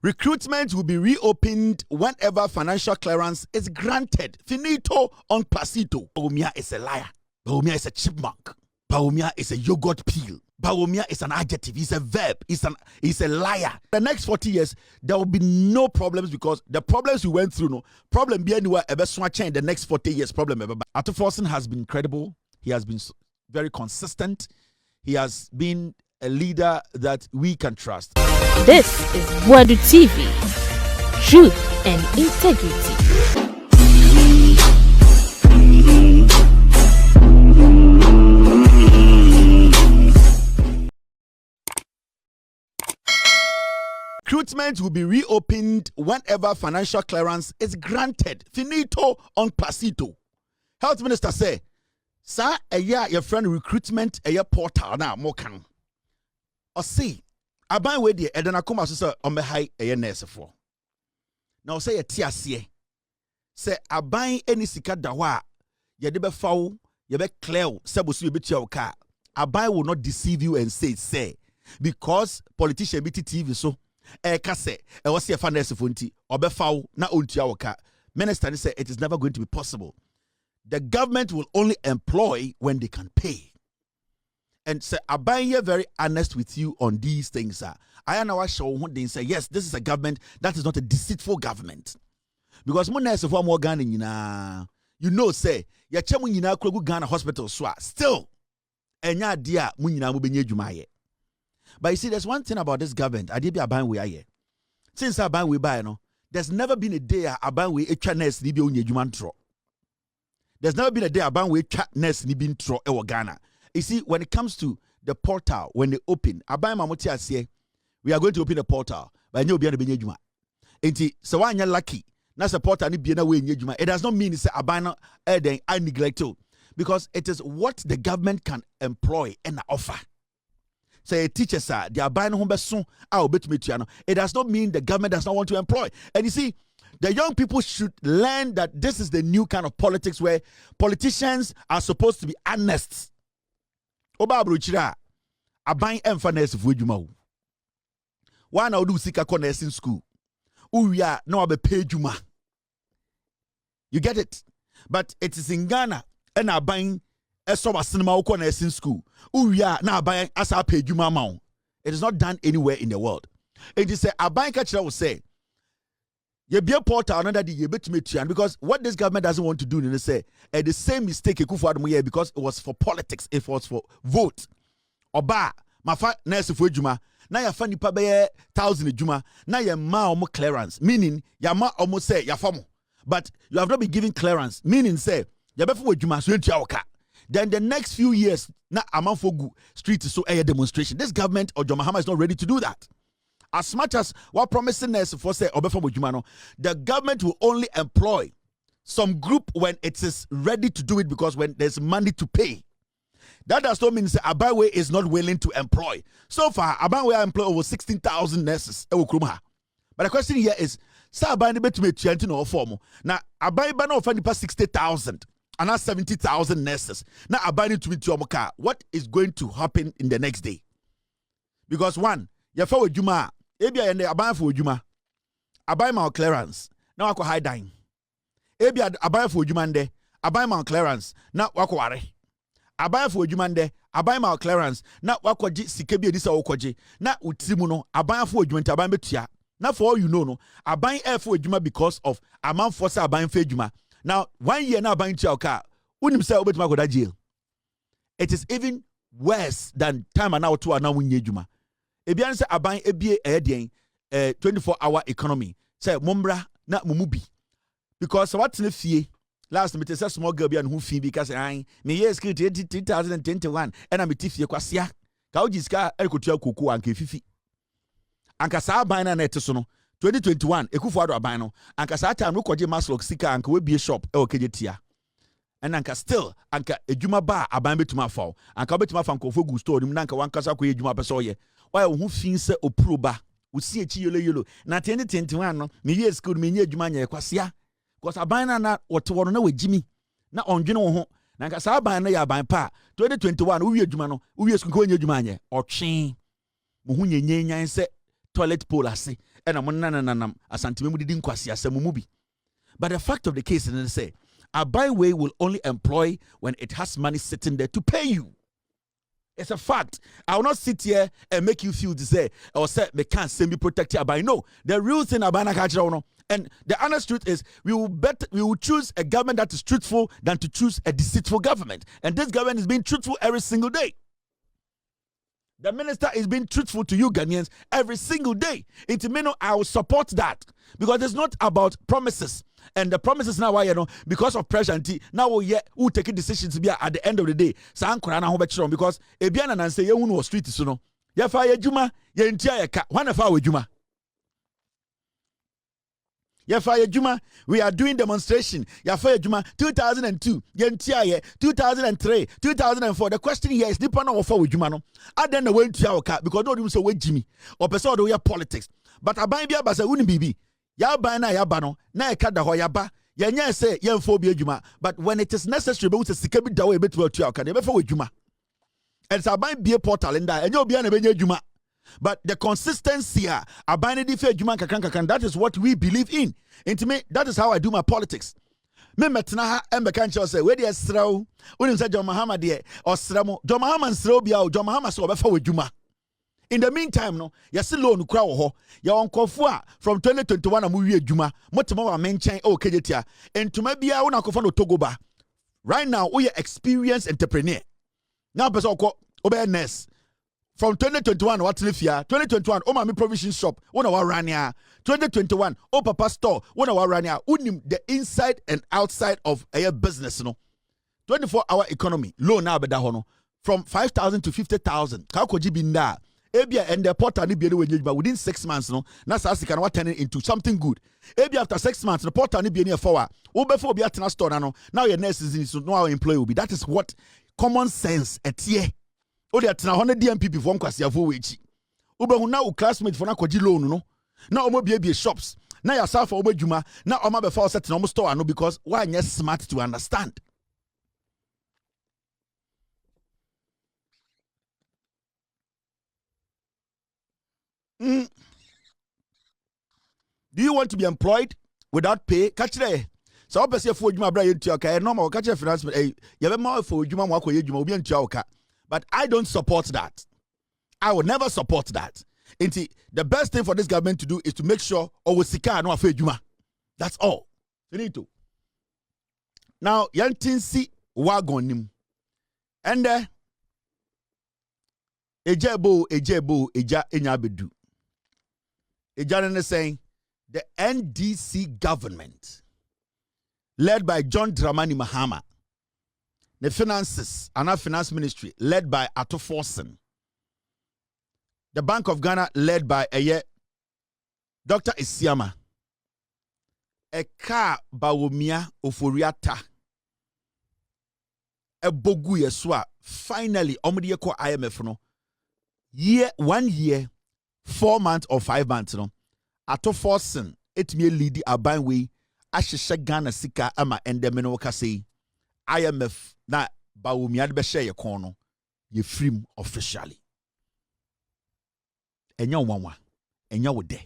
Recruitment will be reopened whenever financial clearance is granted. Finito on pasito. Bawumia is a liar. Bawumia is a chipmunk. Bawumia is a yogurt peel. Bawumia is an adjective. It's a verb. It's a liar. The next 40 years, there will be no problems because the problems we went through, no problem be anywhere ever swatch in the next 40 years. Problem ever. Arthur Forson has been credible. He has been very consistent. He has been a leader that we can trust. This is Boadu TV. Truth and integrity. Recruitment will be reopened whenever financial clearance is granted. Finito on pasito. Health Minister say, "Sir, your friend recruitment portal na mo kan." Or see, aban we de edana koma so say on me high nurse for. Now say tiasie. Say aban eni sika da ho a ye de be fawo, ye be clear say bosu ye betua wo ka. Aban will not deceive you and say because politician be TV so kase e wo se fa nurse for nti obefawo na ontua wo ka. Minister say it is never going to be possible. The government will only employ when they can pay. And say, I'm very honest with you on these things. I know I show one day say, yes, this is a government that is not a deceitful government. Because when there's a more Ghana, you know, say, ya chamu nyina krogu Ghana hospital swa. Still, enya dia munyina mubenye jumaye. But you see, there's one thing about this government. I did be aban we aye. Since aban we buy no, there's never been a day aban we nurse ni bi onye jumantro. There's never been a day aban we nurse ni bi ntro e wo Ghana. You see, when it comes to the portal, when they open, we are going to open the portal, but you'll be able to be so when you're lucky, that's a portal, it does not mean it's a abandon, I neglect it, because it is what the government can employ and offer. Say, teachers, sir, they are buying home soon. I'll bet me to. It does not mean the government does not want to employ. And you see, the young people should learn that this is the new kind of politics where politicians are supposed to be honest. Oba abrochira aban emfa nurse fu adwuma wo wa na odu sika ko nursing school uwia na oba pay adwuma. You get it? But it is in Ghana and aban eso ba cinema ko nursing school uwia na aban asa pay adwuma ma wo. It is not done anywhere in the world. It is say aban ka kira will say ye be portal another day ye betime tuan, because what this government doesn't want to do is say the same mistake Ekufuado here, because it was for politics, it was for vote. Oba mafa nurse for adwuma na ya fa nipa be 1,000 adwuma na ya ma omo clearance, meaning ya ma omo say ya fa mo, but you have not been giving clearance, meaning say ya be for adwuma so entua woka. Then the next few years na amanfogu street so a demonstration. This government or John Mahama is not ready to do that. As much as what promising us for say the government will only employ some group when it is ready to do it, because when there's money to pay. That does not mean that Abawe is not willing to employ. So far, Abawe employ over 16,000 nurses. But the question here is, Abawe bet to me 20 or form. Now Abawe no find 60,000 and not 70,000 nurses. Now Abawe to be car. What is going to happen in the next day? Because one, you for Juma. Ebia yende aban for adwuma aban ma clearance na wako high dine. Ebia aban for adwuma nde aban ma clearance na wako ware. Aban for adwuma nde aban ma clearance na wako ji sika bi edisa wako ji na utimu no aban for adwuma nti aban betua. Na for all you know no aban air for adwuma because of aman for say aban for adwuma. Now 1 year na aban tua ka unim say obetuma go da jail. It is even worse than time and now to na wunye adwuma. Ebian say aban ebie 24-hour economy. Say mombra na mumubi. Because what in fie last me say small girl be and who fee because me years 2021 and I'm tifie kwasia. Ka ojiska ekotua koku anka fifi. Anka sa aban na net so no 2021 Ekufuado aban no anka sa time no koje maslok sika anka we be shop e okejetia. And anka still anka ejuma ba aban betuma fa. Anka betuma fa nkofo gu store nim nanka wankasa ko ejuma peso ye. Why who fin se oproba we see echi yolo na 2021 no me year school me nya adwuma nya kwasia, because aban na woto na wagimi na ondwene wo ho na nka sa aban na ya aban pa 2021 wo wi adwuma no wo wi school ko nya adwuma nya otwe mo hu nyenyenyan se toilet pole ase ena mo nananam asanteme mu didi nkwasi asemu mu bi. But the fact of the case is they say Abaiwe will only employ when it has money sitting there to pay you. It's a fact. I will not sit here and make you feel to say or say me can't send me protect you. But no, the real thing about Nakachra, and the honest truth is we will choose a government that is truthful than to choose a deceitful government. And this government is being truthful every single day. The minister is being truthful to you Ghanaians every single day. I will support that because it's not about promises. And the promises now, why because of pressure and now who take decisions to be at the end of the day. Because Ebiana and say you know street is no. Ya fa juma ya ntia ya ka. One of our juma. Ya fa juma we are doing demonstration. Ya fa juma 2002, ya ntia ye 2003, 2004. The question here is nipa na wo fa juma no. Aden na we ntia ka because no dem say we Jimmy or person do ya politics. But aban bia ba say uni bibi. Ya ba na ya ba no na e ka da ho ya ba ya nya say ya mfo bi adwuma but when it is necessary be we say sika bi da wo e betu atu aka na be fa adwuma and say aban bie portal nda enye obi na be nya adwuma but the consistency aban na di fa adwuma kakan that is what we believe in. And to me that is how I do my politics. Me metna ha embeka nche say we dey sraw unim say John Mahama de osramo John Mahama sraw bia o John Mahama so be fa adwuma. In the meantime, no, yasi loan kura ho. Ya onkofo from 2021 amu wie adwuma. Motema wa menchen o kejetia. Entuma bia wo na kofo no Togo ba. Right now, we are experienced entrepreneur. Now person okọ obe nurse. From 2021 what lifia 2021 o mami provision shop wona wa rania 2021 o papa store wona wa rania unim the inside and outside of a business no 24-hour economy loan na beda ho no from 5,000 to 50,000 ka ko jibi nda Ebia and the portal ni be but within 6 months no na sa sika na turn it into something good. Ebia after 6 months the portal ni be near forward. Wo be for obi atena store na no now your nurses in so no our employee will be. That is what common sense etie. O de atena 100 NPP for nkwasiafo wechi. Wo be hu na wo classmate for na kwaji loan no. Na omo bie shops. Na ya safa omo dwuma na omo be for set na omo store no because why you smart to understand. Do you want to be employed without pay? Catch there. So I say for juma bra yentu okay normal catch finance you be more for juma mo akoye juma obi entu okay. But I don't support that. I will never support that. The best thing for this government to do is to make sure sika no afa juma. That's all. Finito. Now yantinsi wagon nim. And eja enya bedu. Eja saying the NDC government led by John Dramani Mahama, the finances and our finance ministry led by Ato Forsen, the Bank of Ghana led by Dr. Isiama, Eka Bawumia Oforiata, Bogu Yeswa, finally omudi ko IMF no 1 year 4 months or 5 months no Ato Forsen etime lead Abaiwe ahyehyɛ Ghana sika ama endeme no kase IMF na Bawumia de be share ye kon no ye free officially enya wanwa enya wo de.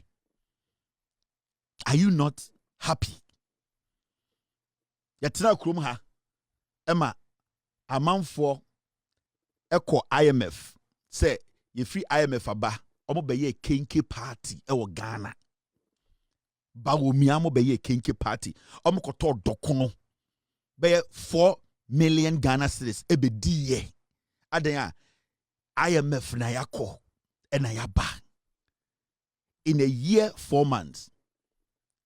Are you not happy? Yetena krom ha ema amanfo eko IMF say ye free IMF aba omo be ye kenke party ewo Ghana. Bawumia mo be ye kenke party omo koto dokono be 4 million Ghana cedis ebe diye adan IMF na yakọ ena yaba in a year 4 months.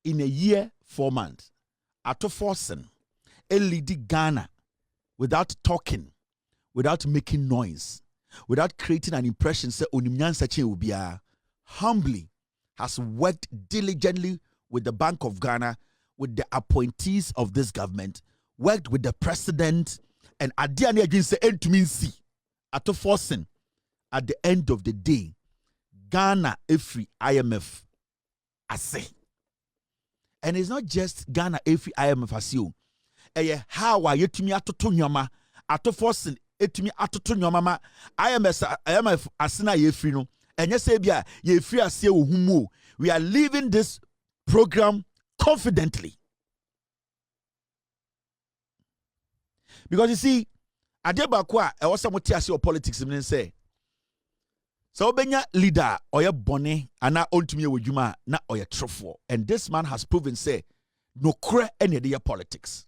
In a year 4 months, Ato Forsen lead Ghana without talking, without making noise, without creating an impression say onimnyan sache ubia, humbly has worked diligently with the Bank of Ghana, with the appointees of this government, worked with the president, and adiani against the end to mean see. Ato Forsen, at the end of the day, Ghana every IMF ase. And it's not just Ghana every IMF asio. How are you to me atoto nyama? Ato Forsen etumi atoto nyama ma IMF asina ye free no. Enye se bia ye free ase wo humu. we are leaving this program confidently. Because you see, Adebakwa, I was some of politics and say, so benya leader or your bonnet and now on to me with Juma, not or your truthful. And this man has proven say no cre any of politics.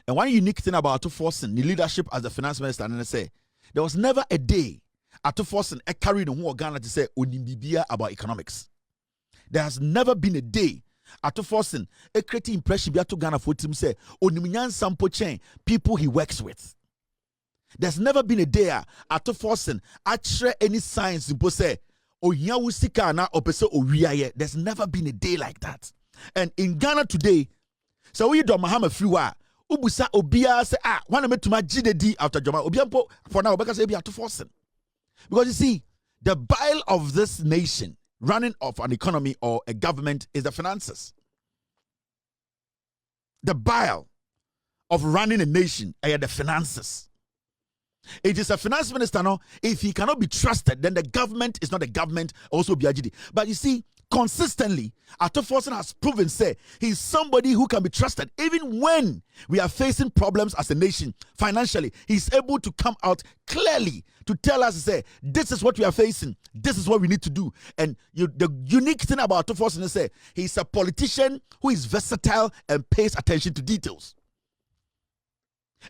And one unique thing about Ato Forson, the leadership as the finance minister, and I say there was never a day Ato Forson carried on who Ghana to say Onimbibia about economics. There has never been a day Ato Forson creating impression to Ghana for him say Onimnyan sample chain people he works with. There's never been a day Ato Forson actually any signs to say Onya wusika na opese owiaye. There's never been a day like that. And in Ghana today, so we do Mahama Friwa, Ubusa Obia say one of to my GDD after Joma Obiampo for now because they be Ato Forson. Because you see, the bile of this nation running of an economy or a government is the finances. The bile of running a nation are the finances. It is a finance minister now. If he cannot be trusted, then the government is not a government, also be agidi. But you see, consistently, Ato Forson has proven, say, he's somebody who can be trusted. Even when we are facing problems as a nation, financially, he's able to come out clearly to tell us, say, this is what we are facing. This is what we need to do. And the unique thing about Ato Forson is, say, he's a politician who is versatile and pays attention to details.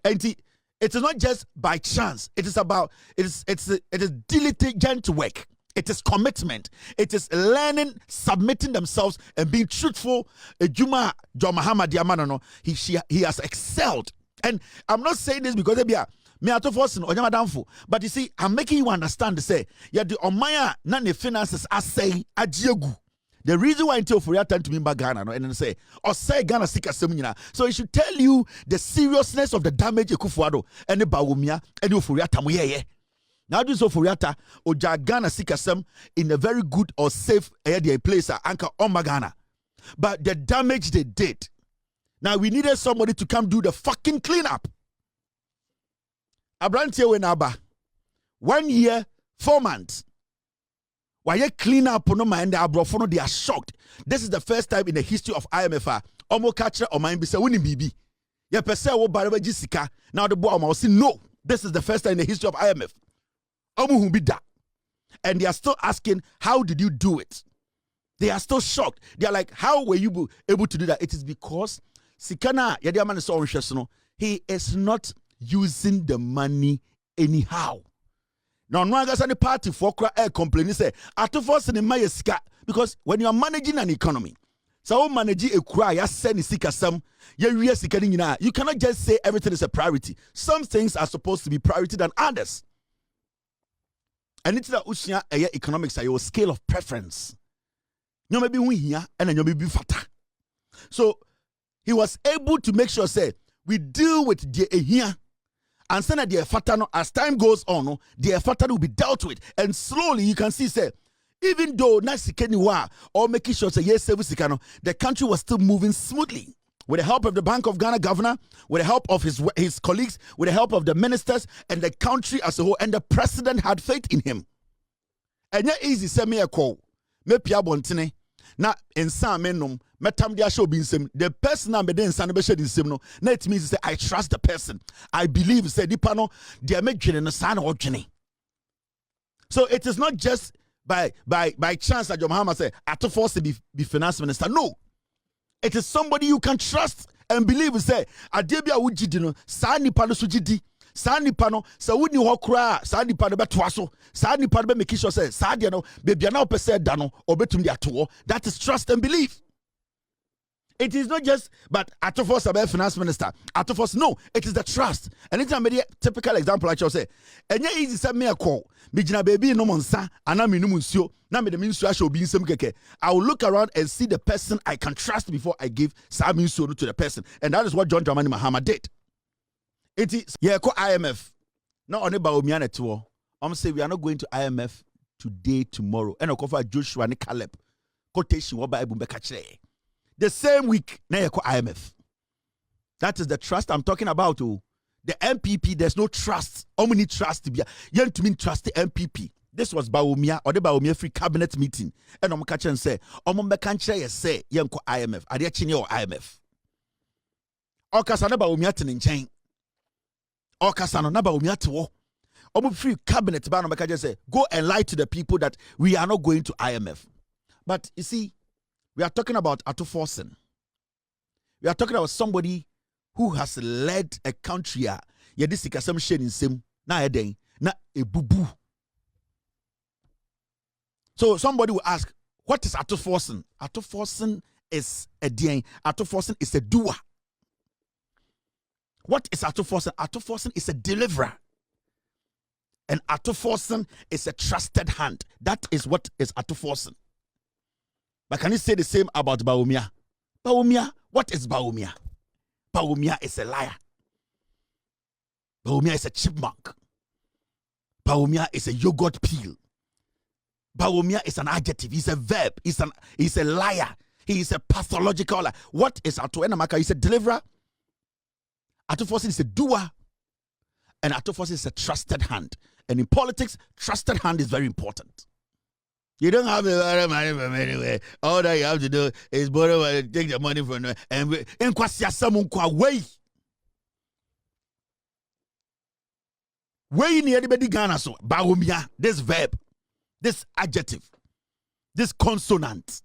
And it is not just by chance. It is about it is diligent work. It is commitment. It is learning, submitting themselves, and being truthful. Juma John Muhammad Diamano, he has excelled. And I'm not saying this because they are me Ato Forson or Yamadamfo. But you see, I'm making you understand to say, yeah, the Omaya none finances are saying ajiegu. The reason why until for your time to me back Ghana and then say, or say Ghana sick as semina. So it should tell you the seriousness of the damage Ekufuado and the Bawumia and the Furiata Muye. Now do so Furiata or Ghana sick as some in a very good or safe area place anchor on Ghana. But the damage they did. Now we needed somebody to come do the fucking cleanup. Abrantia Wenaba 1 year, 4 months. Why you clean up on my end, they are shocked. This is the first time in the history of IMF. Omo catcher or mine be say winning BB. Yeah, per se wo baraba Jessica. Now the boy will say no. This is the first time in the history of IMF. Omo who be that. And they are still asking, how did you do it? They are still shocked. They are like, how were you able to do that? It is because Sikana Yadiaman is so he is not using the money anyhow. Now, no one party for complaining say Ato Forson in my ska because when you are managing an economy, so managing a cry, you send sikasam, you cannot just say everything is a priority. Some things are supposed to be priority than others. And it's that ushia economics are your scale of preference. You maybe we here and then you maybe fata. So he was able to make sure say we deal with the here. And then the fatano, as time goes on, the fatano will be dealt with. And slowly you can see, say, even though Nasikeni or making sure say yes, service the country was still moving smoothly. With the help of the Bank of Ghana governor, with the help of his colleagues, with the help of the ministers, and the country as a whole, and the president had faith in him. And yeah, easy say me a call. Me pia bontine. Na insan menum metam dia show binsem the person am be insan be share dinsem no na it means say I trust the person. I believe say dipa no dia medwene no sa na odwene. So it is not just by chance that John Mahama say Ato Forson be finance minister. No. It is somebody you can trust and believe say adebia wugidi no sa nipa no so gidi. Sa nipa no sa wuni ho kra sa nipa no betoa so sa nipa no be make sure say sa de no bebia na opese da no obetum de ato. That is trust and belief. It is not just but Ato Forson be finance minister Ato Forson, no, it is the trust. And it's a very typical example I shall say enye easy say me a call me gina baby no monsa ana me no nsuo na me de me nsuo show bi nsem keke. I will look around and see the person I can trust before I give some nsuo to the person, and that is what John Dramani Mahama did. It is IMF. Not only about Omiane tour. I'm saying we are not going to IMF today, tomorrow. And Okofa Joshua and Caleb. Quotation what Bible the same week, na IMF. That is the trust I'm talking about. The NPP, there's no trust. How many trust to be? You to mean trust the NPP. This was Bawumia or the Bawumia free cabinet meeting. And catch and say, Meka say, Yanko IMF, Adiachini or IMF. Okasana Bawumia Tenin Okasano na Bawumia to free cabinet ban Meka say, go and lie to the people that we are not going to IMF. But you see, we are talking about Atuforsen. We are talking about somebody who has led a country. Yedi sikasem shen in sim na eden na ebubu. So somebody will ask, what is Atuforsen? Atuforsen is a dien. Atuforsen is a doer. What is Atuforsen? Atuforsen is a deliverer. And Atuforsen is a trusted hand. That is what is Atuforsen. But can you say the same about Bawumia? Bawumia, what is Bawumia? Bawumia is a liar. Bawumia is a chipmunk. Bawumia is a yogurt peel. Bawumia is an adjective. He's a verb. He's a liar. He is a pathological liar. What is Atuenamaka? He's a deliverer. Atuforsen is a doer. And Atuforsen is a trusted hand. And in politics, trusted hand is very important. You don't have a lot of money from anywhere. All that you have to do is borrow and take the money from them. And way in anybody Ghana so Bawumia, this verb, this adjective, this consonant.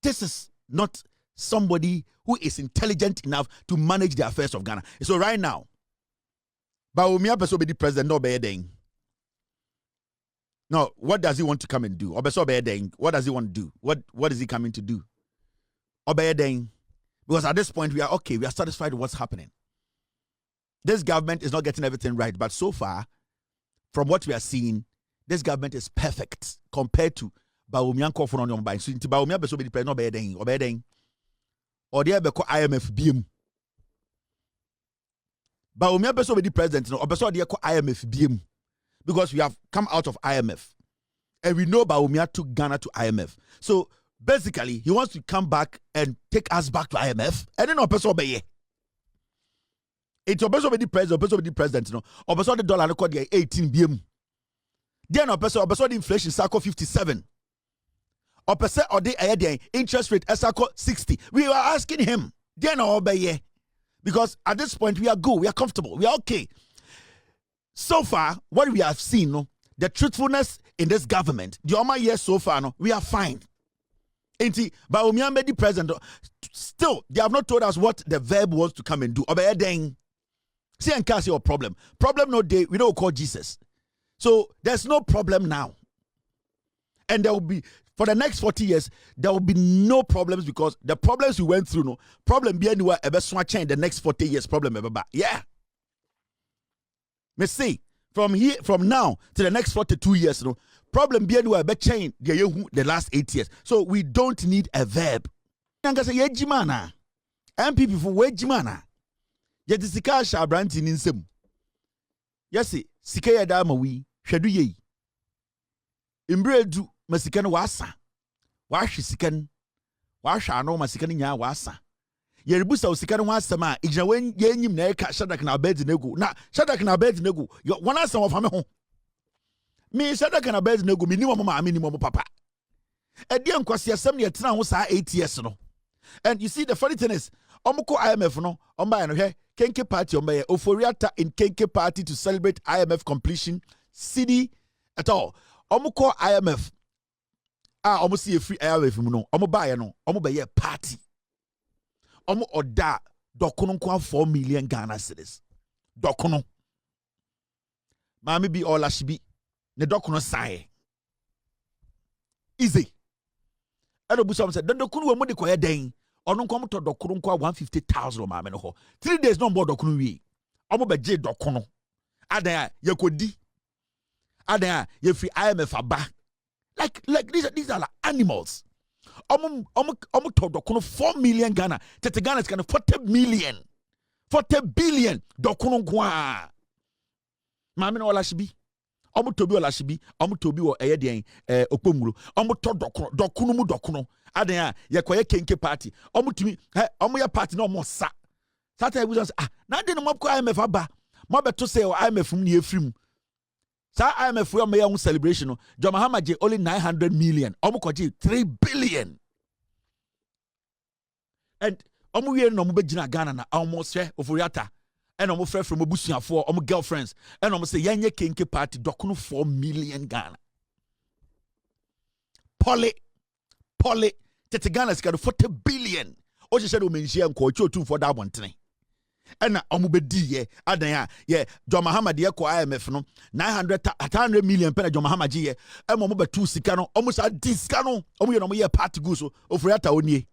This is not somebody who is intelligent enough to manage the affairs of Ghana. So right now, Bawumia person be the president, no better. No, what does he want to come and do? What does he want to do? What is he coming to do? Because at this point we are okay, we are satisfied with what's happening. This government is not getting everything right, but so far, from what we are seeing, this government is perfect compared to Bawumia Kofon on your mind. So into Bawumia beso be the president, obeying. Or they be call IMF BM. Bawumia beso be the president, no, or beso they call IMF BM. Because we have come out of IMF. And we know Bawumia took Ghana to IMF. So basically, he wants to come back and take us back to IMF. And then Opeso obey. It's Opeso be the president, no. Opeso the dollar record 18 BM. Then Opeso the inflation circle 57. Opeso or the interest rate circle 60. We were asking him, then obey. Because at this point we are good, we are comfortable, we are okay. So far, what we have seen, no, the truthfulness in this government, the Oma year so far, no, we are fine. Ain't Bawumia made the president. Still, they have not told us what the verb wants to come and do. See and cast your problem. Problem no day, we don't call Jesus. So there's no problem now. And there will be, for the next 40 years, there will be no problems because the problems we went through, no, problem be anywhere ever swatch in the next 40 years, problem ever back. Yeah. Me see from now to the next 42 years, no problem be anywhere but change the last 8 years. So we don't need a verb. Nanga say yejimana. NPP for wejimana. Yet the sika sha branti in nsem. Yes, sika ya da ma wi hwedu ye. Imbredu masika no wasa. Wa hwe sika no. Wa hwe ano masika no nya wasa. Yerebusa usika no asema igina wen yenyim na eka Shadrach na Abednego na Shadrach na Abednego one asem of me ho me Shadrach na Abednego me ni mo ma me ni mo papa e de nkwase asem ne tena ho saa 8 years no. And you see the funny thing is omko IMF no omba no hwe Kenke party omba Oforiata in Kenke party to celebrate IMF completion city at all omko IMF omo see a free IMF mu no omo ba ye no omo be ye party omo oda dokono kwa 4 million Ghana cedis. Dokono. Mami bi ola shibi. Ne dokono sae. Easy. Edo busa said, "Don dokono we mo de koye den. Ono nko mo to dokono kwa 150,000 mami no ho. 3 days no more dokono wi. Omo be je dokono. Adan ye kodi. Adan ye free IMF aba. Like these are like animals. Omo to dokono 4 million Ghana. Tete Ghana is kind of 40 billion dokono kwa. Mami no ola shibi. Omo tobi ola shibi. Omo tobi wo eye den okpomuro. Omo to dokono mu dokono. Adan ye koye kenke party. Omo tumi omo ya party no omo sa. Sata e buza na de no mako IMF aba. Mo beto say IMF mu ni efrim. Sa IMF we am young celebration no. John Mahama je only 900 million. Omo koji 3 billion. And omo we no mo begina Ghana na almost share ofuriata. And omo friend from obusuafo, omo girlfriends. And omo say yenye kenke party dokuno 4 million Ghana. Poly. Tete Ghana's got 40 billion. Oje said o menshia nko ocho 2 for that one thing. And omubedi ye adan ya John Mahama de ko IMF no 900 million pen John Mahama ji ye e mo be tu sika no omo sa di sika no omo ye no ye party go so ofuriata onie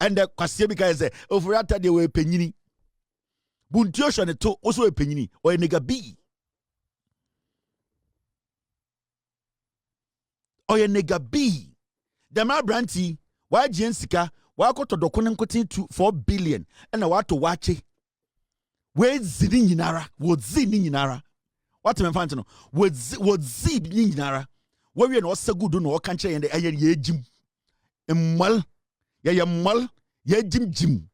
and the kwase bi kai say ofuriata de we panyini buntio hwe ne to oso we panyini o ye nega bi the ma branti wa gien sika wa kotodo ko ne nkotin 4 billion and wa to wache we zini nyinara wo zini nyinara what me fanti no wo zib nyinara wo wie no osagudu no okanche yende aye yejim emmal ye jim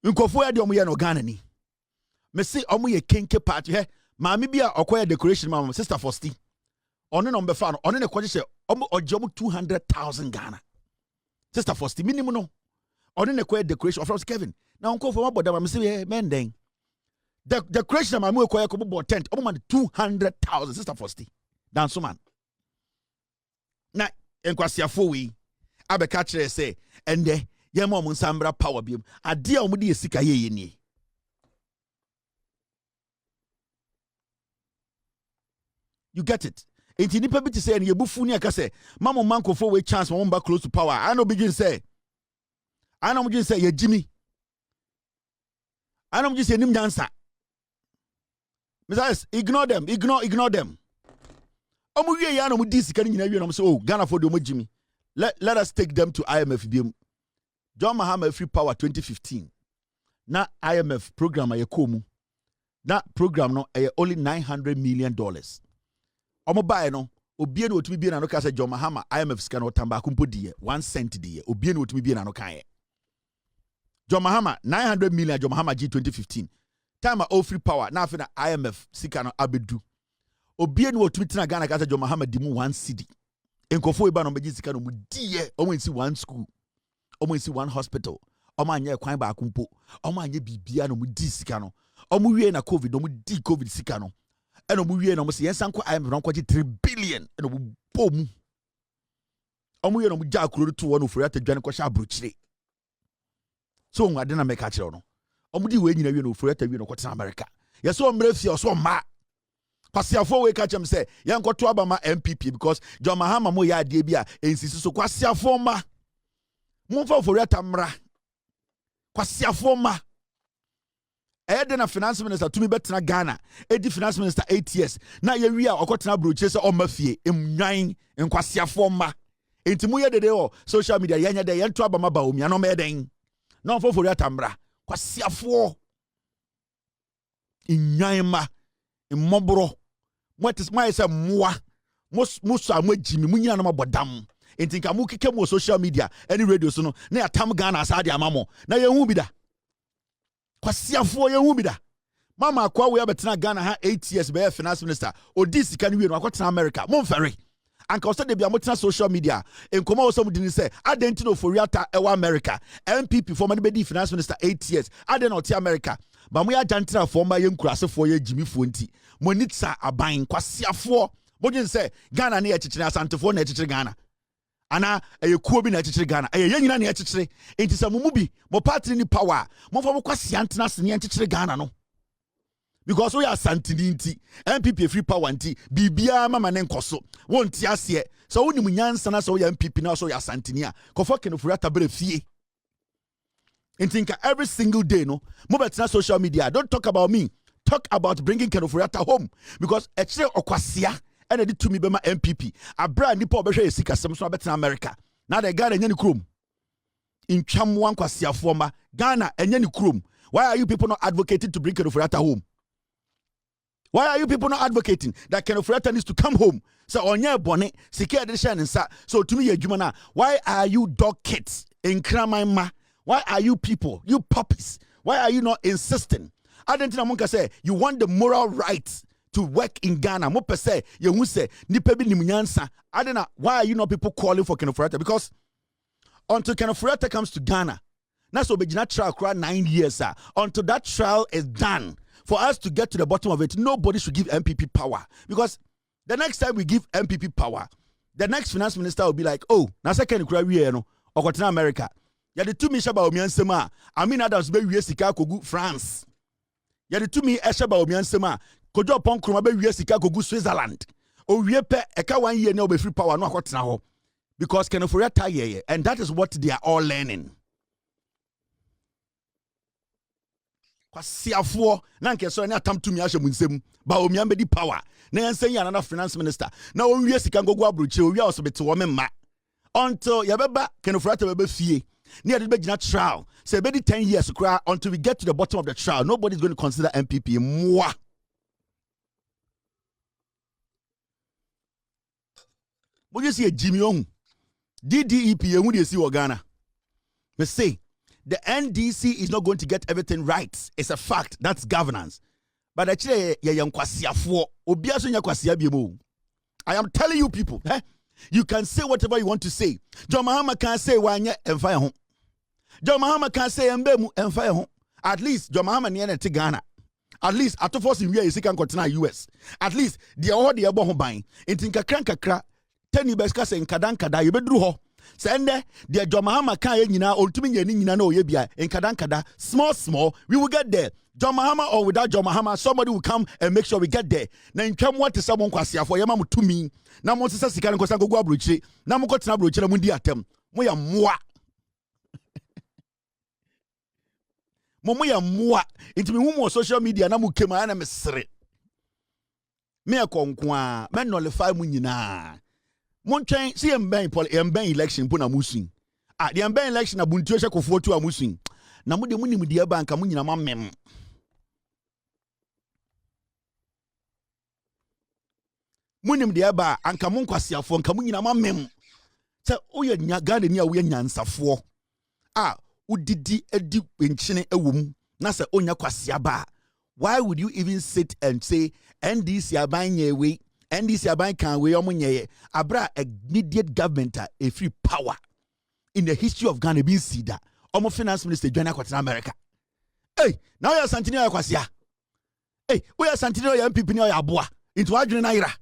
nkofo ya de omo ye no Ghana ni me see omo ye kenke party he maami bia okoya decoration mama sister Fosti ono no mbefa no ono ne kwaje se omo ojomo 200,000 Ghana sister Fosti minimum no ono ne kwaje decoration of Kevin na nkofo maboda mama se men den the decoration mama we kwaje ko bo tent omo man 200,000 sister Fosti dan so man na enkwasiafo wi abeka kire se ende ye mo nsambra power biom ade a omo de esika ye ni you get it. Enti nipa bi ti say ne yebufu ni aka say mama mankofo we chance mo mba close to power. I know begin say ye Jimmy. I know begin say nim dancer. Mrs. Ignore them. Omo wie ya no mo di sika ni nyina wie no say oh Ghana for the omo Jimmy. Let us take them to IMF biom. John Mahama Free Power 2015. Na IMF program aye komu. Na program no aye only $900 million. Omo bae no obie no otumi bie na no ka say John Mahama IMF scan no tamba kumpo die 1 cent die obie no otumi bie na no kan John Mahama 900 million John Mahama G 2015 time a Free Power na afi na IMF sika no abedu obie no otumi tina Ghana ka say John Mahama di mu 1 cedi enkofo e ba no beji sika no mu die omo nsi 1 school omo nsi 1 hospital omo anya kwan ba kumpo omo anya bibia no mu di sika no omo wie na covid no mu di covid sika no eno mu wie no mo se yensanko IMF no kwaji 3 billion eno mu bom omu ye no mu ja kuro to wo no fori atadwane ko sha abrochire so nwade na meka kire no omu di we nyina wie no fori atadwe no ko tena America yeso omre fie oso ma kwasiafo we ka chem se yenkoto abama NPP because John Mahama mo ya ade bi a ensisi so kwasiafo ma mumfa fori atamra kwasiafo ma na finance minister to me better Ghana edi finance minister 8 years na ye wi a okotena brochire se omafie emwan enkwasiafo ma enti mu ye dede o social media yanya de yento abama ba omi anom eden na ofofori atamra kwasiafo enwan ma mmobro motis mai se moa muso amagimi munyina no mabodam enti nka mu keke mu social media any radio so no na atam Ghana asade amamo na ye hu bi da kwasiafo ye hu bi da mama akwa we abetena Ghana ha 8 years be finance minister odi sika ni we no akotena America momfere anka osade bia motena social media enkoma osam dini se adenti no foriata ewa America NPP former be di finance minister 8 years aden oti America ba mo ya jantra former ye nkurasefo ye jimifo nti monitsa aban kwasiafo bodin se Ghana na ye chichire asantefo na ye chichire Ghana ana kuo bi na chichire Ghana ye nyina na ye chichire enti sa mumubi mo party ni power mo fa mo kwasi antena se ne chichire Ghana no because we are santini nti NPP Free Power nti bibia mama ne nkoso wonti ase so woni munyansa na so we NPP na so ya santini a kofo kenofurata bere fie enti nka every single day no mo betina social media don't talk about me talk about bringing kenofurata home because ekire okwasia ena di tumi bema NPP abra nipa obehwe esika sem so betina America na the Ghana nya ni krom intwam wan kwasiafo ma Ghana enya ni krom. Why are you people not advocating to bring kenofurata home? Why are you people not advocating that Kenofurata needs to come home? So onye bone sike edition nsa so to me adwuma na. Why are you dog kids in Kramaima? Why are you people, you puppies? Why are you not insisting? I don't think say you want the moral right to work in Ghana. Mo per se, you who say, nipe bi nimunyansa. I don't know, why are you not people calling for Kenofurata? Because until Kenofurata comes to Ghana, that's what Bejina trial crowd 9 years, sir. Until that trial is done, for us to get to the bottom of it, nobody should give NPP power. Because the next time we give NPP power, the next finance minister will be like, oh, na second crowd we no, or Continental America. Ya the two misha ba omiansema. I mean Adams be we sika kogu France. Ya the two mi esha ba omiansema. Kojo pon kroma be we sika kogu Switzerland. O we pe eka 1 year na obe free power no akotena ho. Because Kenofurata ye, and that is what they are all learning. Kwasiafo na nke so na atam tumi ahye munsem ba omiambe di power. Na yansen ya na finance minister. Na on we sika gogo abroche o we osobete wo memma. Until yabeba Kenofurata bebe fie. Near the beginning trial, say maybe 10 years until we get to the bottom of the trial. Nobody's going to consider NPP. Moi. What you see a Jimmy Ong DDEP, and you see Ghana. They say the NDC is not going to get everything right. It's a fact. That's governance. But actually, I am telling you people, you can say whatever you want to say. John Mahama can say wanye and fire home. John Mahama can say mbemu and fire home. At least John Mahama near to Ghana. At least at force in where can continue US. At least the order the above buying. It in kakra 10 beska say in kadan you bedru ho. Sende the John Mahama can yina ultimate yina no yebia in kadan small we will get there. John Mahama or without John Mahama, somebody will come and make sure we get there. Now in come what is someone kwasia for yama to me. Now mo sisa sika nko sango go abrochi. Now mo kotina abrochi na mundi atem. Mo ya moa. Mo ya moa. Into me who social media na mo kema na mesre. Me akonkwa, me nullify mu nyina. Mo ntwen see emben election po na musin. Ah, the emben election na buntu hye kofo tu amusin. Na mo de mu nim de aba nka mo nyina mamem. Munim de aba anka mo nkwasiafo anka mo nyina mamem se oye nya Ghana ni a wo nyansafo a udidi edi enchine ewom na se onya kwasia ba. Why would you even sit and say NDC aban yewe NDC aban kan we omunyeye abra immediate government a free power in the history of Ghana bin sida omo finance minister join Continental America. Hey, now you are Santini kwasia. Hey, we are Santini ya MPP ni ya aboa into adwene na ira.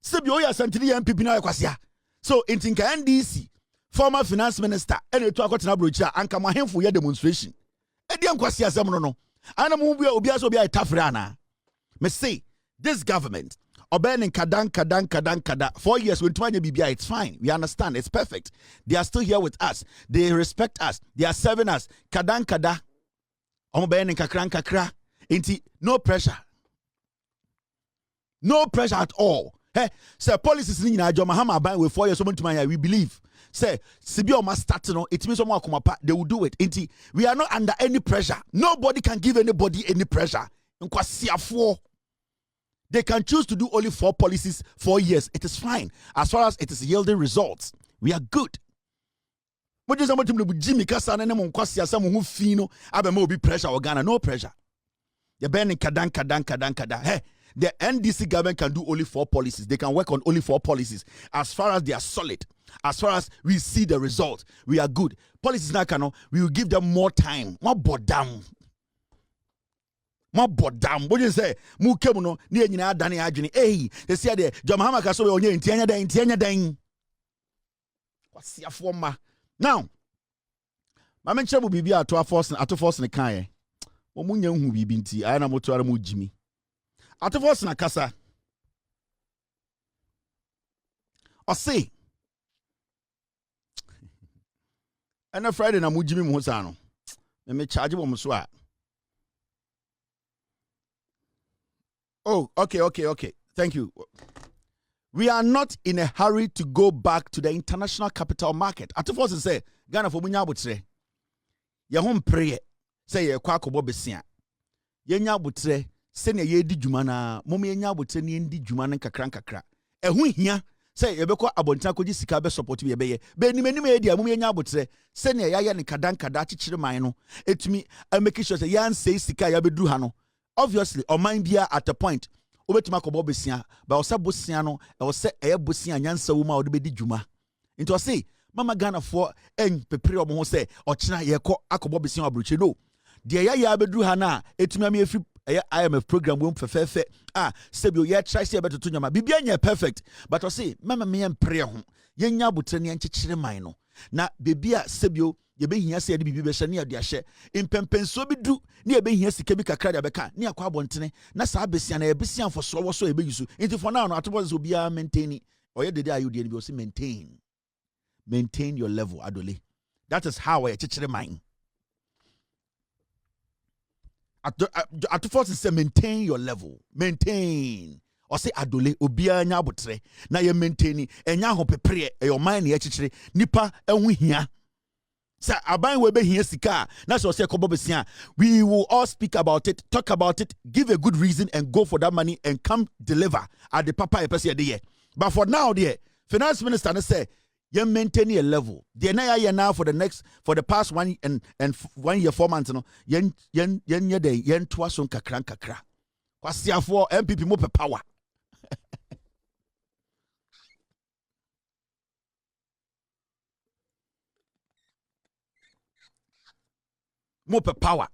Sebi oya Santini NPP na kwasia. So intinka NDC former finance minister ene to akotena brocha anka mahemfo ye demonstration. Edi kwasia asem no. Ana mu bia obi aso bia etafre ana. Me say this government obenin kada 4 years when twanya bibia it's fine. We understand. It's perfect. They are still here with us. They respect us. They are serving us. Kada. Obenin kakra. Inti no pressure. No pressure at all. Hey, say policies in John Mahama ban with 4 years we believe. Say Sibio must start no, it means someone come they will do it. Inti, we are not under any pressure. Nobody can give anybody any pressure. They can choose to do only 4 policies 4 years. It is fine. As far as it is yielding results, we are good. But just about to Jimmy Kasa and Monquasia, someone who fino, Abemo be pressure or Ghana, no pressure. You're banning kadan. Hey. The NDC government can do only 4 policies. They can work on only 4 policies. As far as they are solid, as far as we see the result, we are good. Policies now cannot. We will give them more time. More bodam. What do you say? Mu kemuno ni nyina adane adwene. Hey, they say there. John Mahama ka so we onye ntianya dan. Kwasiafo ma. Now, ma menche bu bibia ato force ne kan ye. Wo munya hu bibi nti ayana moto ara mu jimi. Atofos na kasa. Ose. And Friday na mujimi mu hosa no. Me charge wo so a. Oh, okay. Thank you. We are not in a hurry to go back to the international capital market. Atofos say Ghana for munya abotre. Ye ho mpre say ye kwa akobo besia. Ye nya abotre sene ye di dwuma na mom ye nya abotre ne ndi dwuma ne kakra ehu hia say ye beko abontan koji sika be support ye be ye be nimanim ye dia mom ye nya abotre sene ya ye ne kada chichire man no etumi make sure say yan say sika ya beduru ha no obviously or mind be at a point obetuma ko bobesia ba osa bosia no e wo se eye bosia nyansa wo ma wo de bedi dwuma into o say mama Ghana for en pepere omo ho se ochina ye ko akobo bosia abroche no de ya beduru ha na etuma me efri IMF program won fefefe sebio ye try say betoto nyama bibia nya perfect but o say mama me empre ho ye nya botre ne enkyekere man no na bebia sebio ye behia se ye bibi be hye ne ade ahye impempenso bi du ne ye behia sika bi kakra de beka ne akwa abontene na saa besia na ye besia foso wo so ye beyisu into for now no atobo so bia maintain or ye dede ayu de bi o say maintain your level adole. That is how ye kyekere man. At first say maintain your level. Maintain. Or say adole obia nya abotre na ye maintain enya ho pepre your mind ye kyekere nipa enhu hia. Say aban we be hia sika na so say kobo besia we will all speak about it, talk about it, give a good reason and go for that money and come deliver at the papa e pese ye. But for now there finance minister na say you maintain a level. The na now for the past 1 year 4 months no yen de yen toa so kakra kakra. Kwasia for NPP mo pe power. Mo pe power.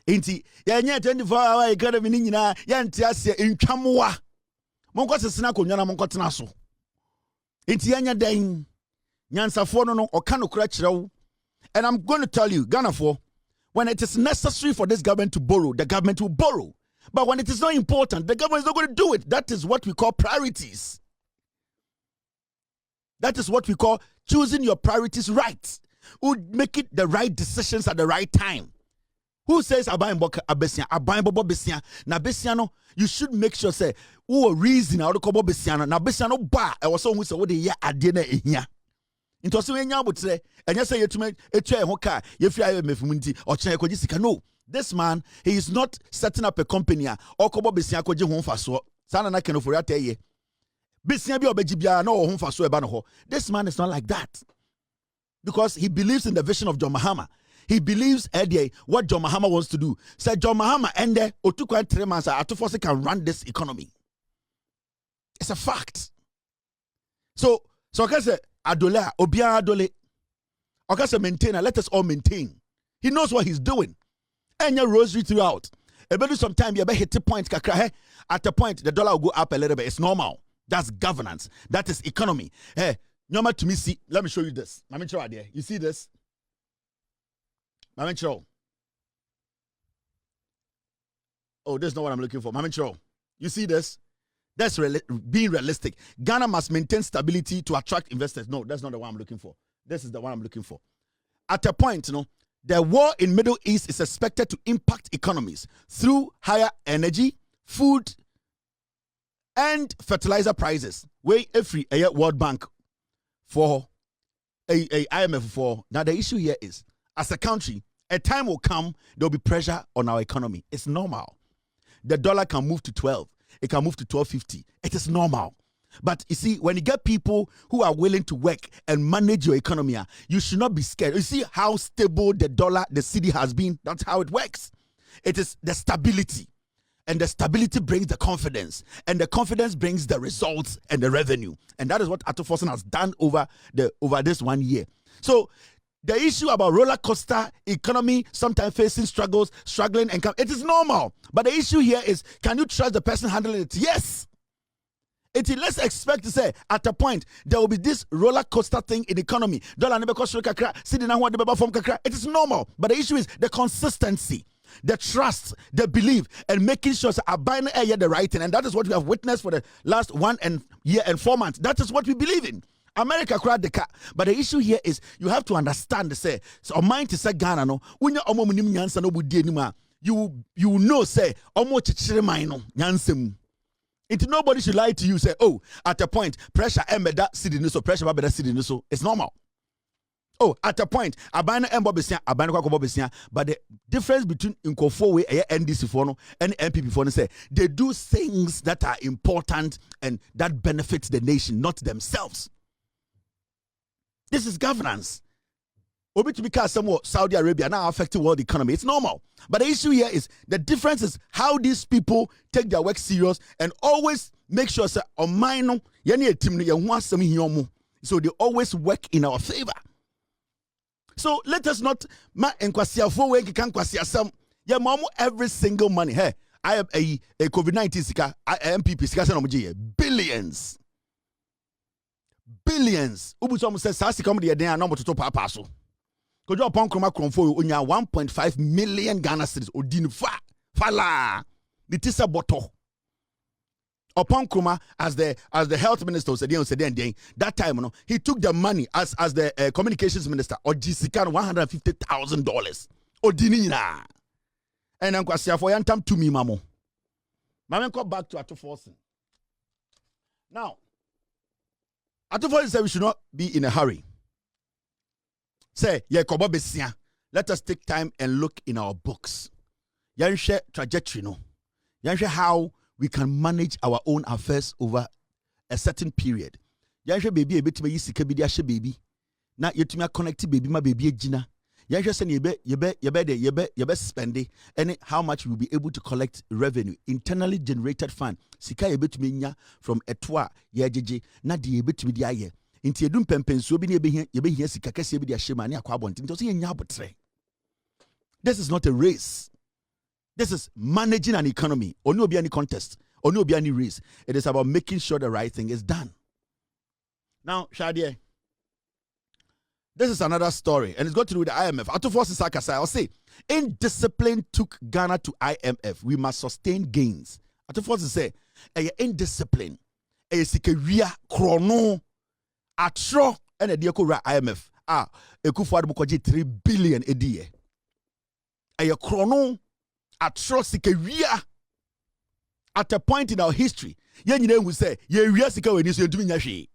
Enti yen 24-hour economy ni nyina yen ti ase ntwamoa. Monko sesena konwa na monko tena so. Enti yen den nyansafo no okano kura kirewo. And I'm going to tell you, Ghana for when it is necessary for this government to borrow, the government will borrow. But when it is not important, the government is not going to do it. That is what we call priorities. That is what we call choosing your priorities right. Who make it the right decisions at the right time. Who says abayin boka abesia, abayin bobo besia, na besia no, you should make sure say, who reason out of besia no, na besia no ba, I was so who say what the ya adena ehia. Into so enya botre enya say yetume etwa ho ka ye fi IMF munti o kire kwaji sika. No, this man, he is not setting up a company or kobo besia kwaji ho mfaso sana na kenofori ateye besia bi obeji bia na ho mfaso eba no ho. This man is not like that, because he believes in the vision of John Mahama. He believes what John Mahama wants to do. Said John Mahama and otukwa 3 months atofo can run this economy. It's a fact. So I say Adole, Obia Adole. Okay, maintainer, let us all maintain. He knows what he's doing. And your rosary throughout. About sometime you hit the point, kakra. At a point, the dollar will go up a little bit. It's normal. That's governance. That is economy. Hey, no to me see. Let me show you this. I'm sure idea. You see this? I'm sure. Oh, this is not what I'm looking for. I'm sure. You see this? That's being realistic. Ghana must maintain stability to attract investors. No, that's not the one I'm looking for. This is the one I'm looking for. At a point, the war in Middle East is expected to impact economies through higher energy, food, and fertilizer prices. Way every World Bank for a IMF for. Now the issue here is, as a country, a time will come, there will be pressure on our economy. It's normal. The dollar can move to 12. It can move to 12.50. It is normal. But you see, when you get people who are willing to work and manage your economy, you should not be scared. You see how stable the dollar, the cedi has been? That's how it works. It is the stability. And the stability brings the confidence. And the confidence brings the results and the revenue. And that is what Atofosen has done over this 1 year. So the issue about roller coaster economy, sometimes facing struggling, and it is normal. But the issue here is, can you trust the person handling it? Yes. Let's expect to say, at a point, there will be this roller coaster thing in the economy. It is normal. But the issue is the consistency, the trust, the belief, and making sure that abide the right thing. And that is what we have witnessed for the last 1 year and 4 months. That is what we believe in. America cried the car. But the issue here is, you have to understand, say, so mind to say Ghana no, when you you know, say, nobody should lie to you, say, oh, at a point, pressure embed city so pressure babeda city so. It's normal. Oh, at a point, abana embobesia, abana kwa bobesia, but the difference between Nkofo we NDC for no and NPP for no say, they do things that are important and that benefits the nation, not themselves. This is governance. Obi to be somewhat Saudi Arabia now affecting world economy. It's normal. But the issue here is the difference is how these people take their work serious and always make sure say on mine so they always work in our favor. So let us not ma enkwasiafo we kan kwasiasam ya mamu every single money. Hey, I have a COVID-19 sika NPP sika se no mje billions. Billions. Ubuso mo say sa sika mo de den na mo toto papa so. Kojo upon kroma kromfo onya 1.5 million Ghana cedis odin fala. The tisa boto. Upon Kruma as the health minister said that time he took the money as the communications minister or Jessica $150,000 odinina and then kwasia for yantam to me mamo go back to Atoforsen. Now Atoforsen said we should not be in a hurry. Say let us take time and look in our books. Yanshe trajectory no. Yanshe how we can manage our own affairs over a certain period. Yanshe baby a bit me yisika bi dia baby. Na yetumi connect baby ma baby agina. Yanshe say yebe spend it and how much we will be able to collect revenue, internally generated fund. Sika yebe tumi nya from etwa yejeje na de yebe tumi dia ye. Inti edum pempensuo bi na yebe hia sika kese bi dia shema na akwa abonti. Nti so ye nya abotre. This is not a race. This is managing an economy. Or no be any contest. Or no be any race. It is about making sure the right thing is done. Now, Shadia, this is another story. And it's got to do with the IMF. Atoforsen Sakasa, I'll say, indiscipline took Ghana to IMF. We must sustain gains. Atoforsen say, indiscipline. Sikeria, chrono, atro, and a diakura IMF. Ekufuadu bukoji 3 billion a year. Chrono, atrocity at a point in our history, yen we say, ye riasika when you doing yashi.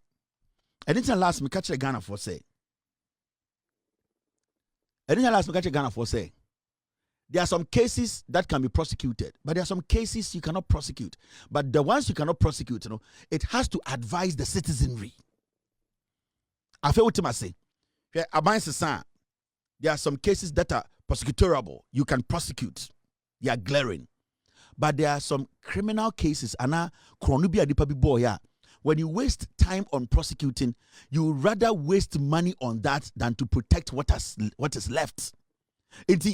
And it's last me catch a Ghana for say. And then last me catch a Ghana for say. There are some cases that can be prosecuted, but there are some cases you cannot prosecute. But the ones you cannot prosecute, it has to advise the citizenry. I feel what I say. There are some cases that are prosecutorable. You can prosecute. They are glaring. But there are some criminal cases, when you waste time on prosecuting, you rather waste money on that than to protect what is left. But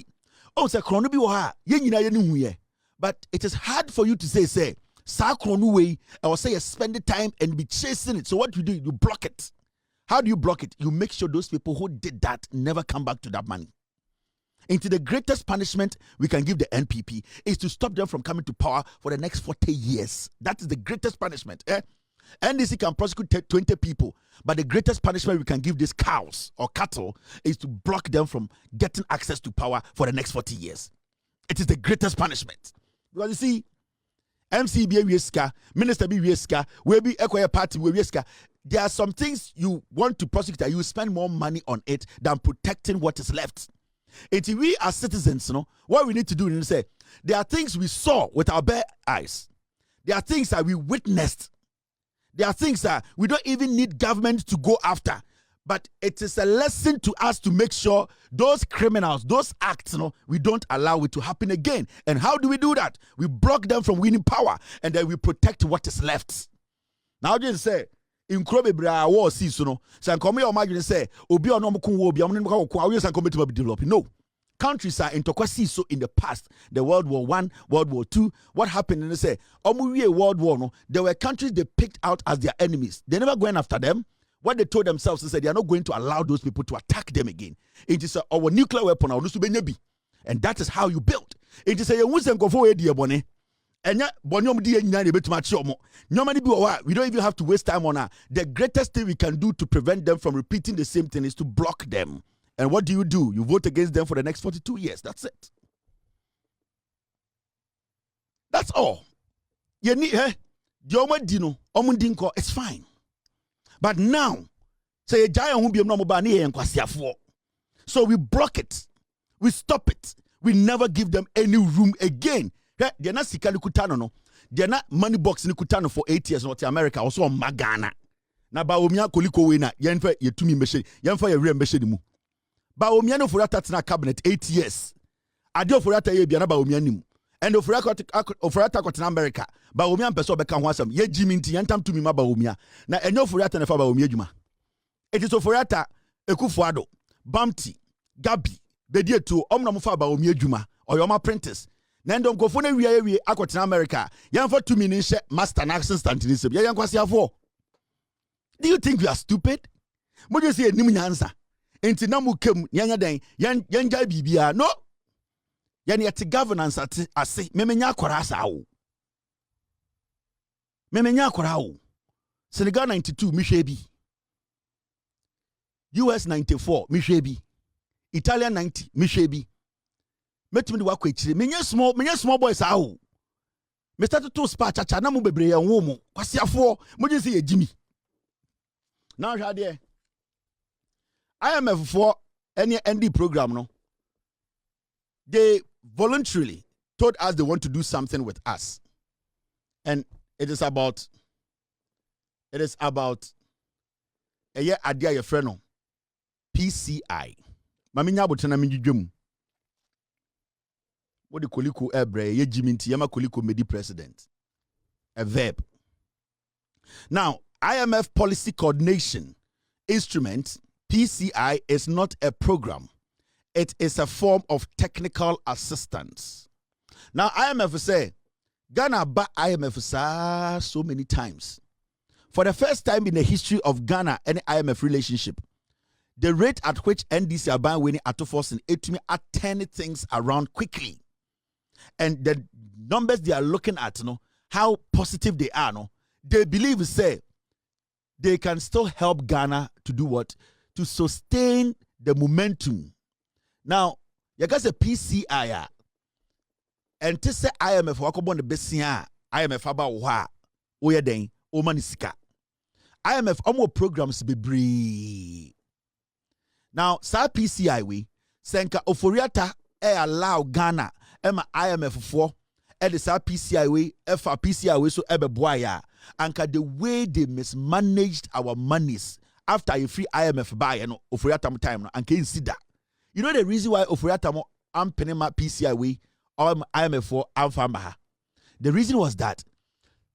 it is hard for you to say, I will say spend the time and be chasing it. So what you do, you block it. How do you block it? You make sure those people who did that never come back to that money. Into the greatest punishment we can give the NPP is to stop them from coming to power for the next 40 years. That is the greatest punishment. NDC can prosecute 20 people, but the greatest punishment we can give these cows or cattle is to block them from getting access to power for the next 40 years. It is the greatest punishment. Because you see, MCB Wieska, Minister B Wieska, will be Equia Party Wieska. There are some things you want to prosecute, you spend more money on it than protecting what is left. If we as citizens, what we need to do is say, there are things we saw with our bare eyes. There are things that we witnessed. There are things that we don't even need government to go after. But it is a lesson to us to make sure those criminals, those acts, we don't allow it to happen again. And how do we do that? We block them from winning power and then we protect what is left. Now just say, in Krobe Bra war season, San Come or Margin say, Obi or no will be developing. No. Countries are in so in the past, the World War I, World War II. What happened? And they say, World War, no, there were countries they picked out as their enemies. They never went after them. What they told themselves is that they are not going to allow those people to attack them again. It is our nuclear weapon, and that is how you build. It is a and we don't even have to waste time on her. The greatest thing we can do to prevent them from repeating the same thing is to block them. And what do? You vote against them for the next 42 years. That's it. That's all. You need it's fine. But now, say a giant won't be no. So we block it. We stop it. We never give them any room again. They're not sikali kutano no. They're not money box ni kutano for 8 years not America also on Magana. Na ba omia koliko we na yenfa yetumi mehye yenfa ye re mehye mu. Baumia no Oforiata tena cabinet 8 years. Ade Oforiata ye bia na Baumia nim. And Oforiata kotena America. Baumia mpeso beka ho asem. Ye jimi nti yentam tumi ma Baumia. Na enyo Oforiata na fa Baumia djuma. It is Oforiata Ekufuado, Bamti, Gabi, Bedietu, omna mufa Baumia djuma. Oyoma apprentice. Nendo mkofone wiye akotena America. Yan for 2 minutes master na accent stantinism. Yan kwasi afo. Do you think we are stupid? Mo just say nim nyansa. Enti na mu kem nyanya den yan jai bibia. No. Yani yet governance ase memenya akwara asa wo. Memenya akwara wo. Senegal 92 mihwe bi. US 94 mihwe bi. Italian 90 mihwe bi. Metimi de wakwa ekire. Menye small boys awo. Me start to spa chacha na mu bebre yan wo mu. Kwasiafo mo je say ejimi. Now hwa de IMF for any ND program no. They voluntarily told us they want to do something with us. And it is about a year idea your friend no. PCI. Mami nya botena minjidwem. What the koliko ebre ye jiminti yama koliko medi president. A verb. Now, IMF policy coordination instrument PCI is not a program. It is a form of technical assistance. Now, IMF say Ghana ba IMF so many times. For the first time in the history of Ghana and IMF relationship, the rate at which NDC are buying winning at force and it to me are turning things around quickly. And the numbers they are looking at, you know, how positive they are, no, they believe say they can still help Ghana to do what? To sustain the momentum. Now, you guys a PCI and to say IMF wakobon the best IMF about wa oya den o manisika. IMF omo programs be bree. Now, sa PCI we senka Oforiata allow Ghana ema IMF for the sa PCI we fa PCI we so ebe boya anka the way they mismanaged our monies after a free IMF buy and Oforiata time no anka insida. You know the reason why Oforiata mo ampenema PCI we or IMF for amfamaha. The reason was that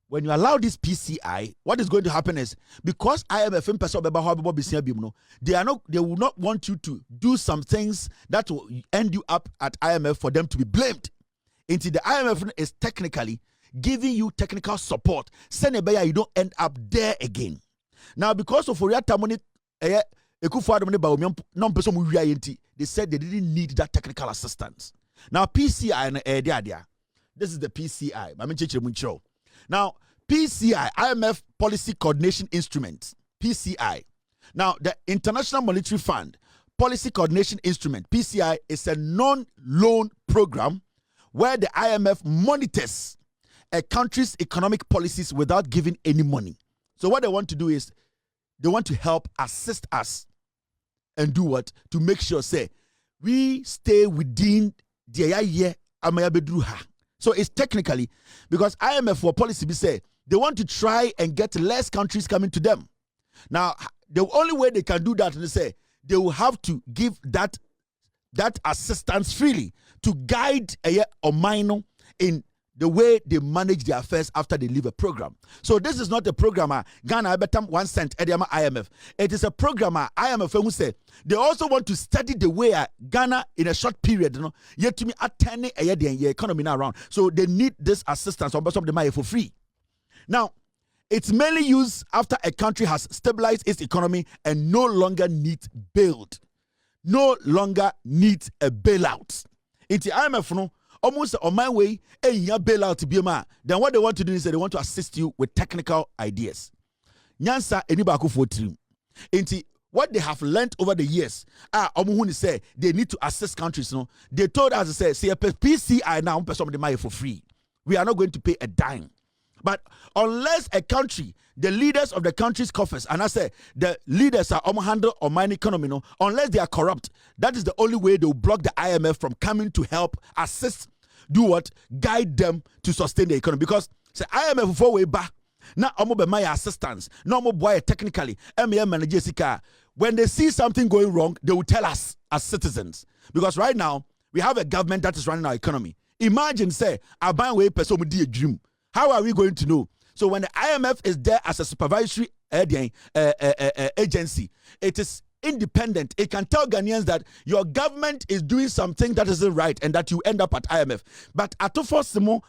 when you allow this PCI, what is going to happen is because IMF in person they will not want you to do some things that will end you up at IMF for them to be blamed. Until the IMF is technically giving you technical support, you don't end up there again. Now, because of Oforiata money, they said they didn't need that technical assistance. Now, PCI, this is the PCI. Now, PCI, IMF Policy Coordination Instrument, PCI. Now, the International Monetary Fund Policy Coordination Instrument, PCI, is a non-loan program where the IMF monitors a country's economic policies without giving any money. So what they want to do is they want to help assist us and do what? To make sure, say, we stay within the year Amayabedruha. So it's technically because IMF for policy, we say they want to try and get less countries coming to them. Now, the only way they can do that is say they will have to give that assistance freely to guide a or minor in the way they manage their affairs after they leave a program. So this is not a programmer Ghana betam 1 cent Ediama IMF. It is a programmer IMF who say they also want to study the way Ghana in a short period, you know, yet to me attending a year the economy now around. So they need this assistance on some of the money for free. Now, it's mainly used after a country has stabilized its economy and no longer needs bailed. No longer needs a bailout. It's the IMF no almost on my way, a bailout to be a man. Then what they want to do is they want to assist you with technical ideas. Nyansa enibaku for trim. Inti what they have learned over the years, say they need to assist countries. No, they told us to say a PCI now some of the money for free. We are not going to pay a dime. But unless a country, the leaders of the country's coffers, and I say the leaders are handle or mine economy, no, unless they are corrupt, that is the only way they will block the IMF from coming to help, assist, do what? Guide them to sustain the economy. Because say IMF for way back, now I'm be my assistance, no more boy technically, MA manager sika. when they see something going wrong, they will tell us as citizens. Because right now, we have a government that is running our economy. Imagine, say, how are we going to know? So when the IMF is there as a supervisory agency, it is independent. It can tell Ghanaians that your government is doing something that isn't right and that you end up at IMF. But at first, who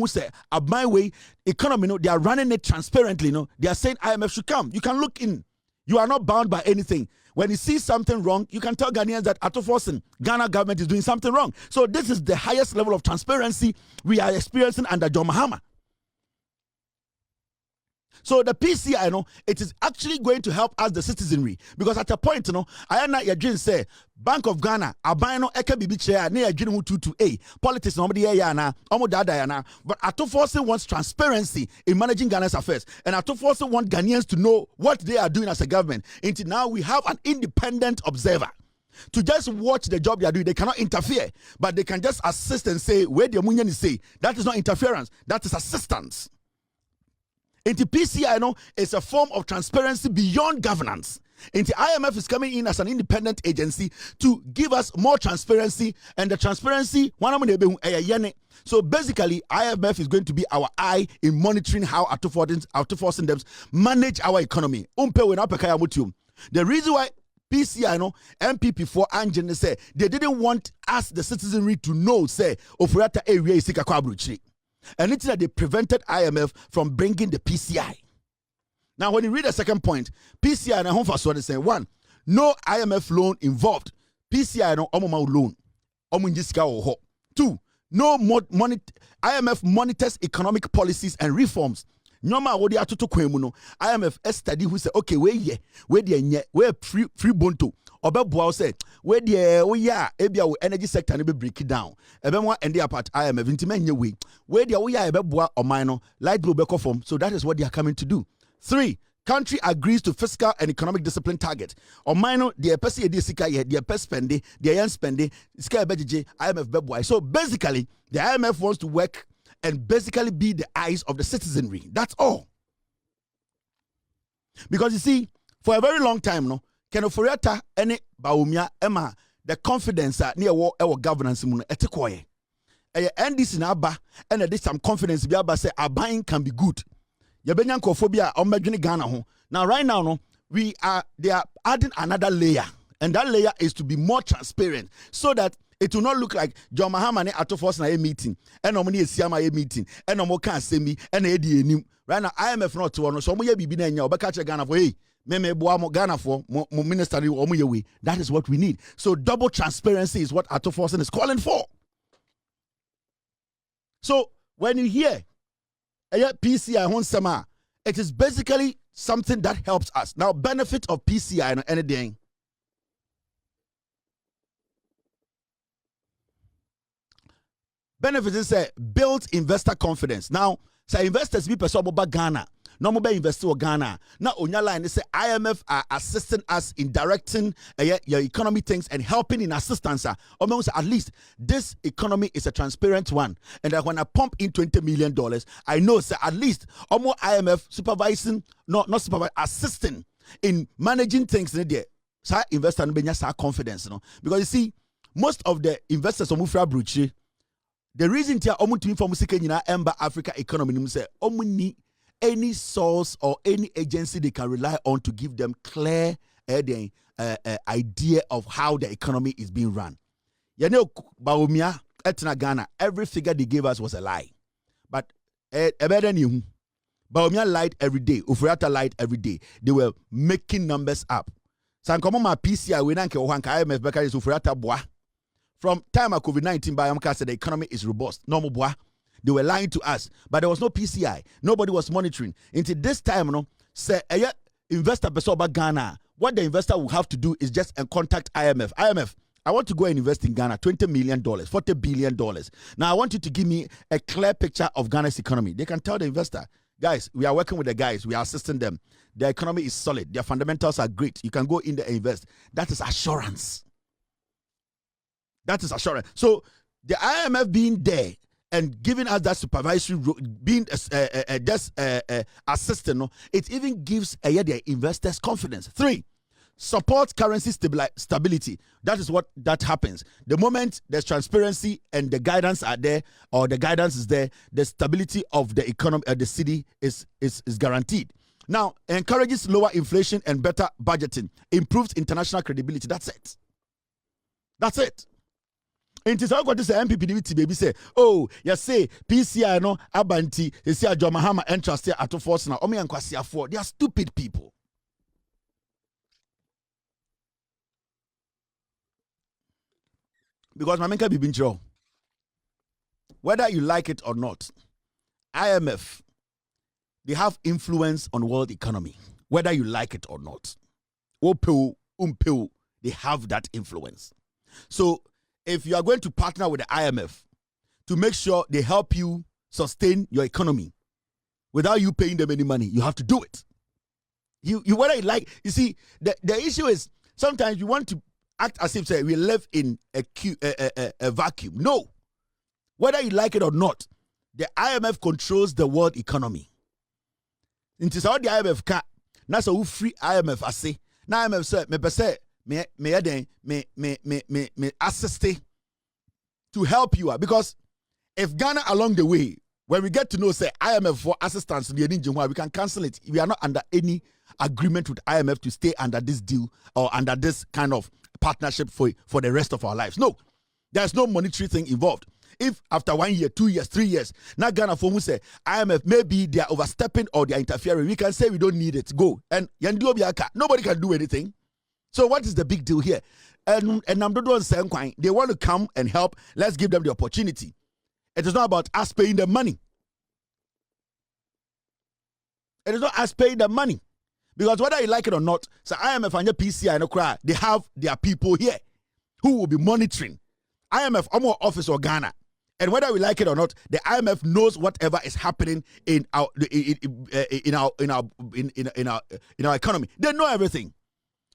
say my way economy, they are running it transparently. They are saying IMF should come. You can look in. You are not bound by anything. When you see something wrong, you can tell Ghanaians that at first, Ghana government is doing something wrong. So this is the highest level of transparency we are experiencing under John Mahama. So the PCI, it is actually going to help us, the citizenry, because at a point, I am not your dream say Bank of Ghana, Abino Eka Bibi chair, near Jinu 2 politics, nobody yana, Omo Dada yana. But Atoforce wants transparency in managing Ghana's affairs, and Atoforce want Ghanaians to know what they are doing as a government. Until now, we have an independent observer to just watch the job they are doing. They cannot interfere, but they can just assist and say where the Munyan is say. That is not interference, that is assistance. Into PCI, is a form of transparency beyond governance. Into IMF is coming in as an independent agency to give us more transparency, and the transparency, so basically, IMF is going to be our eye in monitoring how Atoforcing them manage our economy. The reason why PCI, NPP for Anjan say they didn't want us, the citizenry, to know, say, Ofurata area is Sikakwa. And it's that they prevented IMF from bringing the PCI. Now, when you read the second point, PCI and home for so they say, one, no IMF loan involved. PCI no omoma loan. Omunjiska oho. Two, no IMF monitors economic policies and reforms. Nyoma wodi atoto kwemu IMF study who say, okay, we free bonto. Obeboa say we there we ya ebia we energy sector no be break it down ebemwa end up at IMF intima nye we there we ya ebeboa oman no light blue be form. So that is what they are coming to do. 3, country agrees to fiscal and economic discipline target. Oman no the person e sika ye the person spending the yan spending sika ebejije IMF beboa. So basically the IMF wants to work and basically be the eyes of the citizenry. That's all. Because you see, for a very long time Keno Foriata any Baumia Emma the confidence near our governance mun etikoye. NDC na aba and there some confidence be aba say our buying can be good. Yebenya nkofobia omedwene Ghana ho. Now right now they are adding another layer, and that layer is to be more transparent so that it will not look like John Mahama ne Atoforce na meeting and omni esiama meeting and omo kan semi and edi enim. Right now IMF not to one so omo ye bibi na nya obeka che Ghana for hey Ghana for minister. That is what we need. So double transparency is what Atoforce is calling for. So when you hear PCI Honsama, it is basically something that helps us. Now, benefit of PCI and anything. Benefit is build investor confidence. Now, say investors be person about Ghana. No more investor in Ghana. Now, on your line, they say IMF are assisting us in directing your economy things and helping in assistance. Almost at least this economy is a transparent one. And that when I pump in $20 million, I know say at least almost IMF supervising, not supervising, assisting in managing things in there. So investor no be confidence, because you see, most of the investors on Mufra Bruchi, the reason they are to me from Ember Africa economy, say need any source or any agency they can rely on to give them clear idea of how the economy is being run. You know, Baumia, Etna Ghana, every figure they gave us was a lie. But Baumia lied every day, Ufurata lied every day. They were making numbers up. Sankomo ma PCI, we don't care IMF Bekari Ufurata bois. From time of COVID-19, Bayamka said the economy is robust. Normal bois. They were lying to us, but there was no PCI. Nobody was monitoring. Until this time, say, investor about Ghana. What the investor will have to do is just contact IMF. IMF, I want to go and invest in Ghana, $20 million, $40 billion. Now, I want you to give me a clear picture of Ghana's economy. They can tell the investor, guys, we are working with the guys. We are assisting them. Their economy is solid. Their fundamentals are great. You can go in there and invest. That is assurance. That is assurance. So, the IMF being there, and giving us that supervisory role, being assistant, it even gives their investors confidence. 3, support currency stability. That is what that happens. The moment there's transparency and the guidance are there, or the guidance is there, the stability of the economy at the city is guaranteed. Now, encourages lower inflation and better budgeting, improves international credibility. That's it. That's it. It is all going to say NPP baby say, oh, you say PCI no abanti, you see a John Mahama entrust here at force now. Omi and Kwasia for they are stupid people. Because my menka be Joe. Whether you like it or not, IMF, they have influence on world economy. Whether you like it or not. They have that influence. So if you are going to partner with the IMF to make sure they help you sustain your economy without you paying them any money, you have to do it. You whether you like, you see, the issue is sometimes you want to act as if say we live in a vacuum. No. Whether you like it or not, the IMF controls the world economy. It is how the IMF can. That's a free IMF I say. Now IMF say me assist to help you because if Ghana along the way when we get to know say IMF for assistance we can cancel it. We are not under any agreement with IMF to stay under this deal or under this kind of partnership for the rest of our lives. No, there's no monetary thing involved. If after 1 year, 2 years, 3 years, now Ghana for who say IMF maybe they are overstepping or they are interfering, we can say we don't need it. Go and nobody can do anything. So what is the big deal here? And I'm not doing saying they want to come and help. Let's give them the opportunity. It is not about us paying the money. It is not us paying the money. Because whether you like it or not, so IMF and your PCI no cry, they have their people here who will be monitoring. IMF our office or Ghana. And whether we like it or not, the IMF knows whatever is happening in our economy. They know everything.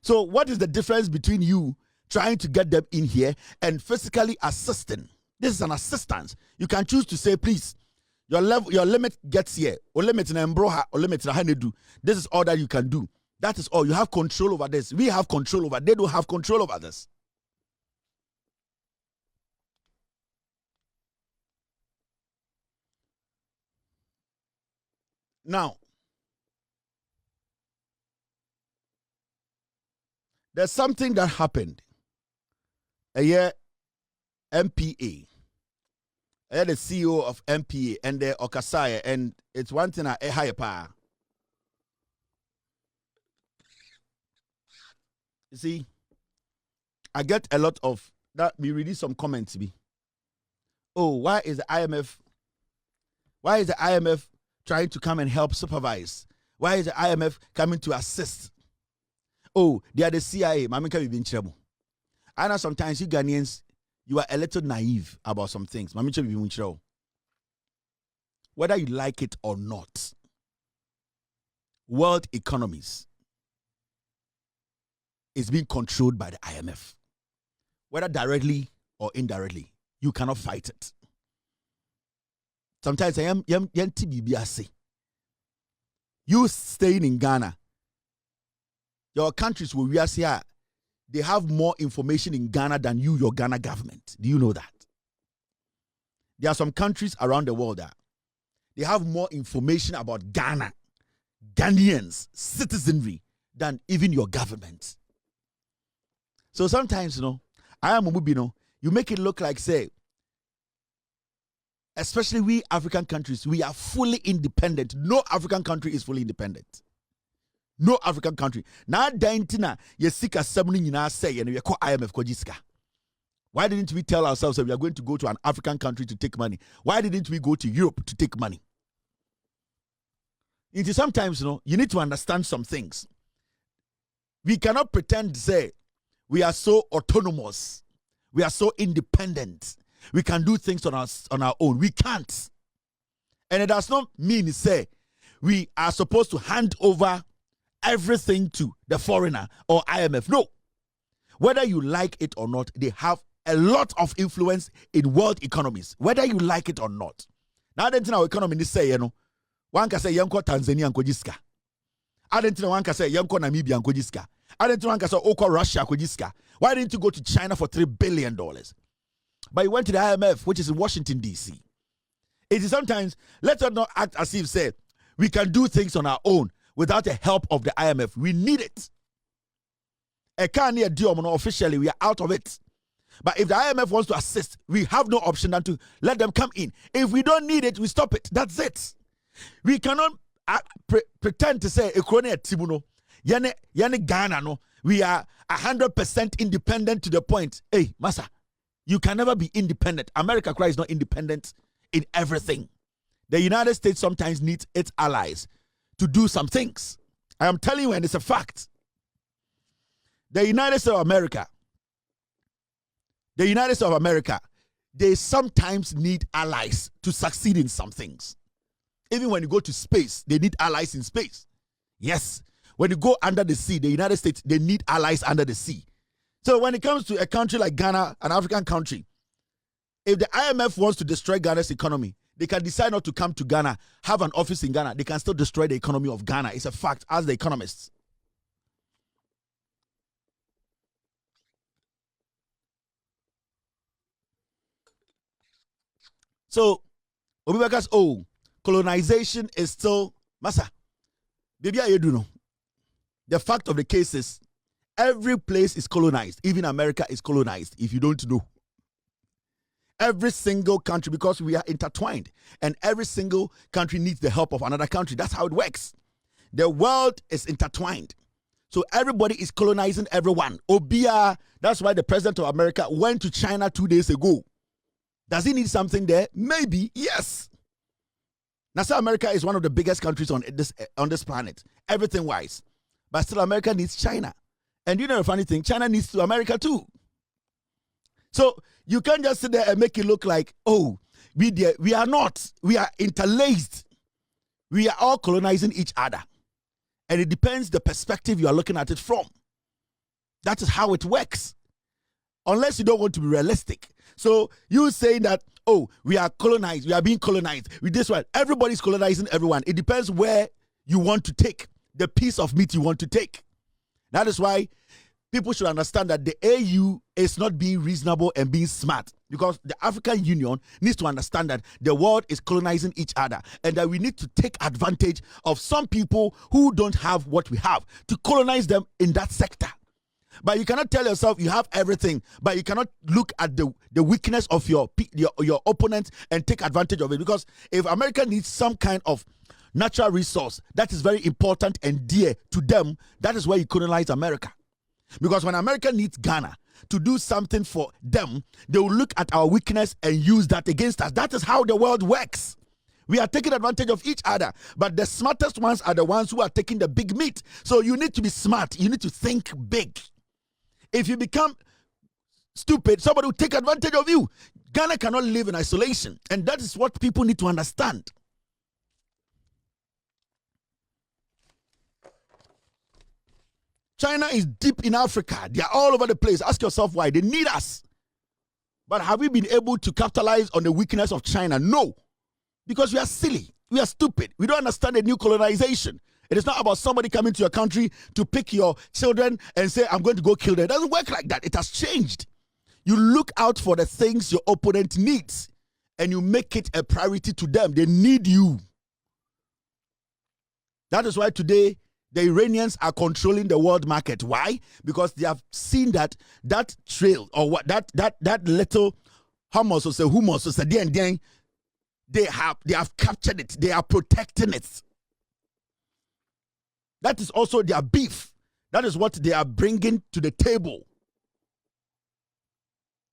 So what is the difference between you trying to get them in here and physically assisting? This is an assistance. You can choose to say, please, your limit gets here, or limit in Embroha, or limit in Hanedu. This is all that you can do. That is all. You have control over this. We have control over. They don't have control over this. Now, there's something that happened a year MPA. I had the CEO of MPA and the Okasaya, and it's one thing I higher power. You see, I get a lot of that. We read some comments. Oh, why is the IMF trying to come and help supervise? Why is the IMF coming to assist? Oh, they are the CIA. I know sometimes you Ghanaians, you are a little naive about some things. Whether you like it or not, world economies is being controlled by the IMF. Whether directly or indirectly, you cannot fight it. Sometimes I am you staying in Ghana, your countries will be here. They have more information in Ghana than your Ghana government. Do you know that? There are some countries around the world that they have more information about Ghana, Ghanaians, citizenry than even your government. So sometimes, I am a you make it look like, say, especially we African countries, we are fully independent. No African country is fully independent. No African country. Now, Daintina, Yesika Samuni na say, and we call IMF Kojiska. Why didn't we tell ourselves that we are going to go to an African country to take money? Why didn't we go to Europe to take money? It is sometimes, you need to understand some things. We cannot pretend to say we are so autonomous. We are so independent. We can do things on our own. We can't. And it does not mean to say we are supposed to hand over everything to the foreigner or IMF. No. Whether you like it or not, they have a lot of influence in world economies. Whether you like it or not. Now, I don't think our economy is say, one can say, Yanko Tanzania and Kojiska. I don't think one can say, Yanko Namibia and Kojiska. I didn't want to say, Russia, why didn't you go to China for $3 billion? But you went to the IMF, which is in Washington, D.C. It is sometimes, let us not act as if, say, we can do things on our own without the help of the IMF. We need it. Officially, we are out of it. But if the IMF wants to assist, we have no option than to let them come in. If we don't need it, we stop it. That's it. We cannot pretend to say, Ghana, no, we are 100% independent to the point. Hey, Massa, you can never be independent. America is not independent in everything. The United States sometimes needs its allies to do some things. I am telling you, and it's a fact. The United States of America, they sometimes need allies to succeed in some things. Even when you go to space, they need allies in space. Yes. When you go under the sea, the United States, they need allies under the sea. So when it comes to a country like Ghana, an African country, if the IMF wants to destroy Ghana's economy, they can decide not to come to Ghana, have an office in Ghana. They can still destroy the economy of Ghana. It's a fact, as the economists. So, Obibaka's colonization is still massa. Baby, you do know. The fact of the case is, every place is colonized. Even America is colonized, if you don't know. Every single country, because we are intertwined. And every single country needs the help of another country. That's how it works. The world is intertwined. So everybody is colonizing everyone. Obia, that's why the president of America went to China 2 days ago. Does he need something there? Maybe, yes. Now, so America is one of the biggest countries on this planet, everything-wise. But still, America needs China. And you know the funny thing, China needs to America too. So you can't just sit there and make it look like, we are not. We are interlaced. We are all colonizing each other. And it depends the perspective you are looking at it from. That is how it works. Unless you don't want to be realistic. So you saying that, we are colonized, we are being colonized with this one. Everybody's colonizing everyone. It depends where you want to take, the piece of meat you want to take. That is why people should understand that the AU is not being reasonable and being smart, because the African Union needs to understand that the world is colonizing each other and that we need to take advantage of some people who don't have what we have to colonize them in that sector. But you cannot tell yourself you have everything, but you cannot look at the weakness of your opponent and take advantage of it. Because if America needs some kind of natural resource that is very important and dear to them, that is where you colonize America. Because when America needs Ghana to do something for them, they will look at our weakness and use that against us. That is how the world works. We are taking advantage of each other, but the smartest ones are the ones who are taking the big meat. So you need to be smart. You need to think big. If you become stupid, somebody will take advantage of you. Ghana cannot live in isolation, and that is what people need to understand. China is deep in Africa. They are all over the place. Ask yourself why. They need us. But have we been able to capitalize on the weakness of China? No. Because we are silly. We are stupid. We don't understand the new colonization. It is not about somebody coming to your country to pick your children and say, I'm going to go kill them. It doesn't work like that. It has changed. You look out for the things your opponent needs and you make it a priority to them. They need you. That is why today the Iranians are controlling the world market. Why? Because they have seen that trail or what that little hummus or humus or they have captured it. They are protecting it. That is also their beef. That is what they are bringing to the table.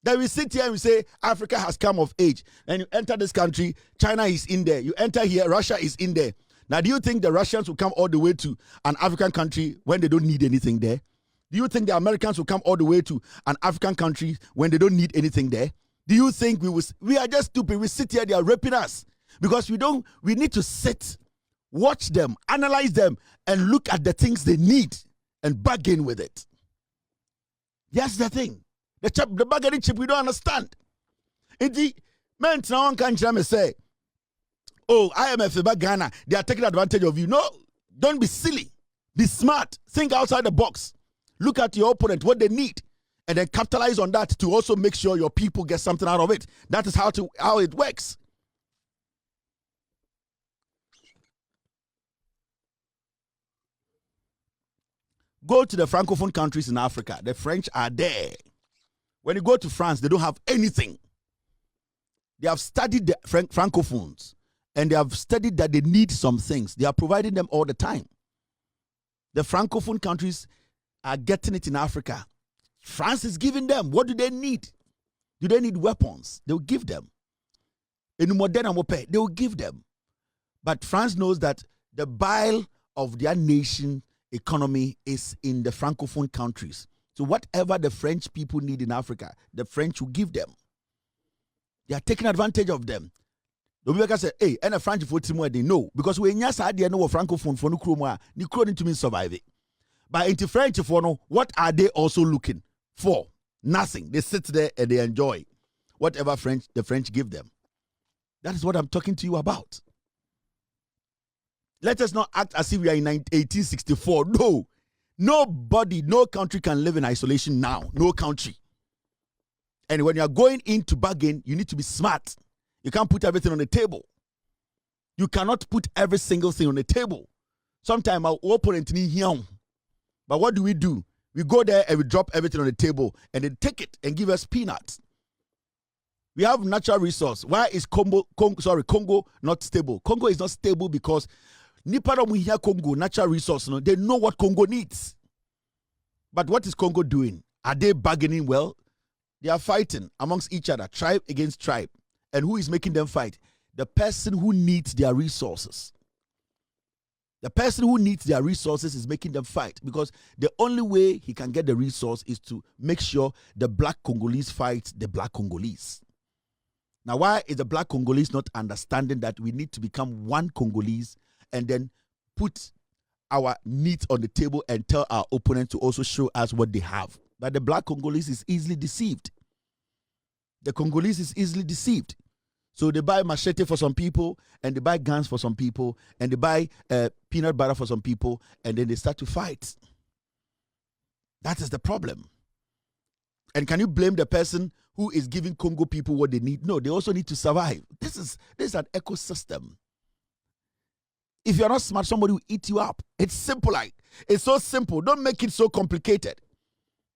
Then we sit here and we say, Africa has come of age. And you enter this country, China is in there. You enter here, Russia is in there. Now, do you think the Russians will come all the way to an African country when they don't need anything there? Do you think the Americans will come all the way to an African country when they don't need anything there? Do you think we are just stupid? We sit here, they are raping us. Because we need to sit, watch them, analyze them, and look at the things they need and bargain with it. That's the thing. The bargaining chip we don't understand. The men now can say, IMF about Ghana, they are taking advantage of you. No, don't be silly. Be smart. Think outside the box. Look at your opponent, what they need, and then capitalize on that to also make sure your people get something out of it. That is how it works. Go to the Francophone countries in Africa. The French are there. When you go to France, they don't have anything. They have studied the Francophones, and they have studied that they need some things. They are providing them all the time. The Francophone countries are getting it in Africa. France is giving them. What do they need? Do they need weapons? They will give them. In modern they will give them. But France knows that the bile of their nation economy is in the Francophone countries. So whatever the French people need in Africa, the French will give them. They are taking advantage of them. The people say, hey, and a French for Timor, they know. Because we nyasa idea no Francophone for no kroma, ni kro to mean survive it. But into French for no, what are they also looking for? Nothing. They sit there and they enjoy whatever the French give them. That is what I'm talking to you about. Let us not act as if we are in 1864. No. Nobody, no country can live in isolation now. No country. And when you are going in to bargain, you need to be smart. You can't put everything on the table. You cannot put every single thing on the table. Sometimes our opponent need here. But what do? We go there and we drop everything on the table and they take it and give us peanuts. We have natural resource. Why is Congo not stable? Congo is not stable because Congo, natural resource, they know what Congo needs. But what is Congo doing? Are they bargaining well? They are fighting amongst each other, tribe against tribe. And who is making them fight? The person who needs their resources. The person who needs their resources is making them fight, because the only way he can get the resource is to make sure the black Congolese fight the black Congolese. Now, why is the black Congolese not understanding that we need to become one Congolese and then put our needs on the table and tell our opponent to also show us what they have? But the black Congolese is easily deceived. The Congolese is easily deceived. So they buy machete for some people, and they buy guns for some people, and they buy peanut butter for some people, and then they start to fight. That is the problem. And can you blame the person who is giving Congo people what they need? No, they also need to survive. This is an ecosystem. If you're not smart, somebody will eat you up. It's simple. It's so simple. Don't make it so complicated.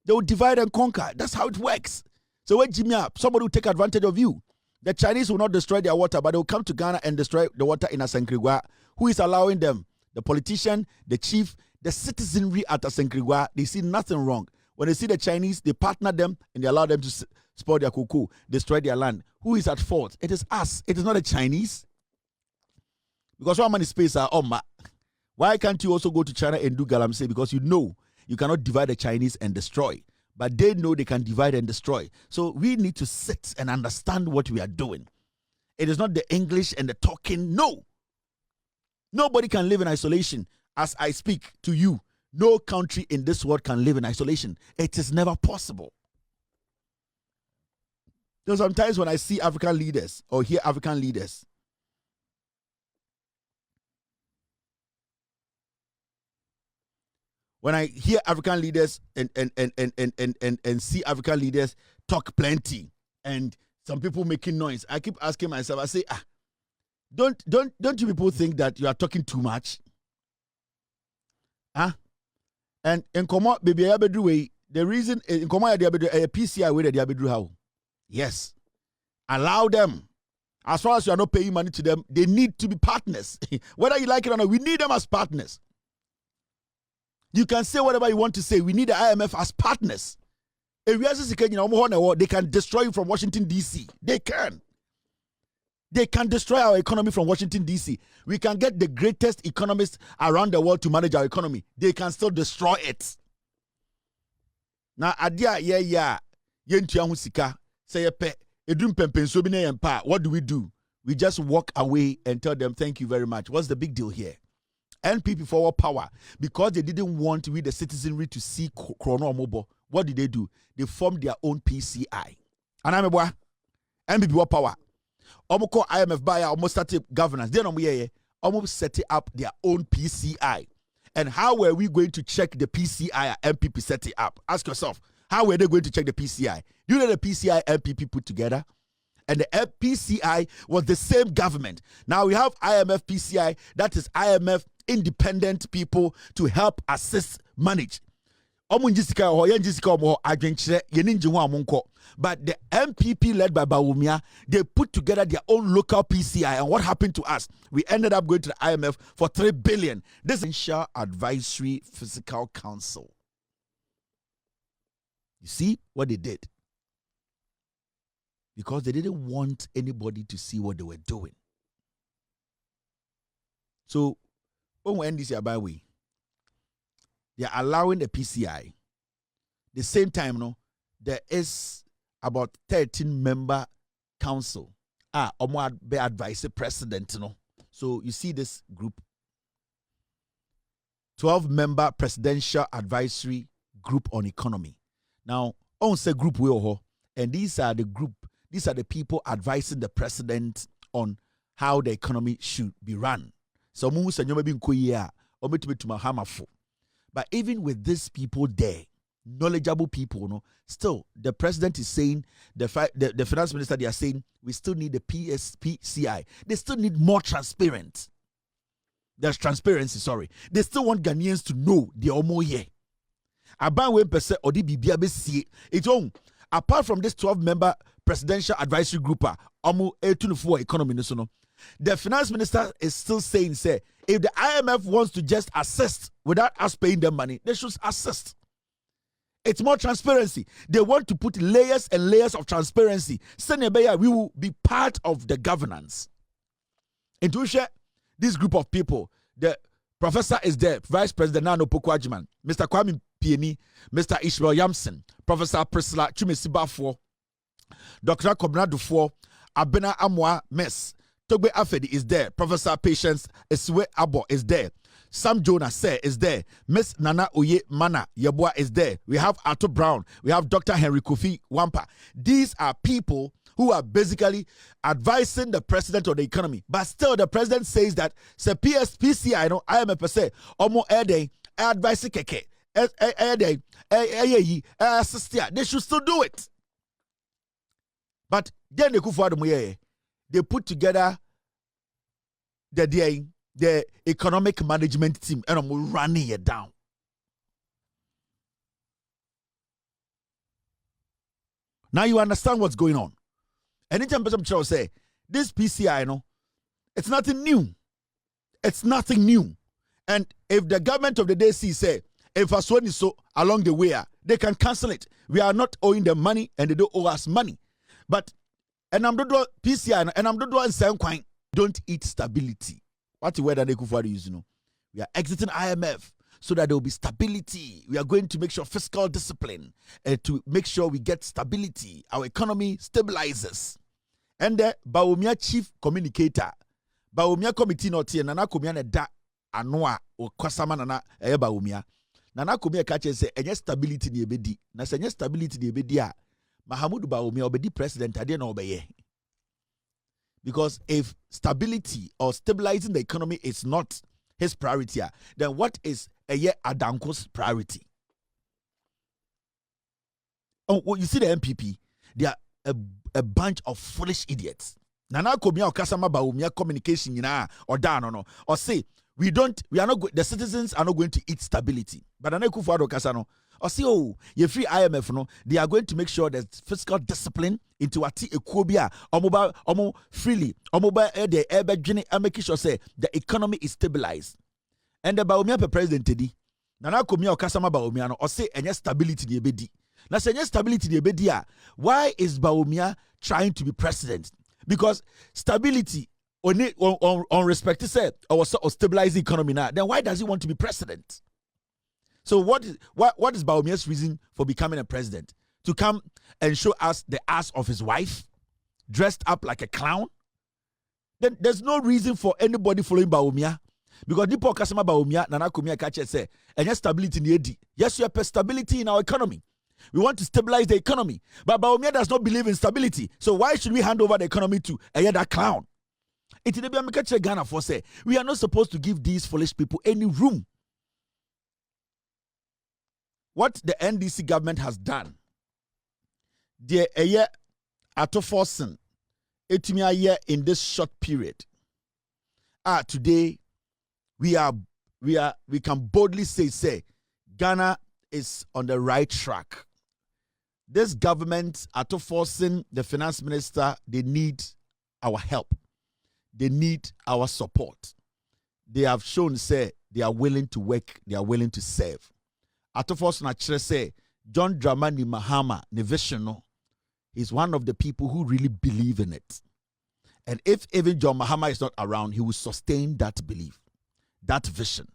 They will divide and conquer. That's how it works. So when Jimmy up, somebody will take advantage of you. The Chinese will not destroy their water, but they will come to Ghana and destroy the water in Asankrigwa. Who is allowing them? The politician, the chief, the citizenry at Asankrigwa. They see nothing wrong. When they see the Chinese, they partner them and they allow them to spoil their cocoa, destroy their land. Who is at fault? It is us. It is not the Chinese. Because one man is space are why can't you also go to China and do galamsey? Because you know you cannot divide the Chinese and destroy. But they know they can divide and destroy. So we need to sit and understand what we are doing. It is not the English and the talking. No. Nobody can live in isolation. As I speak to you, no country in this world can live in isolation. It is never possible. So sometimes when I see African leaders or hear African leaders, when I hear African leaders and see African leaders talk plenty and some people making noise, I keep asking myself, I say, don't you people think that you are talking too much? And in Koma, baby, the reason in Koma, PCI way that how? Yes. Allow them. As far as you are not paying money to them, they need to be partners. Whether you like it or not, we need them as partners. You can say whatever you want to say. We need the IMF as partners. They can destroy you from Washington, D.C. They can. They can destroy our economy from Washington, D.C. We can get the greatest economists around the world to manage our economy. They can still destroy it. Now, what do? We just walk away and tell them, thank you very much. What's the big deal here? NPP forward power, because they didn't want we the citizenry to see Chrono Mobile. What did they do? They formed their own PCI. And I'm a NPP what power. Almost IMF buyer almost started governance. Then almost set up their own PCI. And how were we going to check the PCI NPP set it up? Ask yourself, how were they going to check the PCI? You know the PCI NPP put together? And the PCI was the same government. Now we have IMF PCI, that is IMF independent people to help assist manage. But the NPP led by Bawumia, they put together their own local PCI. And what happened to us? We ended up going to the IMF for 3 billion. This is Financial Advisory Fiscal Council. You see what they did? Because they didn't want anybody to see what they were doing. So, when we end this year by way, they are allowing the PCI. The same time, no, there is about 13-member council. Be advice president, no. So you see this group, 12-member presidential advisory group on economy. Now, on say group we and these are the people advising the president on how the economy should be run. So but even with these people there, knowledgeable people, no, still the president is saying, the finance minister, they are saying we still need the PCI. They still need more transparent. There's transparency, sorry. They still want Ghanaians to know the omo here. It's on. Apart from this 12-member presidential advisory group, economy, the finance minister is still saying, say, if the IMF wants to just assist without us paying them money, they should assist. It's more transparency. They want to put layers and layers of transparency. Senebeya, we will be part of the governance. And to share this group of people, the professor is there, Vice President Nano Pokwajman, Mr. Kwame Pieni, Mr. Ishmael Yamson, Professor Priscilla Chumesibafo, Dr. Kobna Dufour, Abena Amwa Mess, Togbe Afedi is there, Professor Patience Eswe Abo is there, Sam Jonah Say is there, Miss Nana Oye Mana Yeboah is there, we have Arthur Brown, we have Dr. Henry Kofi Wampa. These are people who are basically advising the president on the economy. But still, the president says that PCI, no, IMF per se, Omo Ede, advice keke, they should still do it. But then they put together the economic management team and I'm running it down. Now you understand what's going on. Anytime person say this PCI, no, it's nothing new. It's nothing new. And if the government of the day say if a swan is so along the way, they can cancel it. We are not owing them money and they don't owe us money. But and I'm doing PCI and I'm doing same coin. Don't eat stability. What's the word that they could use? We are exiting IMF so that there will be stability. We are going to make sure fiscal discipline to make sure we get stability. Our economy stabilizes. And the Bawumia chief communicator, Bawumia committee not here. Nana kumia ne da anoa o kwasama nana Bawumia. Nana kumia kache say enye stability ni ebedi. Na se enye stability ni ebedi a Mahamudu Bawumia obedi president ade na obeye. Because if stability or stabilizing the economy is not his priority, then what is Adanko's priority? Oh, well, you see the NPP, they are a bunch of foolish idiots. Nana Komia or Kasama Bawumia communication or down no or say the citizens are not going to eat stability. But Nana Kufuado Kasano or say you free IMF no, they are going to make sure there's fiscal discipline into ati ekobia omo freely omo the ebe making sure say the economy is stabilized. And the Bawumia president tedi Nana Komia or Kasama Bawumia no or say any stability the ebedi. Now say any stability the ebedi. Why is Bawumia trying to be president? Because stability on respect said or stabilize the economy now. Then why does he want to be president? So what is Bawumia's reason for becoming a president? To come and show us the ass of his wife, dressed up like a clown? Then there's no reason for anybody following Bawumia. Because the poor customer Bawumia, Nana Kumia Kache say, and yes, stability in the yes, we have stability in our economy. We want to stabilize the economy. But Bawumia does not believe in stability. So why should we hand over the economy to that clown? It's the Ghana for say we are not supposed to give these foolish people any room. what the NDC government has done, the eye atoforsen etumi aye in this short period. Today we can boldly say Ghana is on the right track. This government atoforsen the finance minister, they need our help. They need our support. They have shown say they are willing to work, they are willing to serve. Atoforsen actually say John Dramani Mahama Nevisiono is one of the people who really believe in it. And if even John Mahama is not around, he will sustain that belief, that vision.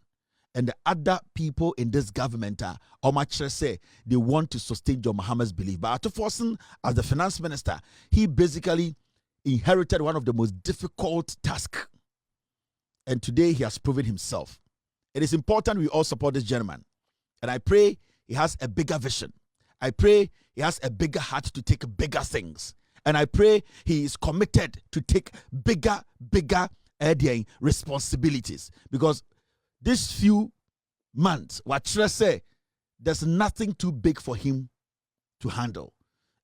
And the other people in this government are say they want to sustain John Mahama's belief. But Atoforsen, as the finance minister, he basically inherited one of the most difficult tasks. And today he has proven himself. It is important we all support this gentleman. And I pray he has a bigger vision. I pray he has a bigger heart to take bigger things. And I pray he is committed to take bigger responsibilities. Because these few months, what should I say, there's nothing too big for him to handle.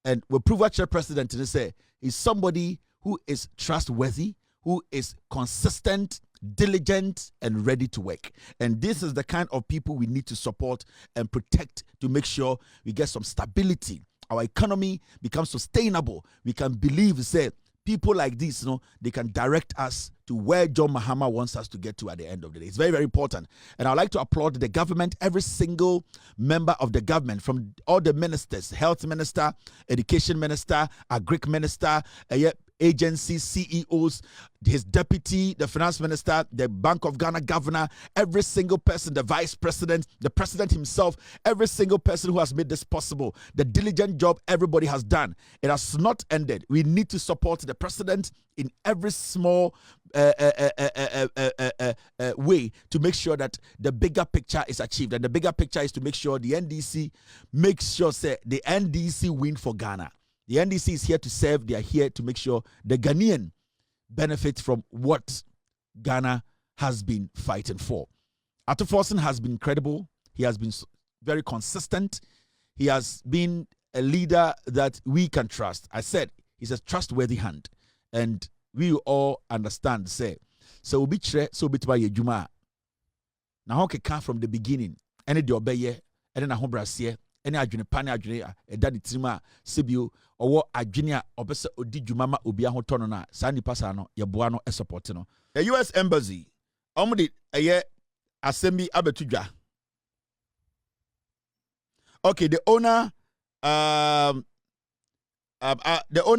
And we prove what your president to say is somebody who is trustworthy, who is consistent, diligent, and ready to work. And this is the kind of people we need to support and protect to make sure we get some stability. Our economy becomes sustainable. We can believe, say, people like this, they can direct us to where John Mahama wants us to get to at the end of the day. It's very, very important. And I'd like to applaud the government, every single member of the government, from all the ministers, health minister, education minister, agric minister, agencies, CEOs, his deputy, the finance minister, the Bank of Ghana governor, every single person, the vice president, the president himself, every single person who has made this possible, the diligent job everybody has done. It has not ended. We need to support the president in every small way to make sure that the bigger picture is achieved. And the bigger picture is to make sure the NDC makes sure say the NDC win for Ghana. The NDC is here to serve. They are here to make sure the Ghanaian benefits from what Ghana has been fighting for. Atoforsen has been incredible. He has been very consistent. He has been a leader that we can trust. I said he's a trustworthy hand. And we all understand, say, so we'll be so bit by Juma. Now, okay, from the beginning, any the obey, and then a home brassier, any adjune pane adjune, a daddy tima, Sibio, or what adjunia, obesa odi jumama ubia hotonona, Sani Passano, Yabuano, a supportino. The U.S. Embassy, Omdi, a year, Assembly Abetuja. Okay, the owner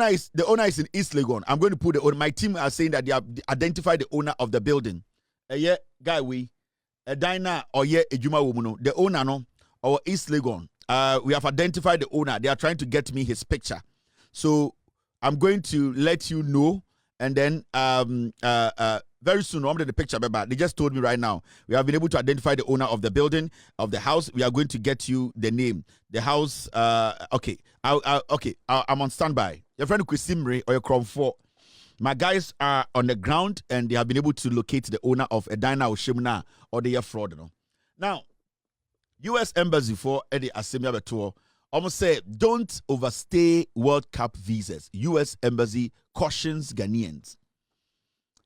is in East Legon. I'm going to put the owner. My team are saying that they have identified the owner of the building. Yeah, guy, a diner or a Juma woman. The owner no or East Legon. We have identified the owner. They are trying to get me his picture. So I'm going to let you know, and then very soon, I'm the picture, but they just told me right now. We have been able to identify the owner of the building, of the house. We are going to get you the name. The house, okay. I'm on standby. Your friend Kwisimre or your Chrome 4. My guys are on the ground, and they have been able to locate the owner of a diner or Shimna or the fraud. You know? Now, U.S. Embassy for Eddie Assembly Tour almost say, don't overstay World Cup visas. U.S. Embassy cautions Ghanaians.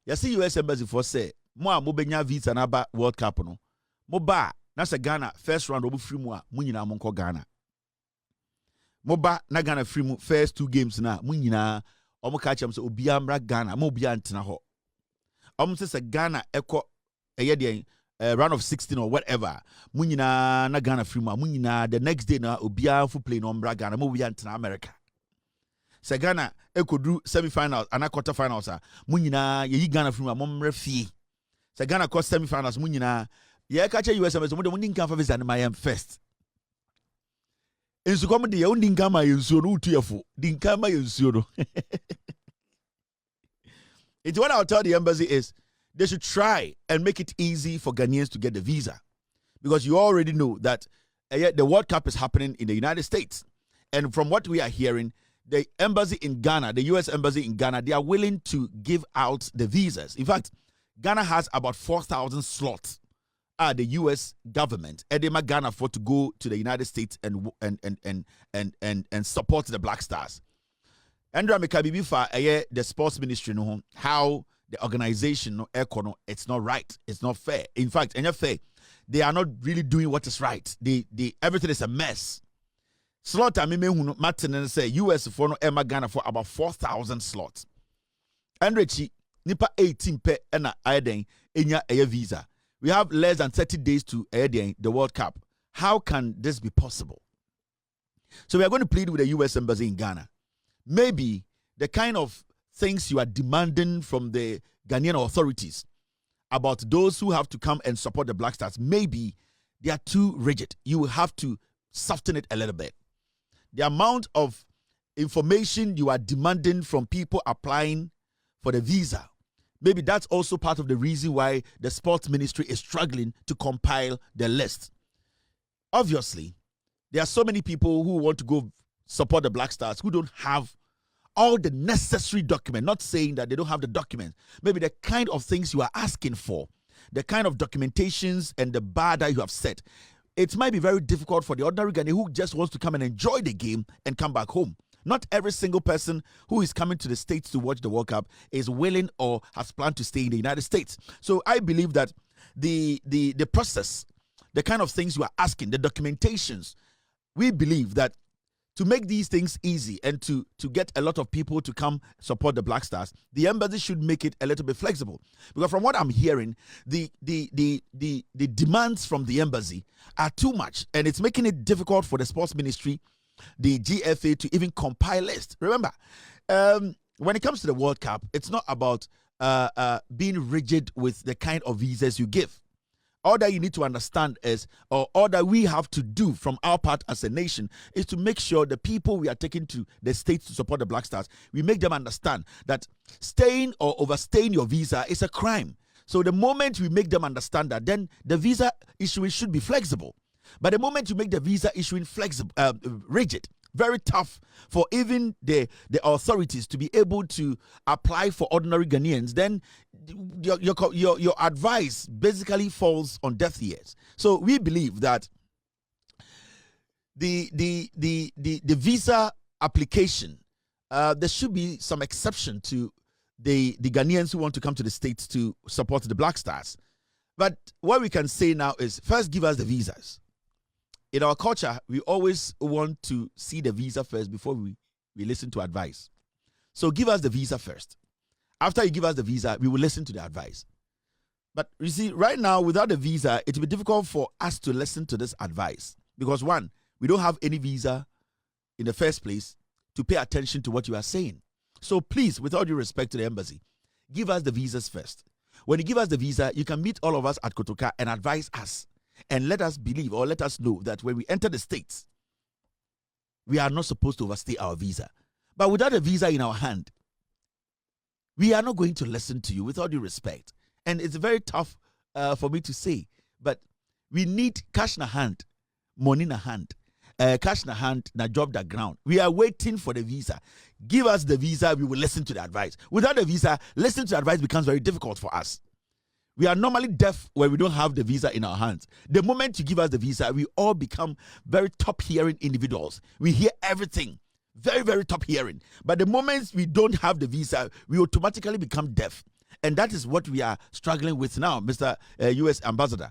You see U.S. Embassy for say, mo benya visa na ba World Cup no. Mo ba na se Ghana first round obu free mu a mo nyina mo nko Ghana. Mo ba na Ghana free mu first 2 games na mo nyina omo ka chem se obi amra Ghana, mo obi antena ho. Omo se Ghana eko eye de round of 16 or whatever. Mo nyina na Ghana free mu a mo nyina the next day na obi afu play no mbra Ghana, mo obi antena America. Se Ghana ekodu semi-finals and quarter-finals mu nyina ye Ghana from momre fie. Se Ghana ko semi-finals mu nyina ye ka che US mo de mo ndinka fa visa na mayam first. Ensu kom de ye ndinka ma yensuo no utu yefo. Dinka ma yensuo no. It's what I'll tell the embassy is they should try and make it easy for Ghanaians to get the visa. Because you already know that the World Cup is happening in the United States. And from what we are hearing, the embassy in Ghana, the U.S. embassy in Ghana, they are willing to give out the visas. In fact, Ghana has about 4,000 slots the U.S. government Edema Ghana for to go to the United States and support the Black Stars. Andra Mekabibi for the sports ministry no how the organization no it's not right, it's not fair. In fact, fair, they are not really doing what is right. They everything is a mess. Slot I Martin say US for no Emma Ghana for about 4,000 slots. Andrechi nipa 18 pe ena ayden enya a visa. We have less than 30 days to the World Cup. How can this be possible? So we are going to plead with the US Embassy in Ghana. Maybe the kind of things you are demanding from the Ghanaian authorities about those who have to come and support the Black Stars, maybe they are too rigid. You will have to soften it a little bit. The amount of information you are demanding from people applying for the visa, maybe that's also part of the reason why the sports ministry is struggling to compile the list. Obviously, there are so many people who want to go support the Black Stars who don't have all the necessary documents. Not saying that they don't have the documents. Maybe the kind of things you are asking for, the kind of documentations and the bar that you have set, it might be very difficult for the ordinary Ghanaian who just wants to come and enjoy the game and come back home. Not every single person who is coming to the States to watch the World Cup is willing or has planned to stay in the United States. So I believe that the process, the kind of things you are asking, the documentations, we believe that to make these things easy and to get a lot of people to come support the Black Stars, the embassy should make it a little bit flexible. Because from what I'm hearing, the demands from the embassy are too much, and it's making it difficult for the sports ministry, the GFA, to even compile list. Remember, when it comes to the World Cup, it's not about being rigid with the kind of visas you give. All that you need to understand is, or all that we have to do from our part as a nation, is to make sure the people we are taking to the States to support the Black Stars, we make them understand that staying or overstaying your visa is a crime. So the moment we make them understand that, then the visa issuing should be flexible. But the moment you make the visa issuing flexible, rigid, very tough for even the authorities to be able to apply for ordinary Ghanaians, then your advice basically falls on deaf ears. So we believe that the visa application, there should be some exception to the Ghanaians who want to come to the States to support the Black Stars. But what we can say now is, first, give us the visas. In our culture, we always want to see the visa first before we listen to advice. So give us the visa first. After you give us the visa, we will listen to the advice. But you see, right now, without the visa, it will be difficult for us to listen to this advice. Because one, we don't have any visa in the first place to pay attention to what you are saying. So please, with all due respect to the embassy, give us the visas first. When you give us the visa, you can meet all of us at Kotoka and advise us. And let us believe, or let us know, that when we enter the States, we are not supposed to overstay our visa. But without a visa in our hand, we are not going to listen to you, with all due respect. And it's very tough for me to say, but we need cash in a hand, money in a hand. Cash in a hand, na job the ground. We are waiting for the visa. Give us the visa, we will listen to the advice. Without the visa, listening to the advice becomes very difficult for us. We are normally deaf when we don't have the visa in our hands. The moment you give us the visa, we all become very top hearing individuals. We hear everything. Very, very top hearing. But the moment we don't have the visa, we automatically become deaf. And that is what we are struggling with now, Mr. US Ambassador.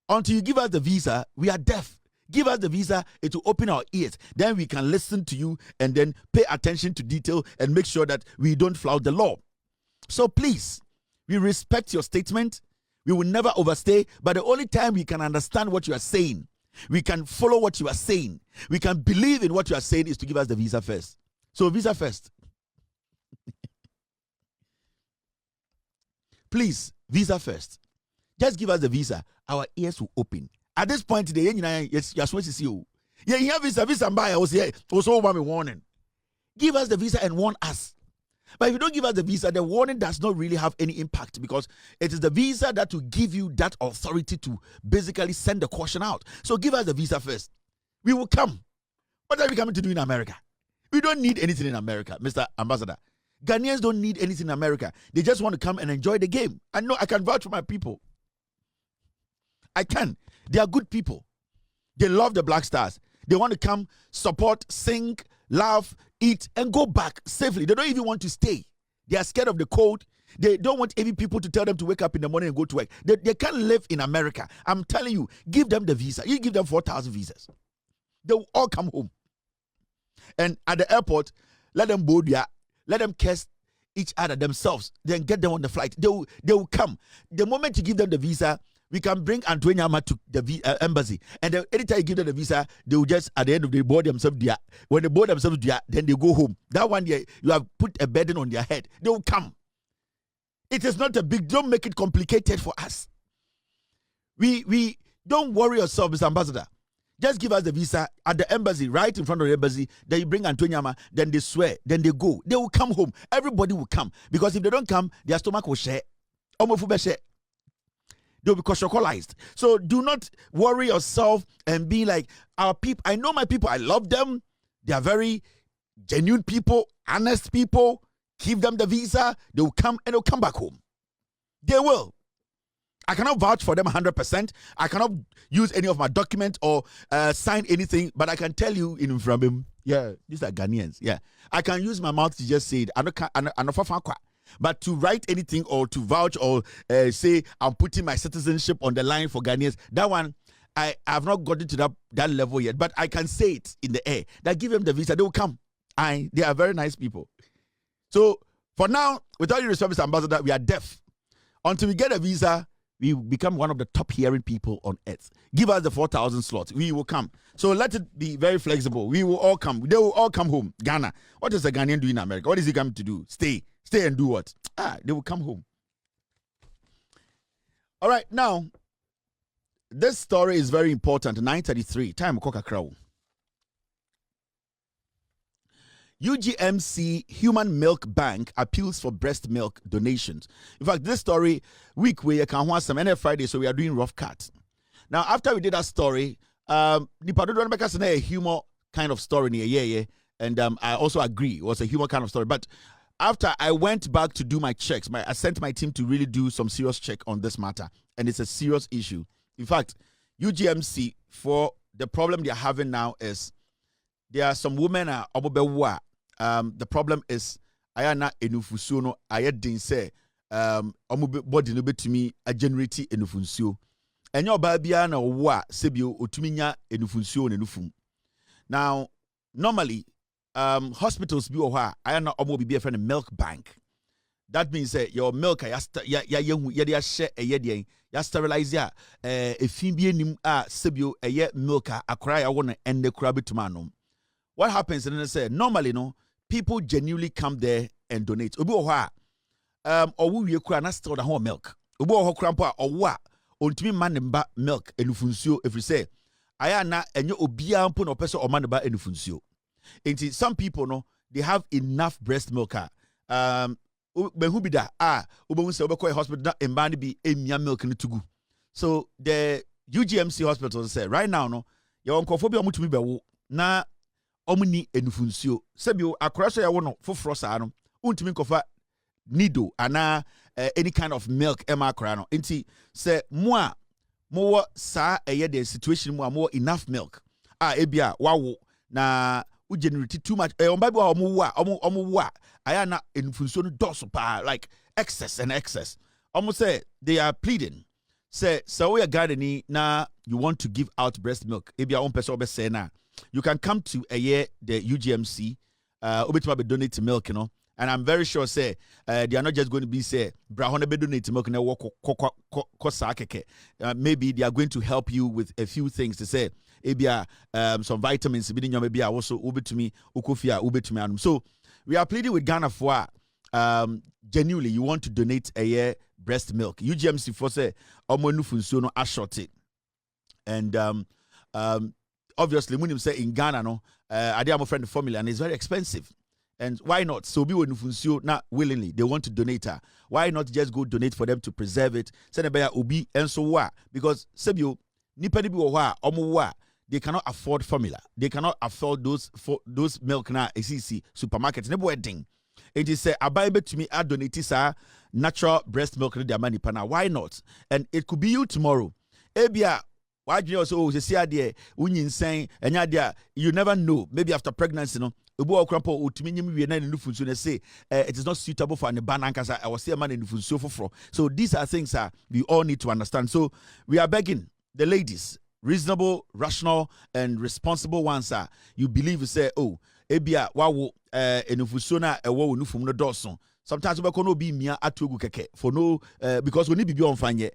Until you give us the visa, we are deaf. Give us the visa, it will open our ears. Then we can listen to you and then pay attention to detail and make sure that we don't flout the law. So please, we respect your statement. We will never overstay. But the only time we can understand what you are saying, we can follow what you are saying, we can believe in what you are saying, is to give us the visa first. So visa first. Please, visa first. Just give us the visa. Our ears will open. At this point today, you're supposed to see you. Yeah, you have visa and buy. I was here. Also, warning. Give us the visa and warn us. But if you don't give us the visa, the warning does not really have any impact, because it is the visa that will give you that authority to basically send the caution out. So give us the visa first. We will come. What are we coming to do in America? We don't need anything in America, Mr. Ambassador. Ghanaians don't need anything in America. They just want to come and enjoy the game. I know, I can vouch for my people. I can. They are good people. They love the Black Stars. They want to come, support, sing, laugh, eat, and go back safely. They don't even want to stay. They are scared of the cold. They don't want any people to tell them to wake up in the morning and go to work. They can't live in America. I'm telling you, give them the visa. You give them 4,000 visas. They will all come home. And at the airport, let them Boadu, let them kiss each other themselves. Then get them on the flight. They will come. The moment you give them the visa, we can bring Antonyama to the embassy. And then anytime you give them the visa, they will just, at the end of the day, board themselves there. When they board themselves there, then they go home. That one day, you have put a burden on their head. They will come. It is not a big, don't make it complicated for us. We don't worry yourself, Mr. Ambassador. Just give us the visa at the embassy, right in front of the embassy. Then you bring Antonyama, then they swear, then they go. They will come home. Everybody will come. Because if they don't come, their stomach will share. They will be chocolized. So do not worry yourself and be like, our people, I know my people, I love them. They are very genuine people, honest people. Give them the visa, they will come and they'll come back home. They will. I cannot vouch for them 100%. I cannot use any of my documents or sign anything, but I can tell you in from him, yeah, these are Ghanaians. Yeah. I can use my mouth to just say it. But to write anything or to vouch or say I'm putting my citizenship on the line for Ghanaians, that one, I have not gotten to that level yet, but I can say it in the air. That give them the visa, they will come. They are very nice people. So, for now, without your service ambassador, we are deaf. Until we get a visa, we become one of the top hearing people on earth. Give us the 4,000 slots. We will come. So, let it be very flexible. We will all come. They will all come home. Ghana. What is a Ghanaian doing in America? What is he coming to do? Stay. Stay and do what? They will come home. All right. Now, this story is very important. 9:33. Time Coca-Cola. UGMC Human Milk Bank appeals for breast milk donations. In fact, this story, week where you can watch some Friday, so we are doing rough cuts. Now, after we did that story, the Boadu make us a humor kind of story, and I also agree, it was a humor kind of story. But after I went back to do my checks, I sent my team to really do some serious check on this matter, and it's a serious issue. In fact, UGMC, for the problem they're having now is there are some women the problem is ayana enufusuo no ayedin say body no betumi a generate enufusuo enye oba bia na wo a sebio otumi nya enufusuo na enufum. Now normally hospitals bi wo ho a ayana omo bi friend milk bank. That means your milk ya de ahye eyedien ya sterilize ya efin bi enim a sebio eye milk akora ya wo na ende kura betuma anom. What happens and they say normally no people genuinely come there and donate. Obi oha owu wie kura na still the whole milk. Obi oho kura mpo a owo a ontumi man mba milk enufunsuo every say aya na enye obia mpo na opese o man ba enufunsuo. Enti some people no they have enough breast milk behu bi da obo se obekọ hospital na emba ne bi emia milk ne tugu. So the UGMC hospital say right now no your nkofo bi omutumi bewo na omni enufunsuo sebio akora so ya wo no foforo saa no untimi nkofa nido ana any kind of milk ema akora no enti se mo a mo wo saa the situation mo a mo enough milk ebia wawo na u generate too much omba bi wa omo wo a aya na enufunsuo no doso pa like excess and excess almost say they are pleading say so we are gardening na you want to give out breast milk ebia on person obe say na you can come to the UGMC, obetima donate milk, you know. And I'm very sure, say, they are not just going to be say, brahone be donate milk na walk maybe they are going to help you with a few things to say, ebia some vitamins, maybe also ubetumi ukofia ubetumi anum. So we are pleading with Ghana for genuinely you want to donate a breast milk. UGMC for say omonu funso no ashort. And obviously, when you say in Ghana, no, I have a friend the formula and it's very expensive. And why not? So be when you not willingly, they want to donate her. Why not just go donate for them to preserve it? Send a ubi and so what? Because sebio nipani bi they cannot afford formula. They cannot afford those milk na ACC supermarkets. Nebo wedding. It is say abai to me I donate sa natural breast milk their money pana. Why not? And it could be you tomorrow. ebia why also see idea saying and idea you never know, maybe after pregnancy no obo okrampo otuminyim wie na nufunso na say it is not suitable for an banankasa I was say man nufunso foforo. So these are things we all need to understand. So we are begging the ladies, reasonable, rational and responsible ones you believe you say oh ebia wawo enufunso na ewo nufum no doso. Sometimes we can be mia atugu keke for no because we need be on fanye.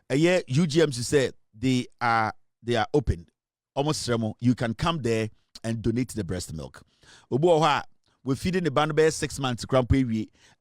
UGMC said they are open. Almost you can come there and donate the breast milk. We're feeding the band bear 6 months crampo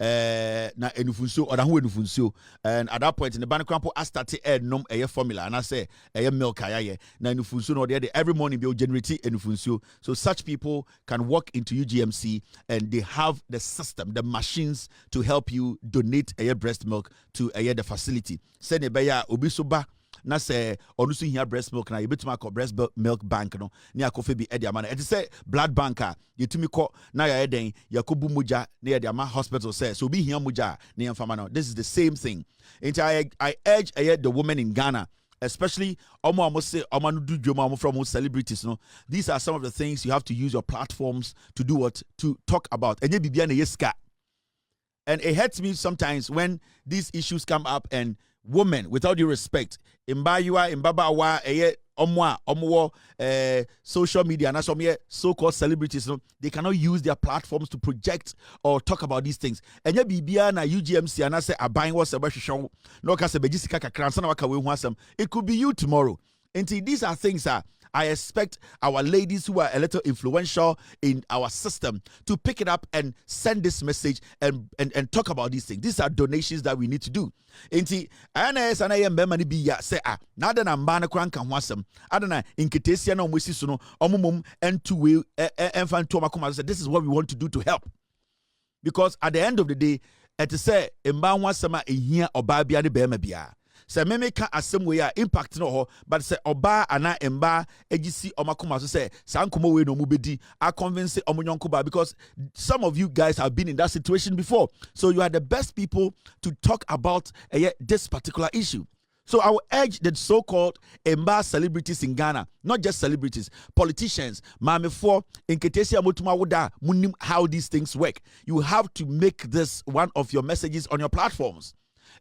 na enufunso or who enufunso, and at that point in the band crampo I started a formula and I say a milk na enufunso no there every morning be generate enufunso. So such people can walk into UGMC and they have the system, the machines to help you donate a breast milk to the facility. Send a beya obisoba. Na say onusu here breast milk na yebetuma ko breast milk bank no ne akofe bi e dia ma na say blood banker yetumi ko na ya eden yakobu muja na ya dia ma hospital say so be here muja na yemfama no. This is the same thing. And I urge the women in Ghana, especially from celebrities, no, these are some of the things you have to use your platforms to do what to talk about. And it hurts me sometimes when these issues come up and women, without due respect, social media and some so-called celebrities, no, they cannot use their platforms to project or talk about these things. And ya bibia na UGMC and I say buying was a show no kase bejisika kakransa na waka we hu it could be you tomorrow. And these are things I expect our ladies who are a little influential in our system to pick it up and send this message and talk about these things. These are donations that we need to do. Inti ana sana ye mbema ni bi ya say na da na mba na kran kan ho asem adana inketesia na omwesi so no omumum entu we enfanto makoma say this is what we want to do to help, because at the end of the day it say mba ho asem a ehia oba bia ne bema bia. Say me ka asem we a impact no ho, but say oba ana emba egisi omakoma so say sankomo we no mu bedi a convince omunyonko ba, because some of you guys have been in that situation before. So you are the best people to talk about this particular issue. So I will urge the so-called emba celebrities in Ghana, not just celebrities, politicians, mamefo, inketesia motuma woda munim how these things work. You have to make this one of your messages on your platforms.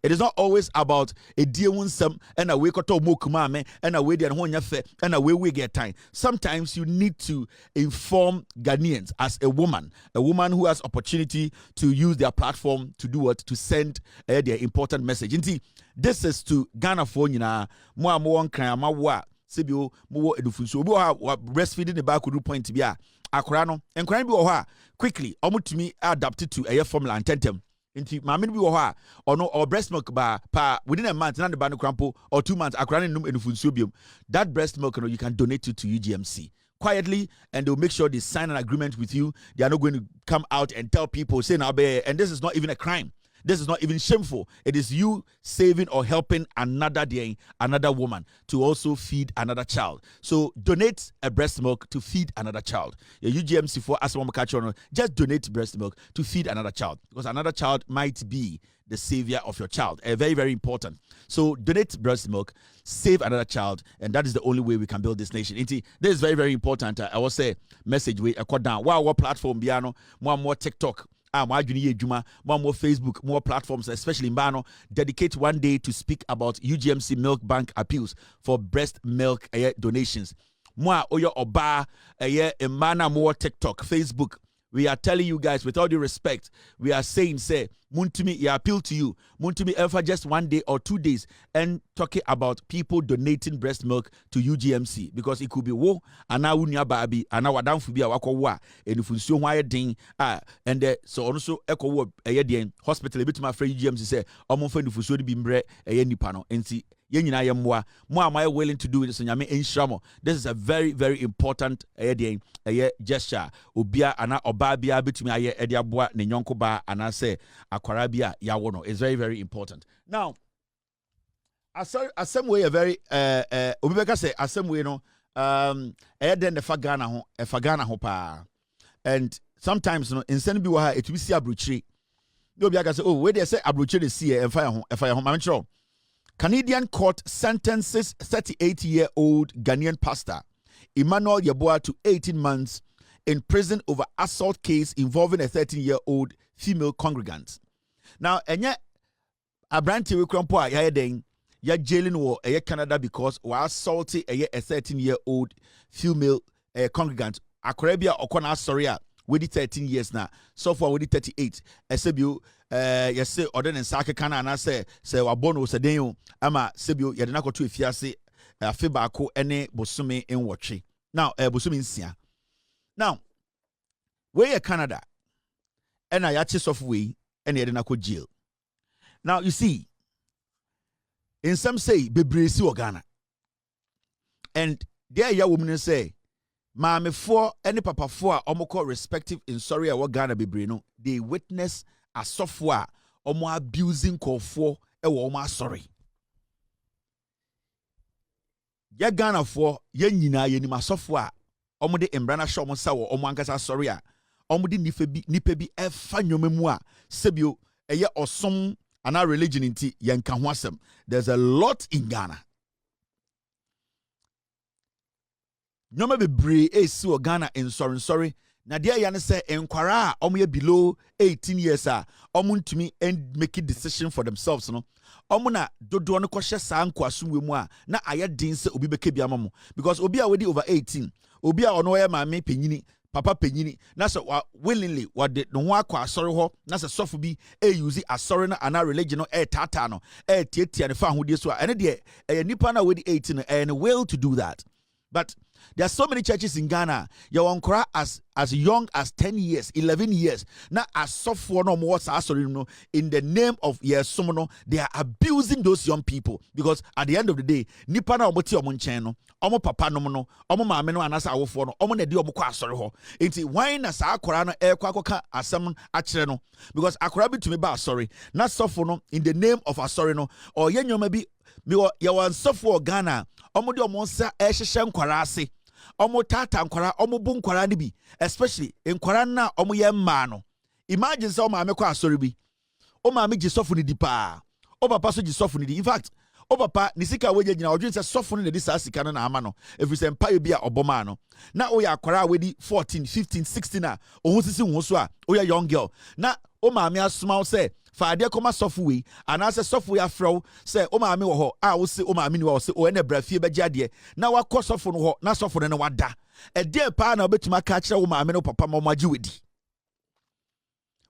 It is not always about a dear winsome and a way koto mokumame and a way de honyafe and a way we get time. Sometimes you need to inform Ghanaians as a woman who has opportunity to use their platform to do what? To send their important message. Indeed, this is to Ghana for nyina mo amon kan amawa sebio mo edufunso obi ha breastfeeding the back do point bia akora no enkran bi wo ha quickly omutumi adapt to a formula and tentem. Inti maame bi wo ha ono or breast milk ba pa within a month na the ba no crampo or 2 months akora num enufunsuo biom. That breast milk you can donate it to UGMC quietly, and they'll make sure they sign an agreement with you. They are not going to come out and tell people say now, and this is not even a crime. This is not even shameful. It is you saving or helping another woman to also feed another child. So donate a breast milk to feed another child. Your UGMC for Aswam, just donate breast milk to feed another child, because another child might be the savior of your child. Very, very important. So donate breast milk, save another child, and that is the only way we can build this nation. This is very, very important. I will say message we accord down. Wow, platform biano, more TikTok. More Facebook, more platforms, especially in Bano, dedicate one day to speak about UGMC Milk Bank appeals for breast milk donations. More oyo oba more TikTok, Facebook. We are telling you guys, with all due respect, we are saying, say, Muntumi, I appeal to you, Muntumi, for just 1 day or 2 days, and talking about people donating breast milk to UGMC, because it could be wo, and now unya baby, and now down for be a wako wa, and if you so why ding, and so also echo wo a hospital, a bit my friend UGMC say, I'm on friend if you should be bre a nipano, and see. More am I willing to do this? This is a very, very important gesture. Ubia ana obabia bitumi ediabwa nenyonko ba anase akwarabia yawono is very, very important. Now, some way a very ubeka say some way no then the fagana ho pa, and sometimes no instead bi wa it will see abruchi. No bi aka say oh where they say abruchi dey see e fire ho I'm sure. Canadian court sentences 38-year-old Ghanaian pastor Emmanuel Yeboah to 18 months in prison over assault case involving a 13-year-old female congregant. Now, enye abranti we krampo a ya den ya jailing wo Canada because wa assaulted a 13-year-old female congregant. Akorabia okona sorry a we 13 years now. So far we 38. Esebio yese ode ne nsake kana na say wabono se den ama sebio yede na koto efiase afe baako ene bosome enwotwe. Now bosome nsia. Now we Canada and I yache software and yede na ko jail. Now you see, in some say bebresi o Ghana. And there ya women say maame for any papa for omoko respective in sorry a Ghana bebre no, they witness a software omo abusing call for e wo omo sorry. Ya Ghana for ye nyina ye ni software omo de embrana show omo sa wo omo ankasa sorry a omo de nipa bi e fa nwomemu a sebio eye osom ana religion inti yenka ho asem. There's a lot in Ghana. Nyoma bebre esi o Ghana in sorry na dia ya ne say enkwara a omo ye below 18 years a omo ntumi and make a decision for themselves no omo na dodo no kohye sa nkwasomwe mu a na aye din se obi beke bia mamo because obi a wedi over 18 obi a ono ye maame penyini papa penyini na so willingly what no ho akwa asori ho na so sofo bi use asori na ana religion no tata no tietia ne fa ahodie so a ene de nipa na wedi 18 and will to do that. But there are so many churches in Ghana. You want as young as 10 years, 11 years. Now, as software no more in the name of someone, they are abusing those young people because at the end of the day, nipa na omoti omonchen omo papa no no, omo maame no anasa awofo no, omo na di omo kwa asori ho. Enti why na sa akora no kwa akoka asem akere no because akora bi tumi ba asori. Na software no in the name of asori no or ye nyoma bi ya wan software Ghana. Omo de omo nsa ehhehye nkwara ase omo tata nkwara omo bu nkwara ne bi especially nkwara na omo ye mma no imagine say omo ame kwa asori bi omo ame gi sofo ne di pa o papa so gi sofo ne di in fact o papa ni sika we gyina odwin say sofo ne di sa sika no na ama no every say mpa bi a oboma no na o ya akwara we di 14 15 16 a o hu sisi hu so a o ya young girl na o ma ame asoma say Father koma software and as a software fro say o maame wo ho a wo se o maame ni wo se o na brafie begia de na wakọ sofo no ho na sofo no wada e de pa na obetuma ka kire wo maame no papa ma maji wedi.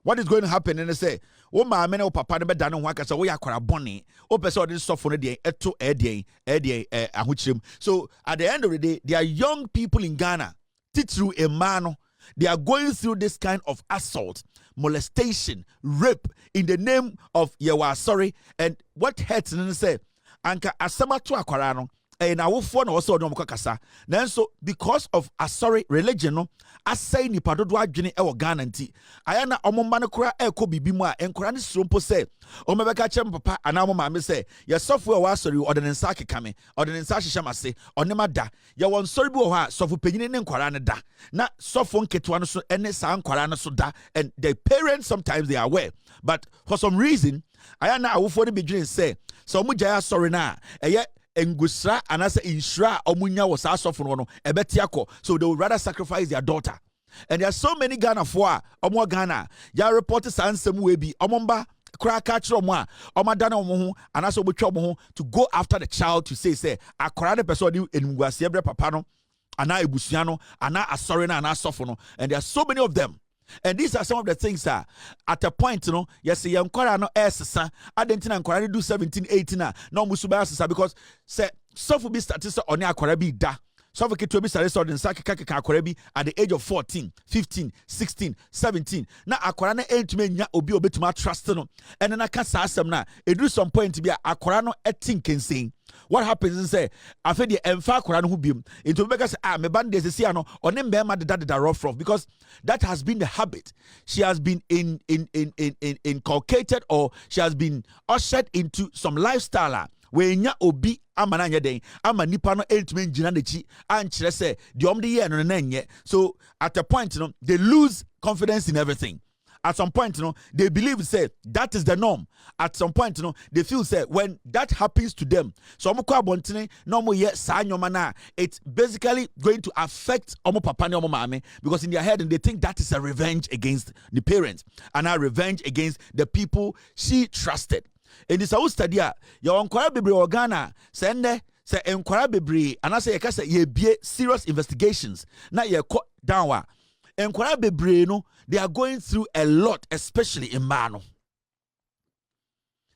What is going to happen and say o maame no papa no beda no ho aka say wo yakwara bone o pese o de sofo no de eto ahochirem. So at the end of the day there are young people in Ghana titru emano. They are going through this kind of assault, molestation, rape in the name of Yewa sorry. And what hurts and say, Anka asama to akwarano, and I will phone also no mukakasa. Then so because of a sorry religion, no, I say ni padodwa jini ewo Ghana nti. Ayana omombano kura eko bibimwa and Kurani strumpo say, Omebeka chem papa anamo mame say, ya software wa sorry or the nsake kame, or the nsashi shama say, or nema da, ya wan sorry bo ha, sofu penyine nkwarane da. Na sofu nketwano so ene sa nkwarane so da, and the parents sometimes they are aware. But for some reason, ayana awufo ni bidwin say, so mujaya sorry na, engusra anasa inshra omunya was asofo no ebetiako so they would rather sacrifice their daughter. And there are so many Ghana for omo Ghana ya report sansem we bi omomba kra ka kire omo a omadana omo ho anasa obetwa omo ho to go after the child to say akora the person enmuase ebre papa no ana ebusua no ana asori na ana asofo no. And there are so many of them. And these are some of the things that at a point, you know, yes, young Kora no sir. I didn't know do 17, 18 no musubasa because say so for be statistics on your Korabi da. So for to be started on Korabi at the age of 14, 15, 16, 17. Now Akorana ain't to me obi obi to my trust no. And then I can't say some now. It do some point to be a Akorano etin saying. What happens is say I feel the emfa Quran who be into make us me band is see no or name be mad that rough because that has been the habit. She has been inculcated or she has been ushered into some lifestyle where nya obi amana nya den ama nipa no entime ngina nechi ankyere say the omde ye no nenye. So at a point you know they lose confidence in everything. At some point, they believe say that is the norm. At some point, they feel say when that happens to them, so it's basically going to affect papa and mame, because in their head and they think that is a revenge against the parents and a revenge against the people she trusted. In this whole study, your unkwara bebre organa sende say enkwara bebre and I say ye be serious investigations. Now ye cut down. Enkwara bebre no, they are going through a lot, especially in Mano.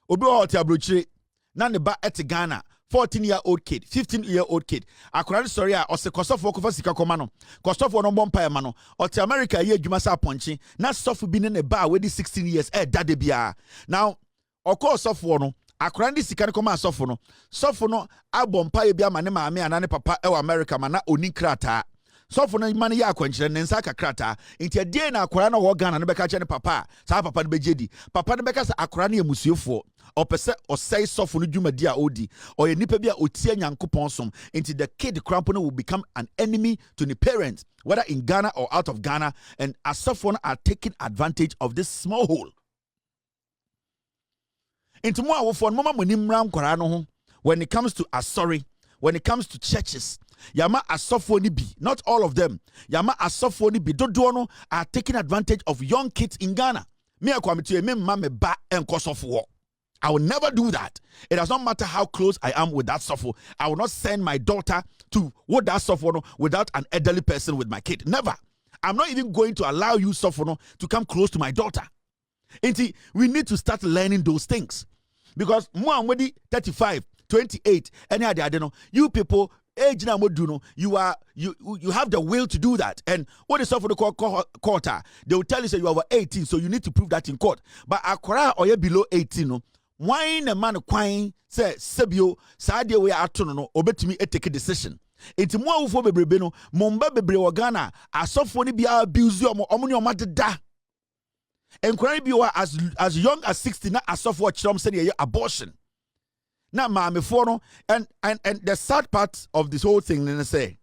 Obi wa oti abrochire na ne ba eti Ghana. 14-year-old kid, 15-year-old kid. Akwara story a ose kosofo kofa sika koma no. Kosofo no bompa ya mano. Oti America ye adwuma sa ponchi. Na sofo bi ne ba we di 16 years dade bia. Now oko sofo no akwara ndi sika koma sofo no. Sofo no abompa ye bia mane maame anane papa e America mana oni krata. Sofo no mane ya akwankyere ne nsa kakrata. Nti ade na akwara no wo Ghana no beka che ne papa. Sa papa no bejedi. Papa no beka sa akwara no emusuefo. Opese osai sofo no dwumadi a odi or nipa bia otie nyankopon som into the kid crampono will become an enemy to the parents, whether in Ghana or out of Ghana, and asofo are taking advantage of this small hole. Into more awofo mama monim ram kwara no ho when it comes to asori, when it comes to churches. Yama asofo ni bi, not all of them. Yama asofo ni bi dodo no are taking advantage of young kids in Ghana. Me akwamitu me mama ba enkosofo. I will never do that. It does not matter how close I am with that software. I will not send my daughter to what that software without an elderly person with my kid. Never. I'm not even going to allow you software to come close to my daughter. And we need to start learning those things. Because more 35, 28, any other, you people, age na moduno, you have the will to do that. And what is software court? They will tell you say you are 18, so you need to prove that in court. But akwara or you below 18, wine a man kwine say sebio sadia we atono no obetumi take a decision. Enti mo awufo bebrebe no momba bebre wo Ghana asofo ni bia abuse omo ne omadeda. Enkwari bi wa as young as 60 na asofo chrom say dey abortion. Na maamefo no and the sad part of this whole thing they say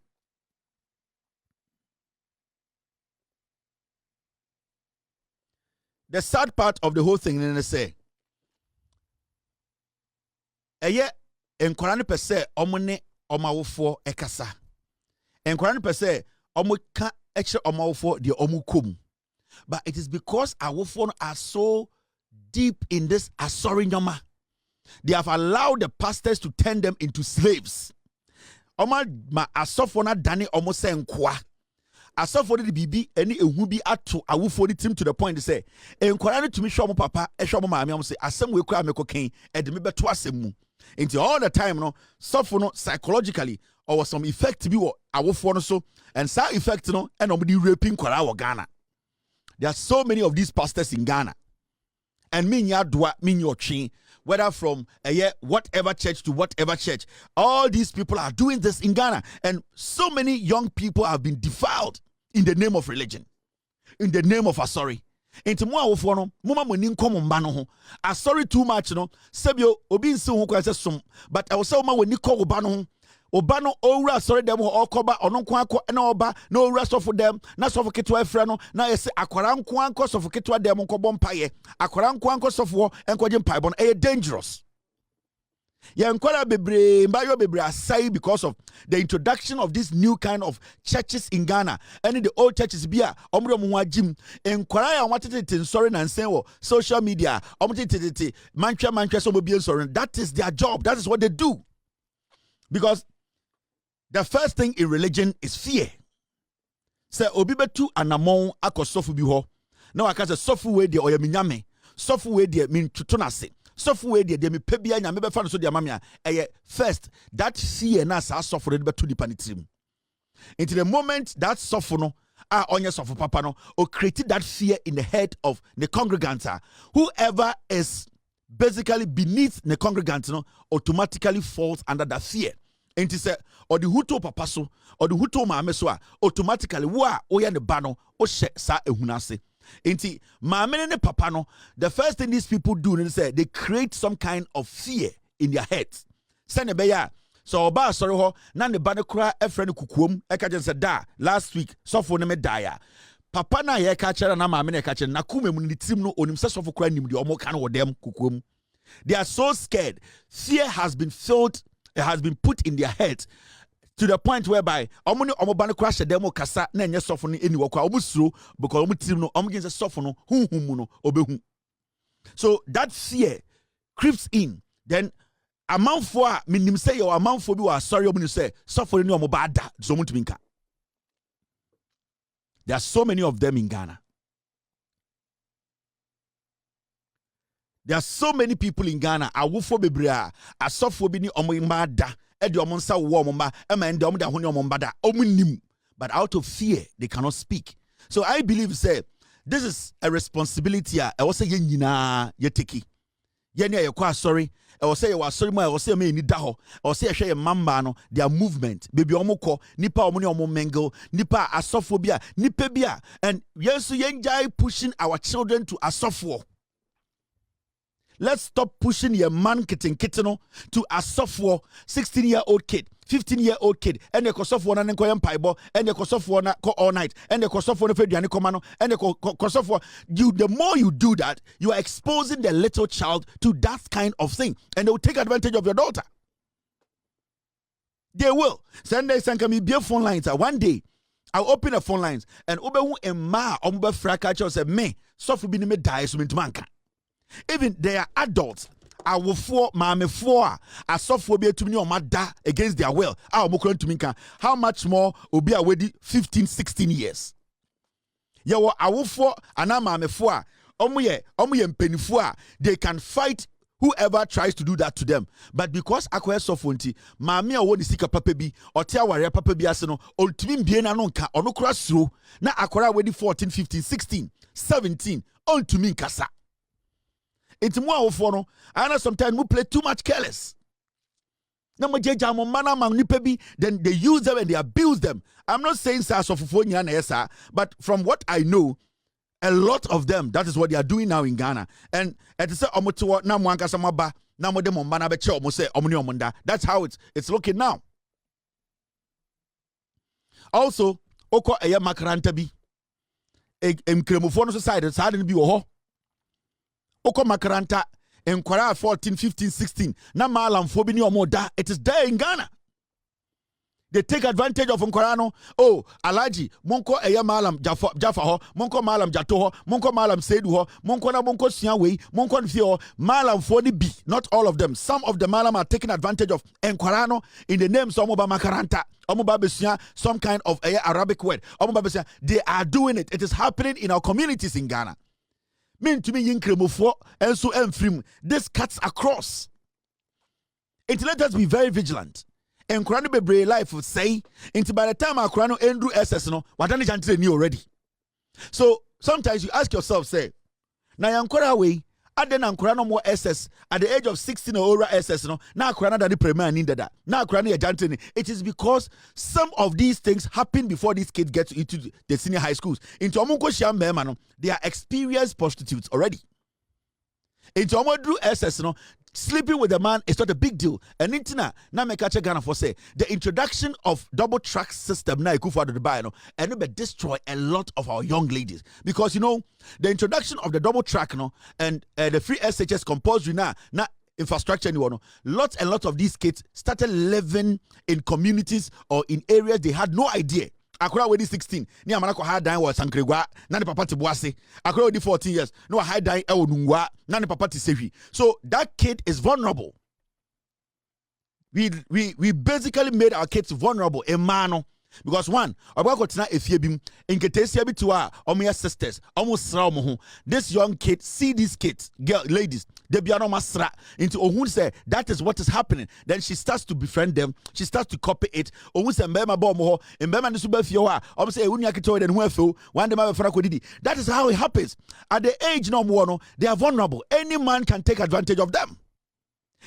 the sad part of the whole thing they say eye enkwara ne pese omone omawofo ekasa enkwara ne pese omoka ekire omawofo de omukom, but it is because awofo are so deep in this asori nyoma. They have allowed the pastors to turn them into slaves. Oma ma asofo na dane omo se nkwa. Asofo de bibi eni ehu bi ato awofo de tim to the point say enkwara ne tumi hwe omo papa ehwe omo maame omo say asem we kura mekoken e de me beto asem mu. Until all the time, suffer psychologically or some effect to be what awofo no so, and side effect and nobody raping kwara Ghana. There are so many of these pastors in Ghana, and minya dwa minyo chin, whether from whatever church to whatever church, all these people are doing this in Ghana, and so many young people have been defiled in the name of religion, in the name of asori. Enti mo awofo no moma moni nkom mba no ho asori too much no sebio obi nsi ho kwase som, but I will say ma woni ko oba no ho oba no owura asori dem ho okoba ono nko akọ na oba na owura sofo dem na sofo ketwa efre no na yesi akwara nko anko sofo ketwa dem nko bom paye akwara nko anko sofo enko je mpae bon e dangerous. Yankwara bebre mbayo bebre asai because of the introduction of this new kind of churches in Ghana. And in the old churches bia omro mu wajim enkwara ya watete sorry na nsen social media omtete manchwa so be sorry. That is their job. That is what they do. Because the first thing in religion is fear. Say obi betu anamon akosofu bi ho. Na waka say sofu we de oyaminyame. Sofu we de min tutonase. Software de me pebia nya me be fa no so de amamia first that fear na sa software de beto dipa nitrim. Into the moment that software no onye software papa no or created that fear in the head of the congregants, whoever is basically beneath the congregants no automatically falls under that fear. And it say or the huto papa so or the huto maame so automatically wa oya ne ba no o hye sa ehunase. Inti maame ne papa no, the first thing these people do is say they create some kind of fear in their heads. Send beya so oba sorry ho na ne ba ne kura efre ne kukuom eka je say da last week so for ne me dia papa na ye ka kire na maame na ka kire na kuma mu ni tim no onim se sofo kra nim de omo kan wo dem kokom. They are so scared. Fear has been filled, it has been put in their heads to the point whereby omo ni omo ba no crash dem kasa na enye sofo no eni wo kwa omo suro because omo tim no omo gen se sofo no hunhum mu no obehu. So that fear creeps in. Then amanfo a minim say your amanfo bi wa sorry omo ni say sofo ni omo ba da so omo tumi nka. There are so many of them in Ghana. There are so many people in Ghana. Awufo bebrea, asofo bi ni omo imba da, edi omo nsa wo omo ma, ema ende omo da honi omo mba da, omo nim. But out of fear, they cannot speak. So I believe, say, this is a responsibility. I was say ye nyina ye teki. Ye ni ye kwa sorry. I was say you was sorry mo. I was say me ni da ho. I was say share ye mamba no. Their movement, baby omo ko, nipa omo ni omo mengle, nipa asofo bia, nipa bia, and yesu ye njai pushing our children to asofo. Let's stop pushing your man kitten to a software 16-year-old kid, 15-year-old kid, and the software and the paibo, and the software all night, and the software and the software. The more you do that, you are exposing the little child to that kind of thing, and they will take advantage of your daughter. They will. Sunday, Sankami, be phone lines. One day, I'll open the phone lines, and Obehu and Ma, Omba Frakacho said, me, software be me die, so manka. Even they are adults. I will for mame for a software be to me on my da against their will. How much more will be already 15, 16 years? Yawa I will for anamame for omuye mpenifu they can fight whoever tries to do that to them. But because akwa sofonti mame a woni sika papa bi otia ware papa bi ase no ontimi bie na no nka ono kra suro na akwara wedi 14, 15, 16, 17 ontimi nkasa. It's more of no. I know sometimes we play too much careless. Then they use them and they abuse them. I'm not saying but from what I know, a lot of them, that is what they are doing now in Ghana. And that's how it's looking now. Also, oko eye makaranta bi. Emkremofo no society sa de bi wo ho. Oko makaranta enkwara 14, 15, 16 na malamfo bi ni omoda. It is there in Ghana. They take advantage of Nkorano. Oh, Alaji, Monko Eya Malam Jaffa ho, Monko Malam Jato ho, Monko Malam Sedu ho, Monko na Monko Sianway, Monko Nfio, Malam Fodi B. Not all of them. Some of the Malam are taking advantage of Nkorano in the name of Omoba Makaranta, Omoba Besia, some kind of Arabic word. Omoba Besia. They are doing it. It is happening in our communities in Ghana. Mean to me, Yinkrimufo, and so Enfrim. This cuts across. It let us be very vigilant. And Kurano bebre life would say, into by the time our Kurano Andrew SS no, what done is new already. So sometimes you ask yourself, say, now Yankora way, I then Kurano more SS at the age of 16 or over SS no, now Kurana that the premier needed that. Now Kurano Jantini. It is because some of these things happen before these kids get into the senior high schools. Into Omunko Shambemano, they are experienced prostitutes already. Into Omodru SS no. Sleeping with a man is not a big deal. And intina na me catch Ghana for say the introduction of double track system na ikufa do buy no and it will destroy a lot of our young ladies because you know the introduction of the double track no and the free SHS compulsory na infrastructure no lots and lots of these kids started living in communities or in areas they had no idea. Akura wedi 16 ni amana ko high dine was sankregwa na ne papa te boase. Akura wedi 14 years no high dine e wonungwa na ne papa te sewi. So that kid is vulnerable. We basically made our kids vulnerable emano because one obako tena efie bim enketesia bi to a omo sisters almost sra omo ho. This young kid see these kids girl ladies they be no masra into ohun say that is what is happening. Then she starts to befriend them, she starts to copy it. Ohun say mbema bo mo ho mbema ne so ba fie ho a omo say ehunu akito de ho afo one day ma be fara kodidi. That is how it happens. At the age no more no they are vulnerable. Any man can take advantage of them.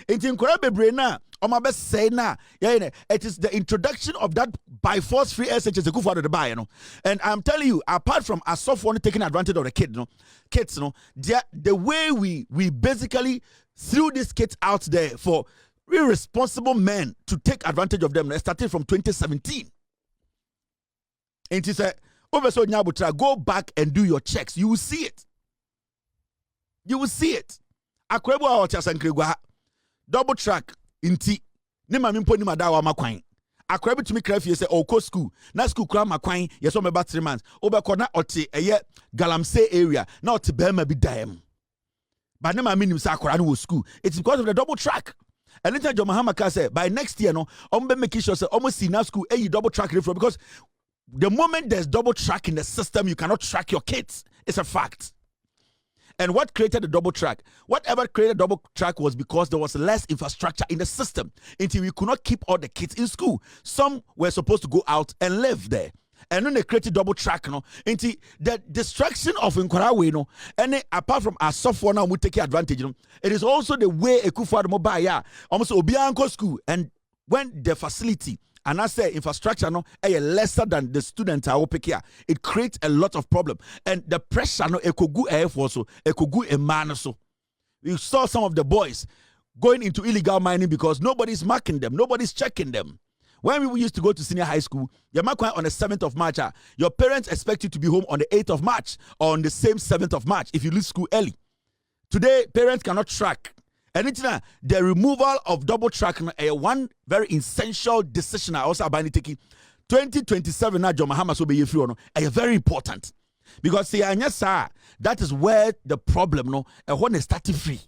Into nkora bebre na omabe say na it is the introduction of that by force free SHS the kufa the buy no. And I'm telling you, apart from a soft one taking advantage of the kids the way we basically threw these kids out there for irresponsible men to take advantage of them started from 2017. And it is a Professor Nyabutra, go back and do your checks. You will see it. You will see it. Akwebo a otiasankregwa double track inti ne ma mimpo ni madawa makwan. Akwebo tumi krafie say oko school. Na school kra makwan yeso meba 3 months. Obekọ na ote eye Galamsey area. Na ote Bema bi daem. But ne ma minim say akwara no wo school. It's because of the double track. And anytime John Mahama say by next year no, ombe make sure say almost see na school double track referral because the moment there's double track in the system, you cannot track your kids. It's a fact. And what created the double track? Whatever created double track was because there was less infrastructure in the system until we could not keep all the kids in school. Some were supposed to go out and live there. And then they created double track, until the distraction of Nkwaraway, and apart from our software now, we take advantage, it is also the way a Kufuor mobile, almost Obianko school, and when the facility and I say infrastructure lesser than the students are open here, it creates a lot of problem. And the pressure ekogu air force ekogu a man so. You saw some of the boys going into illegal mining because nobody's marking them, nobody's checking them. When we used to go to senior high school, you mark on the 7th of March. Your parents expect you to be home on the 8th of March or on the same 7th of March if you leave school early. Today, parents cannot track. And the removal of double track one very essential decision I also about taking 2027 now John Mahama so be free very important because see that is where the problem when they start free.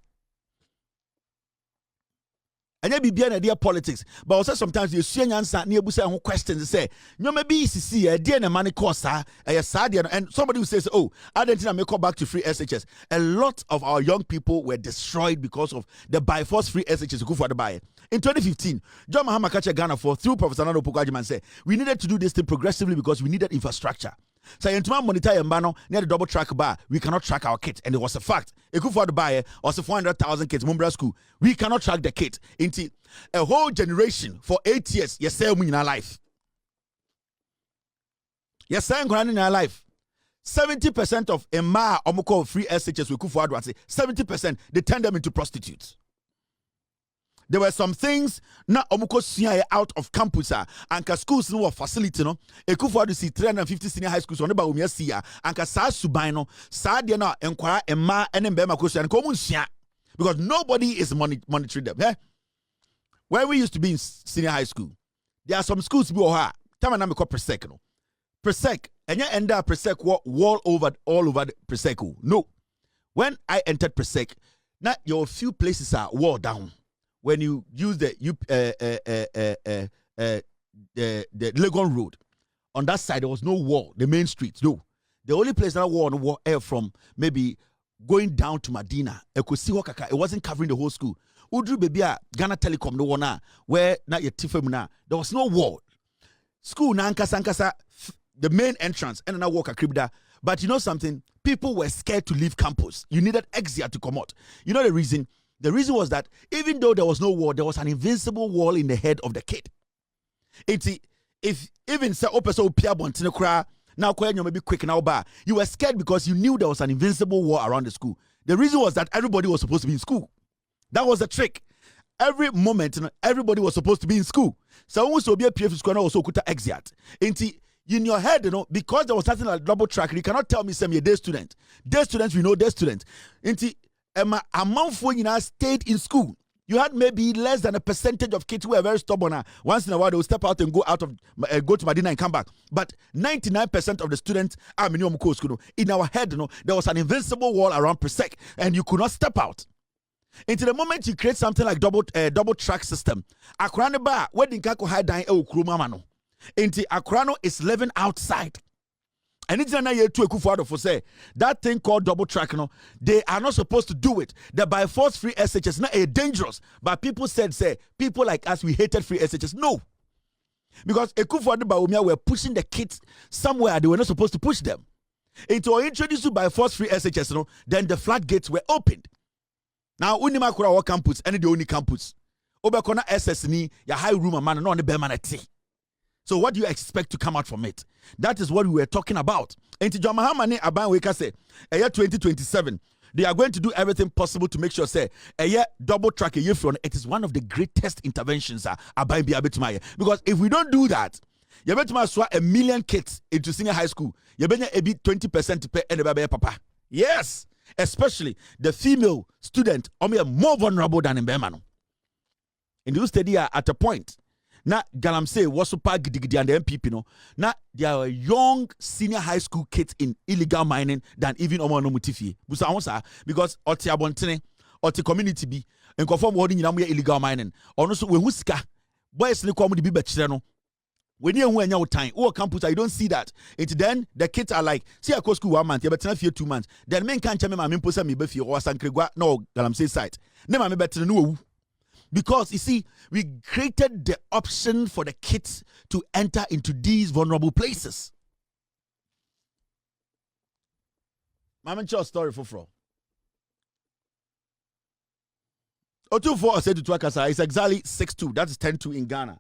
And you be an idea politics, but also sometimes you see an answer near Busa questions say, no, maybe see a dear and money cost, and somebody who says, oh, I didn't make back to free SHS. A lot of our young people were destroyed because of the by force free SHS go for the buy. In 2015, John Mahama catch Ghana for through Professor Nano Pogwajiman said, we needed to do this thing progressively because we needed infrastructure. So in tomorrow monitor Mbano near the double track bar, we cannot track our kids, and it was a fact. A good for the buyer also 400,000 kids, Mumbra school. We cannot track the kids into a whole generation for 8 years. Yes, sir, in our life. Yes, sir, in our life. 70% of Emma Omoko free SHS we could for 70% they turn them into prostitutes. There were some things na omuko senior out of campus anka schools no facility no ekufu adu see 350 senior high schools on ba omia sia anka sa suban no sa de na enkwara emma ene mbema kosu anka omunsia because nobody is monitoring them. When we used to be in senior high school, there are some schools be oha time na me call Presec no Presec enya enda Presec all over the Presec. No, when I entered Presec, now your few places are wall down. When you use the Legon Road, on that side there was no wall, the main streets. No, the only place that wall air from maybe going down to Medina. It wasn't covering the whole school. Udru baby Ghana Telecom no one where not your tifem there was no wall. School na ankasa the main entrance and now walk a cribda. But you know something? People were scared to leave campus. You needed exit to come out. You know the reason? The reason was that even though there was no wall, there was an invincible wall in the head of the kid. If even say opeso pia bontine kra now you may be quick now bar, you were scared because you knew there was an invincible wall around the school. The reason was that everybody was supposed to be in school. That was the trick. Every moment, everybody was supposed to be in school. So almost to be a PF school also could exit. In your head, because there was nothing like double track, you cannot tell me some day student. Day students, we know day student. A month for stayed in school. You had maybe less than a percentage of kids who were very stubborn. Once in a while, they will step out and go to Medina and come back. But 99% of the students are minimum school. In our head, there was an invincible wall around Presec, and you could not step out. Into the moment you create something like double track system, Akrano bar wedding kako high down Krumamano. Into Akrano is living outside. And it's another year to Ekufuor for say that thing called double track. They are not supposed to do it. The by force free SHS not dangerous, but people said people like us we hated free SHS. No, because Ekufuor and Baumia were pushing the kids somewhere they were not supposed to push them. Into introduced to by force free SHS, then the floodgates were opened. Now Unimakura campus and the only campus. Obekona SS ni ya high room man no on the bemanati. So what do you expect to come out from it? That is what we were talking about. And to John Mahama ne Aban Weka say, a year 2027, they are going to do everything possible to make sure say a year double track a year from it is one of the greatest interventions Aban be able to make. Because if we don't do that, You bet my 1 million kids into senior high school. You bet a bit 20% pay and the papa. Yes, especially the female student are more vulnerable than in Bemano. In the study at a point. Now, Galamsey was super gidigidi and the NPP no. Now there are young senior high school kids in illegal mining than even Omo Mutifi. Because Oti Abontene, Oti community be and conform holding illegal mining. Or also we huska boys ni come be bechire. When you when your time, oh campus, you don't see that. It's then the kids are like, see I go school 1 month, you better fear 2 months. Then men can't tell me my imposa me befi or sankregwa no Galamsey site. Never me better no. Because you see, we created the option for the kids to enter into these vulnerable places. Mama Chow story for fro. O24 I said to Twakasa, it's exactly 6-2. That is 10-2 in Ghana.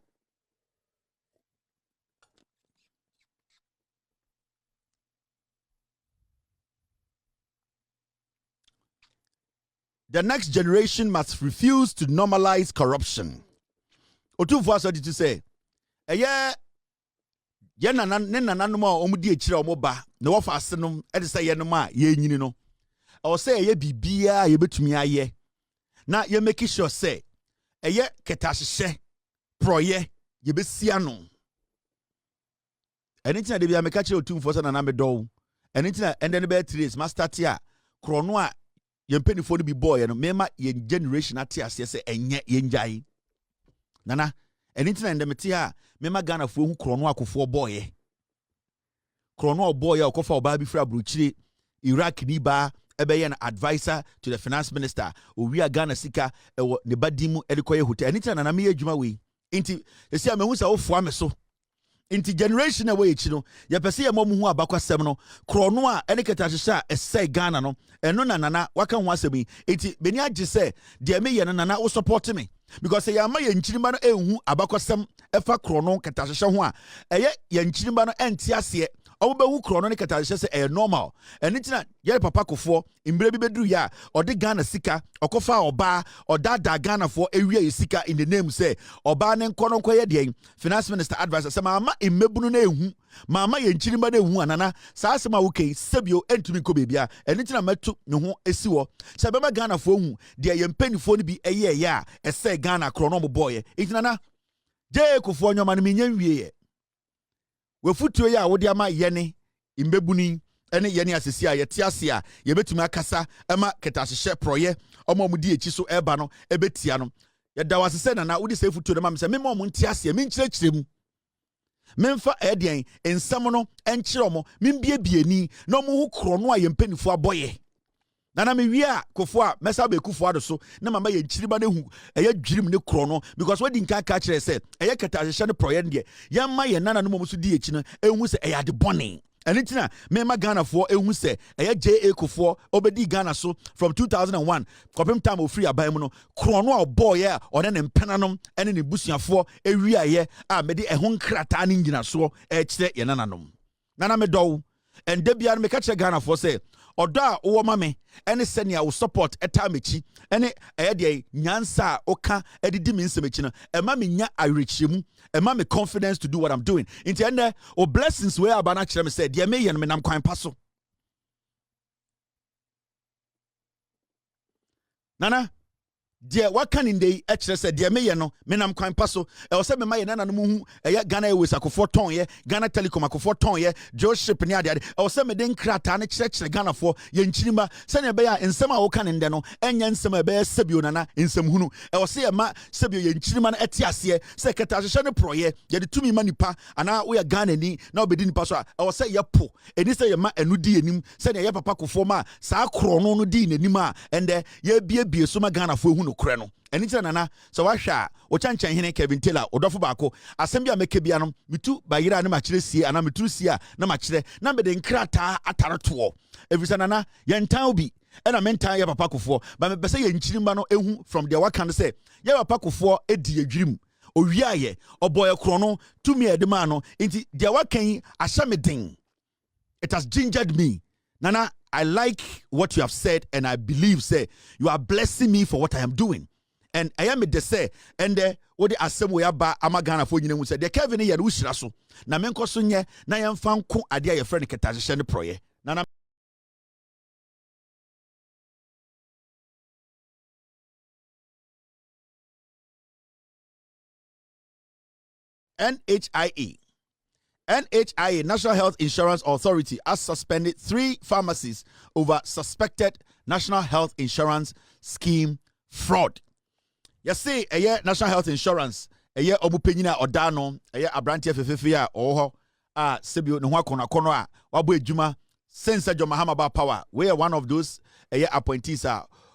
The next generation must refuse to normalize corruption. O24 said to say, yeah, nananuma omudi echira omoba na wo fa asenom e de say ye no ma ye nyini no. I will say ye bibia ye betumi aye. Na ye make sure say ye ketahye proye ye besia no. Anything na de bia make kire O24 say na me do. Anything na ende ne be 3 days master tia krono a ye penifo no bi boy no mema ye generation atiase say enye ye njai. Nana anything na ende meti a mema Ghana fo hu krono akofo boy. Krono boy akofa oba bi fra bruchire Iraq ni ba ebe an advisor to the finance minister we are Ghana sika ne badimu edikoye hotel anything na me adwuma we inti esi amehu sa ofo ameso inti generation away chino ya pese ya momu hu abakwasem no krono a ene ketahye a ese Ghana no eno nana waka ho asemi inti beni age se de me ye nana wo support me because ya ma ye nchirima no ehu abakwasem efa krono ketahye ho a eye ye nchirima no enti ase obewu krono ne ketahye se normal enitina ye papa kofo imbre bi beduru ya ode Ghana sika okofa oba odada Ghana for ewie sika in the name say oba ne nkono nkoye de finance minister advisor say mama emebunu na ehu mama ye nchirima na ehu anana sa asema okay sebio entumi ko bebia enitina metu ne ho esiwo se bema Ghana for hu de ye mpanifo ne bi eye ya ese Ghana krono mo boy itinana je kofo nyoma no menye wie we futuo ya wodi ama yene imbebuni ene yene asesi a yete ase a ye betumi akasa ema ketahye proye omo mudi echi so eba no ebetia no ye da wasese na wodi se futuo de ma me se me mo nti ase me nkyerɛkyerɛm memfa edien ensam no enkyerɛ omo membiebie na omo hu krono a ye mpanifo aboye nana me wi a kofo a mesa be kufo ado so na mama ye nkyiriba na hu eye dwirim ne krono because we di nka ka kire se eye ketahye ne proye de ye ma ye nana no momuso di echi no ehu se eye ade bone enitina me ma Ghana fo ehu se eye JA kofo obedi Ghana so from 2001 kopem time of free aban mu no krono a boy a one ne mpenanom ene ne busuafo ewi aye a me de eho nkrata ne ngina so e kire ye nananom nana me do and debia me ka kire Ghana fo se odo a wo mame ene senia wo support etamechi ene de nyansa oka edidi me nsemechi no ema me nya awerechemu ema me confidence to do what I'm doing into ene o blessings we abana kire me say de me ye no me nam kwan paso nana de wakan in the ekire say de me ye no me nam kwan paso e o say me ma ye nana no mu hu Ghana Airways akofo ton ye Ghana Telecom akofo ton ye Joship ne ade e o say me den krata ne kire Ghana fo ye nchirima se ne be ya ensem a wo kan nde no enya ensem e be sebio nana ensem hunu e o say ma sebio ye nchirima na eti ase se ketahye ne proye ye de tumi manipa ana wo ya Ghana ni na obedi nipa so e o say ye po eni say ye ma enu di enim se ne ye papa kofo ma sa krono no di nenim a ende ye bie so ma Ghana fo no kure no enitia nana so wahwa wo chanchan hene Kevin Taylor odofo baako asem bia mekebia no mitu bayira ne makire sie ana mituru sie na makire na me de nkrata ataroto efisa nana yentan obi ena mentan ye papa kofo ba me bese ye nchirimba no ehu from the wakan say ye papa kofo edi adwirim owiaye oboye krono tumi edema no nti the wakan ahya me den it has gingered me nana I like what you have said and I believe say you are blessing me for what I am doing. And I am the say, and what the assembly aba amagana for you said, the Kevin here, Ushraso. Na menko sunye, na yam fan ko adia your friend Katashan proye. Nana NHIA, National Health Insurance Authority, has suspended 3 pharmacies over suspected National Health Insurance Scheme fraud. You see, National Health Insurance, obupenyina odano, abrantie fefefe a oho sebio ne ho akona a wabo adwuma sense Mahama ba power. We are one of those appointees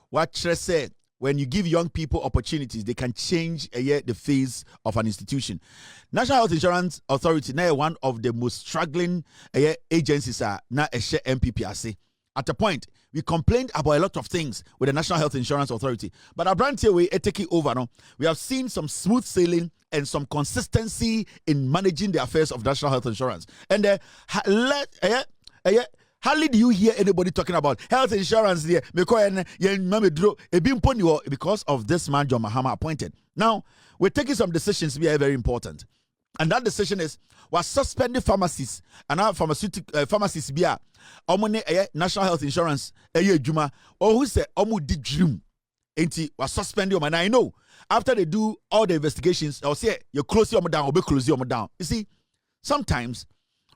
what say when you give young people opportunities, they can change the face of an institution. National Health Insurance Authority now one of the most struggling agencies na NPP. At a point, we complained about a lot of things with the National Health Insurance Authority. But our brand here, we take it over now. We have seen some smooth sailing and some consistency in managing the affairs of National Health Insurance. And hardly do you hear anybody talking about health insurance there because of this man John Mahama appointed. Now, we're taking some decisions which are very important. And that decision is we're suspending pharmacies and our pharmaceutical pharmacies be National Health Insurance juma or who say di dream enti we're suspending them. And I know after they do all the investigations, I'll say you close them down or be close them down. You see, sometimes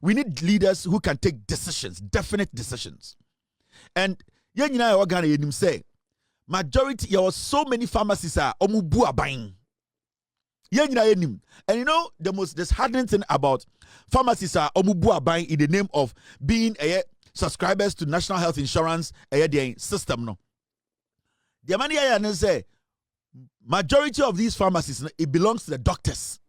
we need leaders who can take decisions, definite decisions. And say majority there was so many pharmacies are omubu buying. And you know the most disheartening thing about pharmacies are omubu buying in the name of being subscribers to National Health Insurance system. No, the money I say majority of these pharmacies it belongs to the doctors.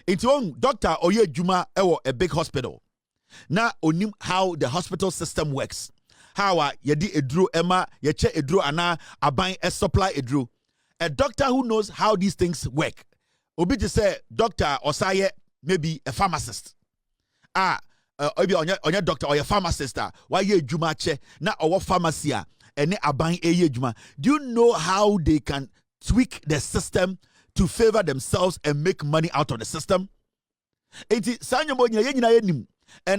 It's one doctor or juma a big hospital. Now onim how the hospital system works. How yedi edru ema yeche edru ana aban a supply edru. A doctor who knows how these things work. Obi to say doctor or say maybe a pharmacist. Obi on your doctor or a pharmacist. Why ye juma che na our pharmacy ene aban eye juma. Do you know how they can tweak the system to favor themselves and make money out of the system? And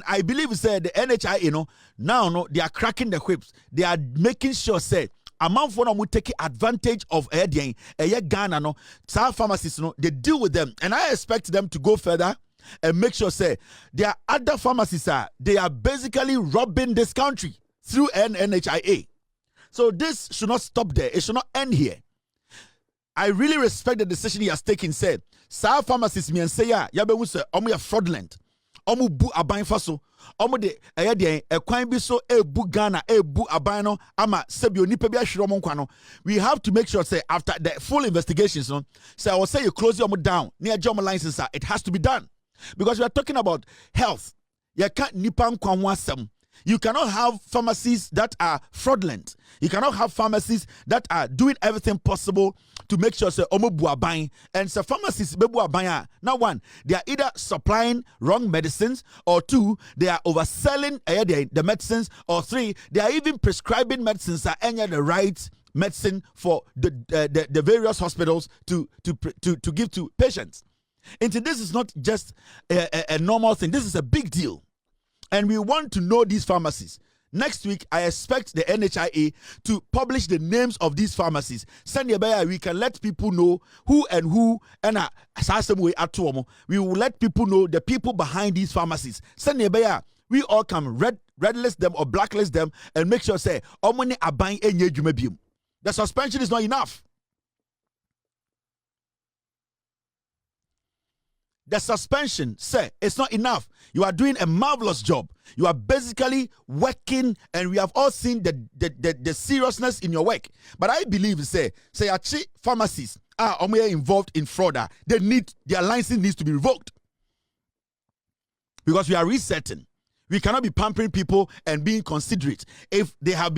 I believe say the NHI, now they are cracking the whips. They are making sure say amount for them will take advantage of Ghana no pharmacists they deal with them, and I expect them to go further and make sure say there are other pharmacists they are basically robbing this country through NHIA. So this should not stop there. It should not end here. I really respect the decision he has taken. Said, "Sa pharmacists me and say yabe say omo fraudulent, omo bu aban faso, omo de kwan bi so bu Ghana bu aban no ama sebi onipa bi ahwere omo nkwa no." We have to make sure say after the full investigations, say I will say you close your down near your license. It has to be done because we are talking about health. You can't nipa nkwa ho asem. You cannot have pharmacies that are fraudulent. You cannot have pharmacies that are doing everything possible to make sure say omo buaban and so pharmacies be buaban. Now one, they are either supplying wrong medicines, or two, they are overselling the medicines, or three, they are even prescribing medicines that any the right medicine for the various hospitals to give to patients. And this is not just a normal thing. This is a big deal. And we want to know these pharmacies. Next week, I expect the NHIA to publish the names of these pharmacies. Send your bayer, we can let people know who and we will let people know the people behind these pharmacies. Send your bayer, we all can redlist them or blacklist them and make sure say, the suspension is not enough. The suspension, say, it's not enough. You are doing a marvelous job. You are basically working, and we have all seen the seriousness in your work. But I believe, say actually pharmacies are involved in fraud. Their license needs to be revoked. Because we are resetting. We cannot be pampering people and being considerate. If we have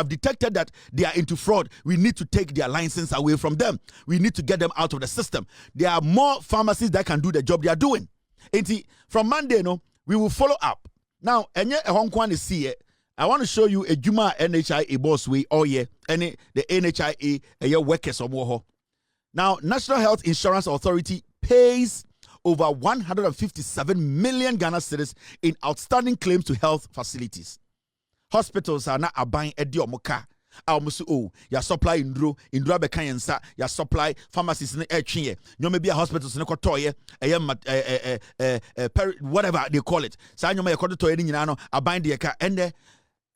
detected that they are into fraud, we need to take their license away from them. We need to get them out of the system. There are more pharmacies that can do the job they are doing. And from Monday, we will follow up. Now, Hong Kong is here. I want to show you a Juma NHIA boss way. Oh yeah, and the NHIA workers of Woho. Now, National Health Insurance Authority pays over 157 million Ghana cedis in outstanding claims to health facilities. Hospitals are not buying ediomoka. Almost ya supply indro beka yensa, ya supply pharmacies in the no maybe a hospitals in Kotoye, whatever they call it. So you may call it to any a bind the car and the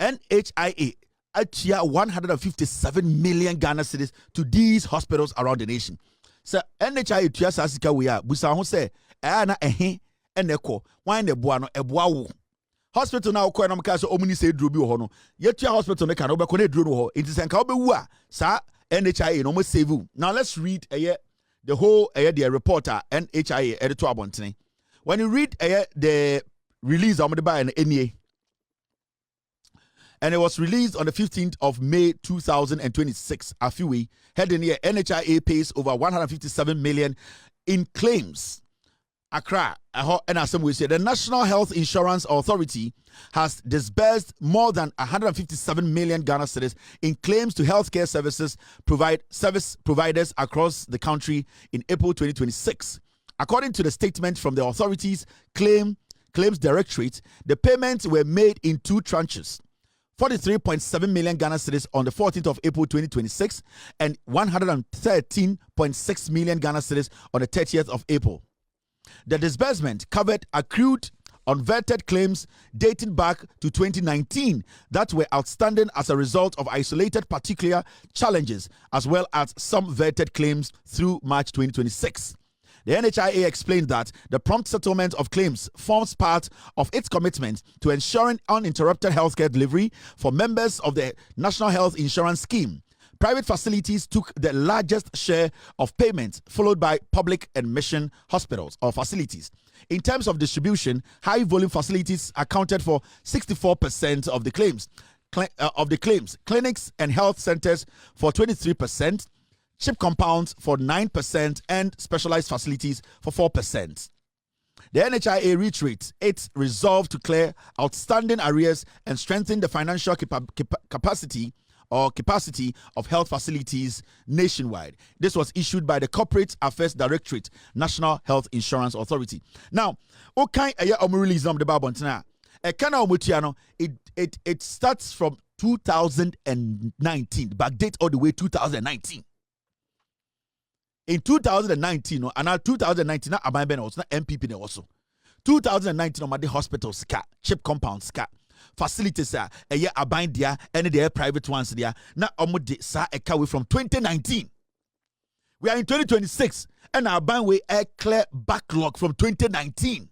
NHIA at 157 million Ghana cedis to these hospitals around the nation. So NHIA Tiasasika we are Busa who say ana and echo wine the buano e boawo. Hospital now ko na mka so omuni say duro bi ho no yetua hospital ne ka no be ko na duro no ho inti senka obewu a sa NHIA no mo save you. Now let's read the whole the reporter NHIA editor abontene. When you read the release of the by an NEA, and it was released on the 15th of May 2026. A few weeks heading here, NHIA pays over 157 million in claims. Accra, and as some we say, the National Health Insurance Authority has disbursed more than 157 million Ghana cedis in claims to healthcare service providers across the country in April 2026. According to the statement from the authority's Claims Directorate, the payments were made in two tranches. 43.7 million Ghana cedis on the 14th of April 2026 and 113.6 million Ghana cedis on the 30th of April. The disbursement covered accrued unvetted claims dating back to 2019 that were outstanding as a result of isolated particular challenges, as well as some vetted claims through March 2026. The NHIA explained that the prompt settlement of claims forms part of its commitment to ensuring uninterrupted healthcare delivery for members of the National Health Insurance Scheme. Private facilities took the largest share of payments, followed by public and mission hospitals or facilities. In terms of distribution, high-volume facilities accounted for 64% of the claims. Clinics and health centers for 23%, chip compounds for 9%, and specialized facilities for 4%. The NHIA reiterates its resolve to clear outstanding arrears and strengthen the financial capacity of health facilities nationwide. This was issued by the Corporate Affairs Directorate, National Health Insurance Authority. Now, okay, release the Bible now. It starts from 2019, backdate all the way 2019. In 2019, and now 2019, I'm also NPP also. 2019, the hospitals, chip compounds, facilities are a bind there and the private ones there. Now sa away from 2019. We are in 2026 and our bind way a clear backlog from 2019.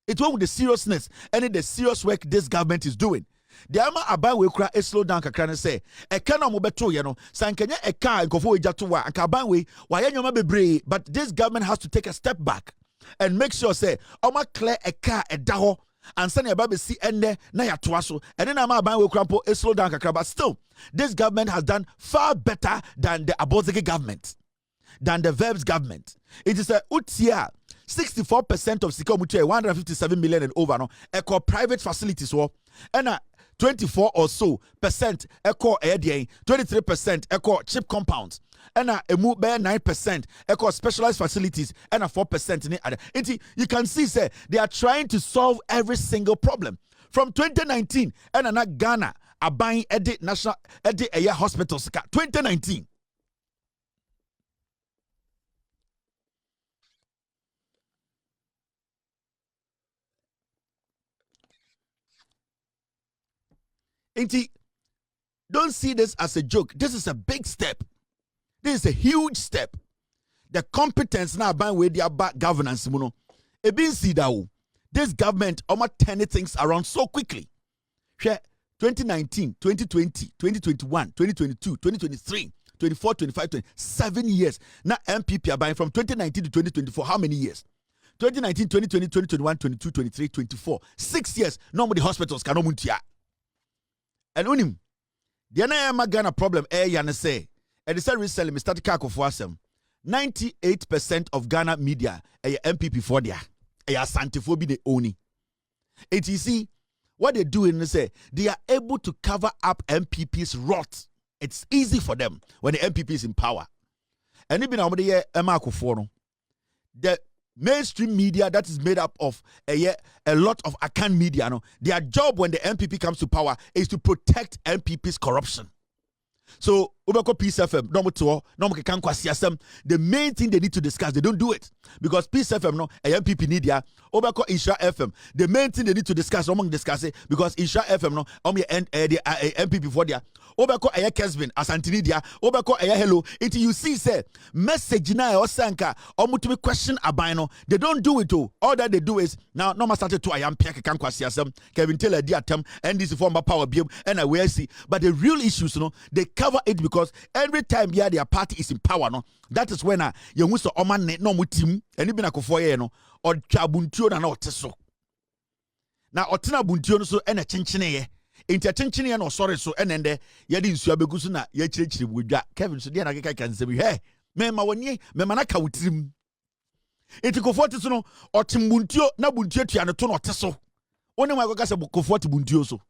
It won't with the seriousness and the serious work this government is doing. The ama aban we kura slow down kakra ne say e ka na mo beto ye no sankanya e ka nkofo we jato wa anka aban we wa ye nyoma bebre, but this government has to take a step back and make sure say oma clear e ka e da ho ansa na eba be si enne na ya toa so ene na ma aban we kura po slow down kakra, but still this government has done far better than the Abozege government, than the Verbs government. It is a utia 64% of Sika Mutua 157 million and over no echo private facilities wo and 24 or so percent echo air 23% echo chip compounds and a move by 9% echo specialized facilities and a 4% in the other. You can see say they are trying to solve every single problem from 2019 and not Ghana are buying edit national edit air hospitals 2019. Don't see this as a joke. This is a big step. This is a huge step. The competence now by way their back governance. This government almost turning things around so quickly. 2019, 2020, 2021, 2022, 2023, 24, 25, 7 years. Now NPP are buying from 2019 to 2024. How many years? 2019, 2020, 2021, 22, 23, 24. 6 years. Normally hospitals cannot muntia. And unim, the anayama Ghana problem yana say, and the said recently, Mr. Kako for asem, 98% of Ghana media NPP for there, santifobi de oni. And you see, what they do is say they are able to cover up MPP's rot. It's easy for them when the MPP is in power. And even now, the mainstream media that is made up of a lot of account media, no, their job when the MPP comes to power is to protect MPP's corruption. So, Peace FM, the main thing they need to discuss, they don't do it. Because Peace FM, no, a MPP media, Isha FM, the main thing they need to discuss, discuss it, because Isha FM, no, the MPP for their, Aya Kesvin, Asantini dia, Aya hello, until you see, say, message na or sanka, to question abino, they don't do it too. All that they do is, now, no matter to I am Pek Kankwasiasem, Kevin Taylor, dear Tem, and this former power beam, and I will see. But the real issues, you know, they cover it because every time their party is in power, no, that is when you must oman no mutim, and even a kofoye, no, or chabuntio na no teso. Now, Otina buntio so and a chinchine. Inti attention no sorry so enende ye di nsu abegusu na ye chirechiri wodwa Kevin so de na keka kan se bi he me ma woni me ma na ka wutirim inti kofoti so no otimbuntuo na buntuo tua ne to no teso woni ma kwaka se kofoti buntuo so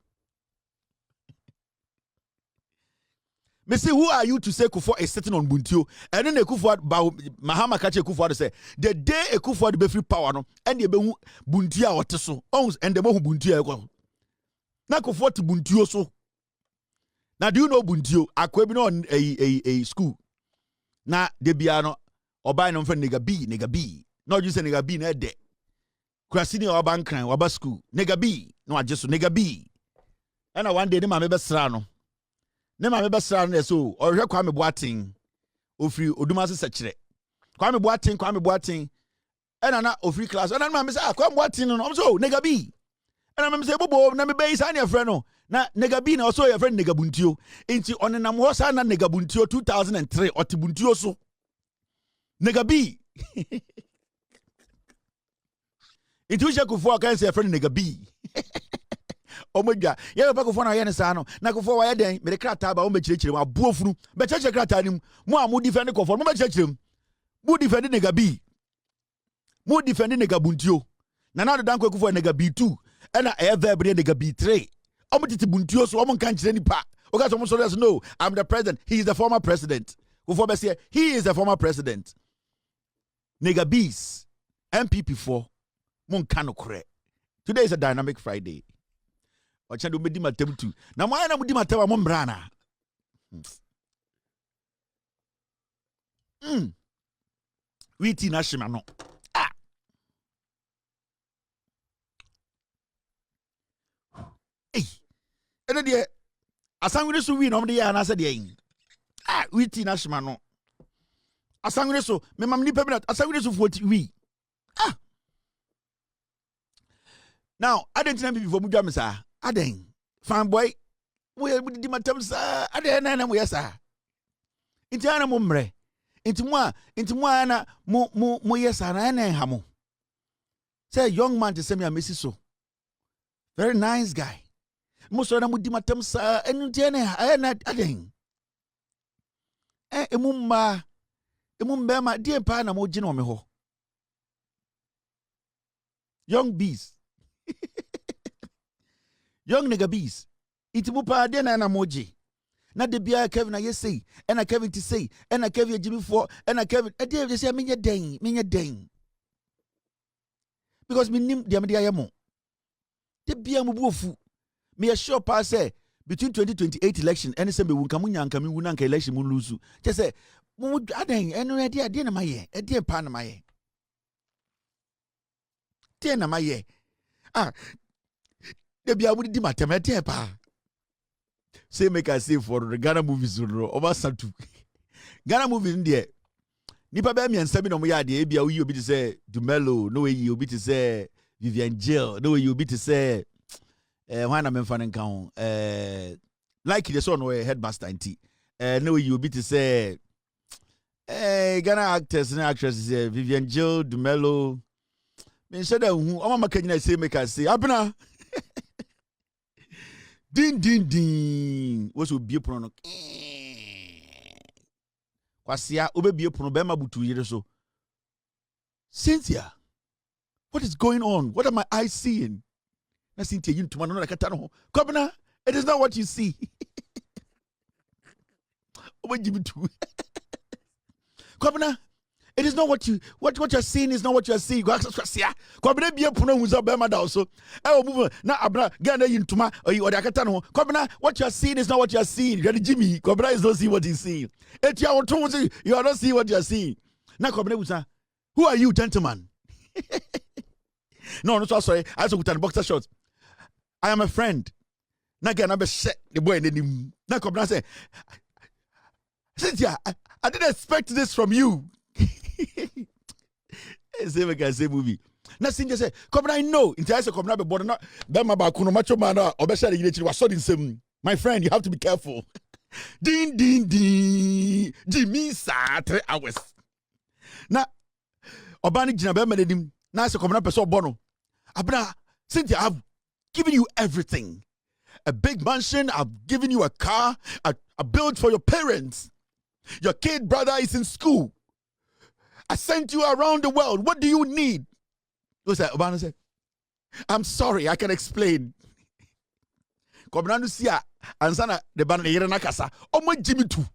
me say who are you to say Kufuor is sitting on buntuo and then Kufuor Mahama kache Kufuor say the day Kufuor be free power no and ye be hu buntuo a oteso ons and the mo hu buntuo e na Kufuor ti buntuo so. Now do you know buntuo? Akwa bi no a school. Na de bia no oba no mfa nigga B. No you say nigga B na de. Krasini oba nkran oba school. Nigga B no ajeso nigga B. And one day ne ma me besra no. Ne ma me besra no so ohwe kwa me boaten. Ofri oduma se sekire. Kwa me boaten. And na ofri class. And na me say kwa boaten no so nigga B. And I'm saying, Bobo, na me base on your friend. Na nigga B na also your friend nigga buntio. Inti on a namhosa na nigga buntio 2003 or tibuntio so. Nigga B. Inti usha Kufuor can say a friend nigga B. Oh my God. Yeah, Kufuor na yene sano. Na Kufuor wa yeden me de krata ba o me chirechire ma buofunu. Be cheche krata nim. Mo amu defend Kufuor. Mo be chirechire. Mo defend nigga B. Mo defend nigga buntio. Na na do danko Kufuor nigga B2. And I have there nigga B3. Omutiti buntuo so omon kan kire nipa. Okay, so sorry, no, I'm the president. He is the former president. Kufuor be say he is the former president. Nigga B's MPP4 mon kanokre. Today is a dynamic Friday. Ochando medi matem tu. Na mo na mudi matem mo mbrana. Witi na shima no. And then asangwe so wi no mde ya na se de yin we ti na shima no asangwe so me mam ni peminat asangwe so 40 wi now adentina bi before mudwa me sa aden fan boy we di matam sa aden na mo yesa inti ana mo mre inti mo ana mo yesa na na ha mo say young man to say me amesi so very nice guy. Most of them would dimatem sa enutiene na aden emumba ma die pa na mo gino me ho young bees young nigga bees itimu pa de na moji na de bia Kevin na yesay and Kevin to say and Kevin Jimmy for and Kevin e dey say menya den because me nim de ayemo de bia mo buofu. Me sure pass say between 2028 election and say me wunkamunya nkami wunanka election mun lose. Just say mu aden eno e de na maye e de pa na maye. De na maye. De bia mu di matem de pa. Say make I say for the Ghana movies over Satu. Ghana movies in there. Nipa be me ansami no mo ya de e bia we obi to say Dumelo, no way you obi to say Vivian Jill, no way you obi to say why na memfa nka ho like the son we headmaster nti no you be to say Ghana actors and actresses Vivian Jill Dumelo me said that who o mama kanyina say make us say abna din wo so bie pono no kwasia obebie pono be ma butu yire so Cynthia, what is going on? What am I seeing? Na Cynthia yintuma no na kata no. Kwabena, it is not what you see. Kwabena, it is not what you're seeing is not what you're seeing. Kwabena bia puno muza bema da also. Move na abra gana yintuma or the akata no. Kwabena, what you're seeing is not what you're seeing. You're Jimmy. Kwabena is not seeing what he's seeing. You are not seeing what you're seeing. Na Kwabena muza, who are you, gentleman? No, sorry. I saw with an boxer shorts. I am a friend. Na gana be set the boy in the na Kwabena say, Cynthia, I didn't expect this from you. Same movie. Now Cynthia said, "Come I know." In the come now, but not Bema Bakuno Macho Man or Besha the was so same. My friend, you have to be careful. Ding ding ding. Jimmy sa 3 hours. Now Obani Jinabe Medim. Now so come now person bono. Abna Cynthia, I've given you everything. A big mansion. I've given you a car. I built for your parents. Your kid brother is in school. I sent you around the world. What do you need? Obama said, I'm sorry, I can explain. Kobranu sia ansana de ban yere nakasa. Omo Jimmy too.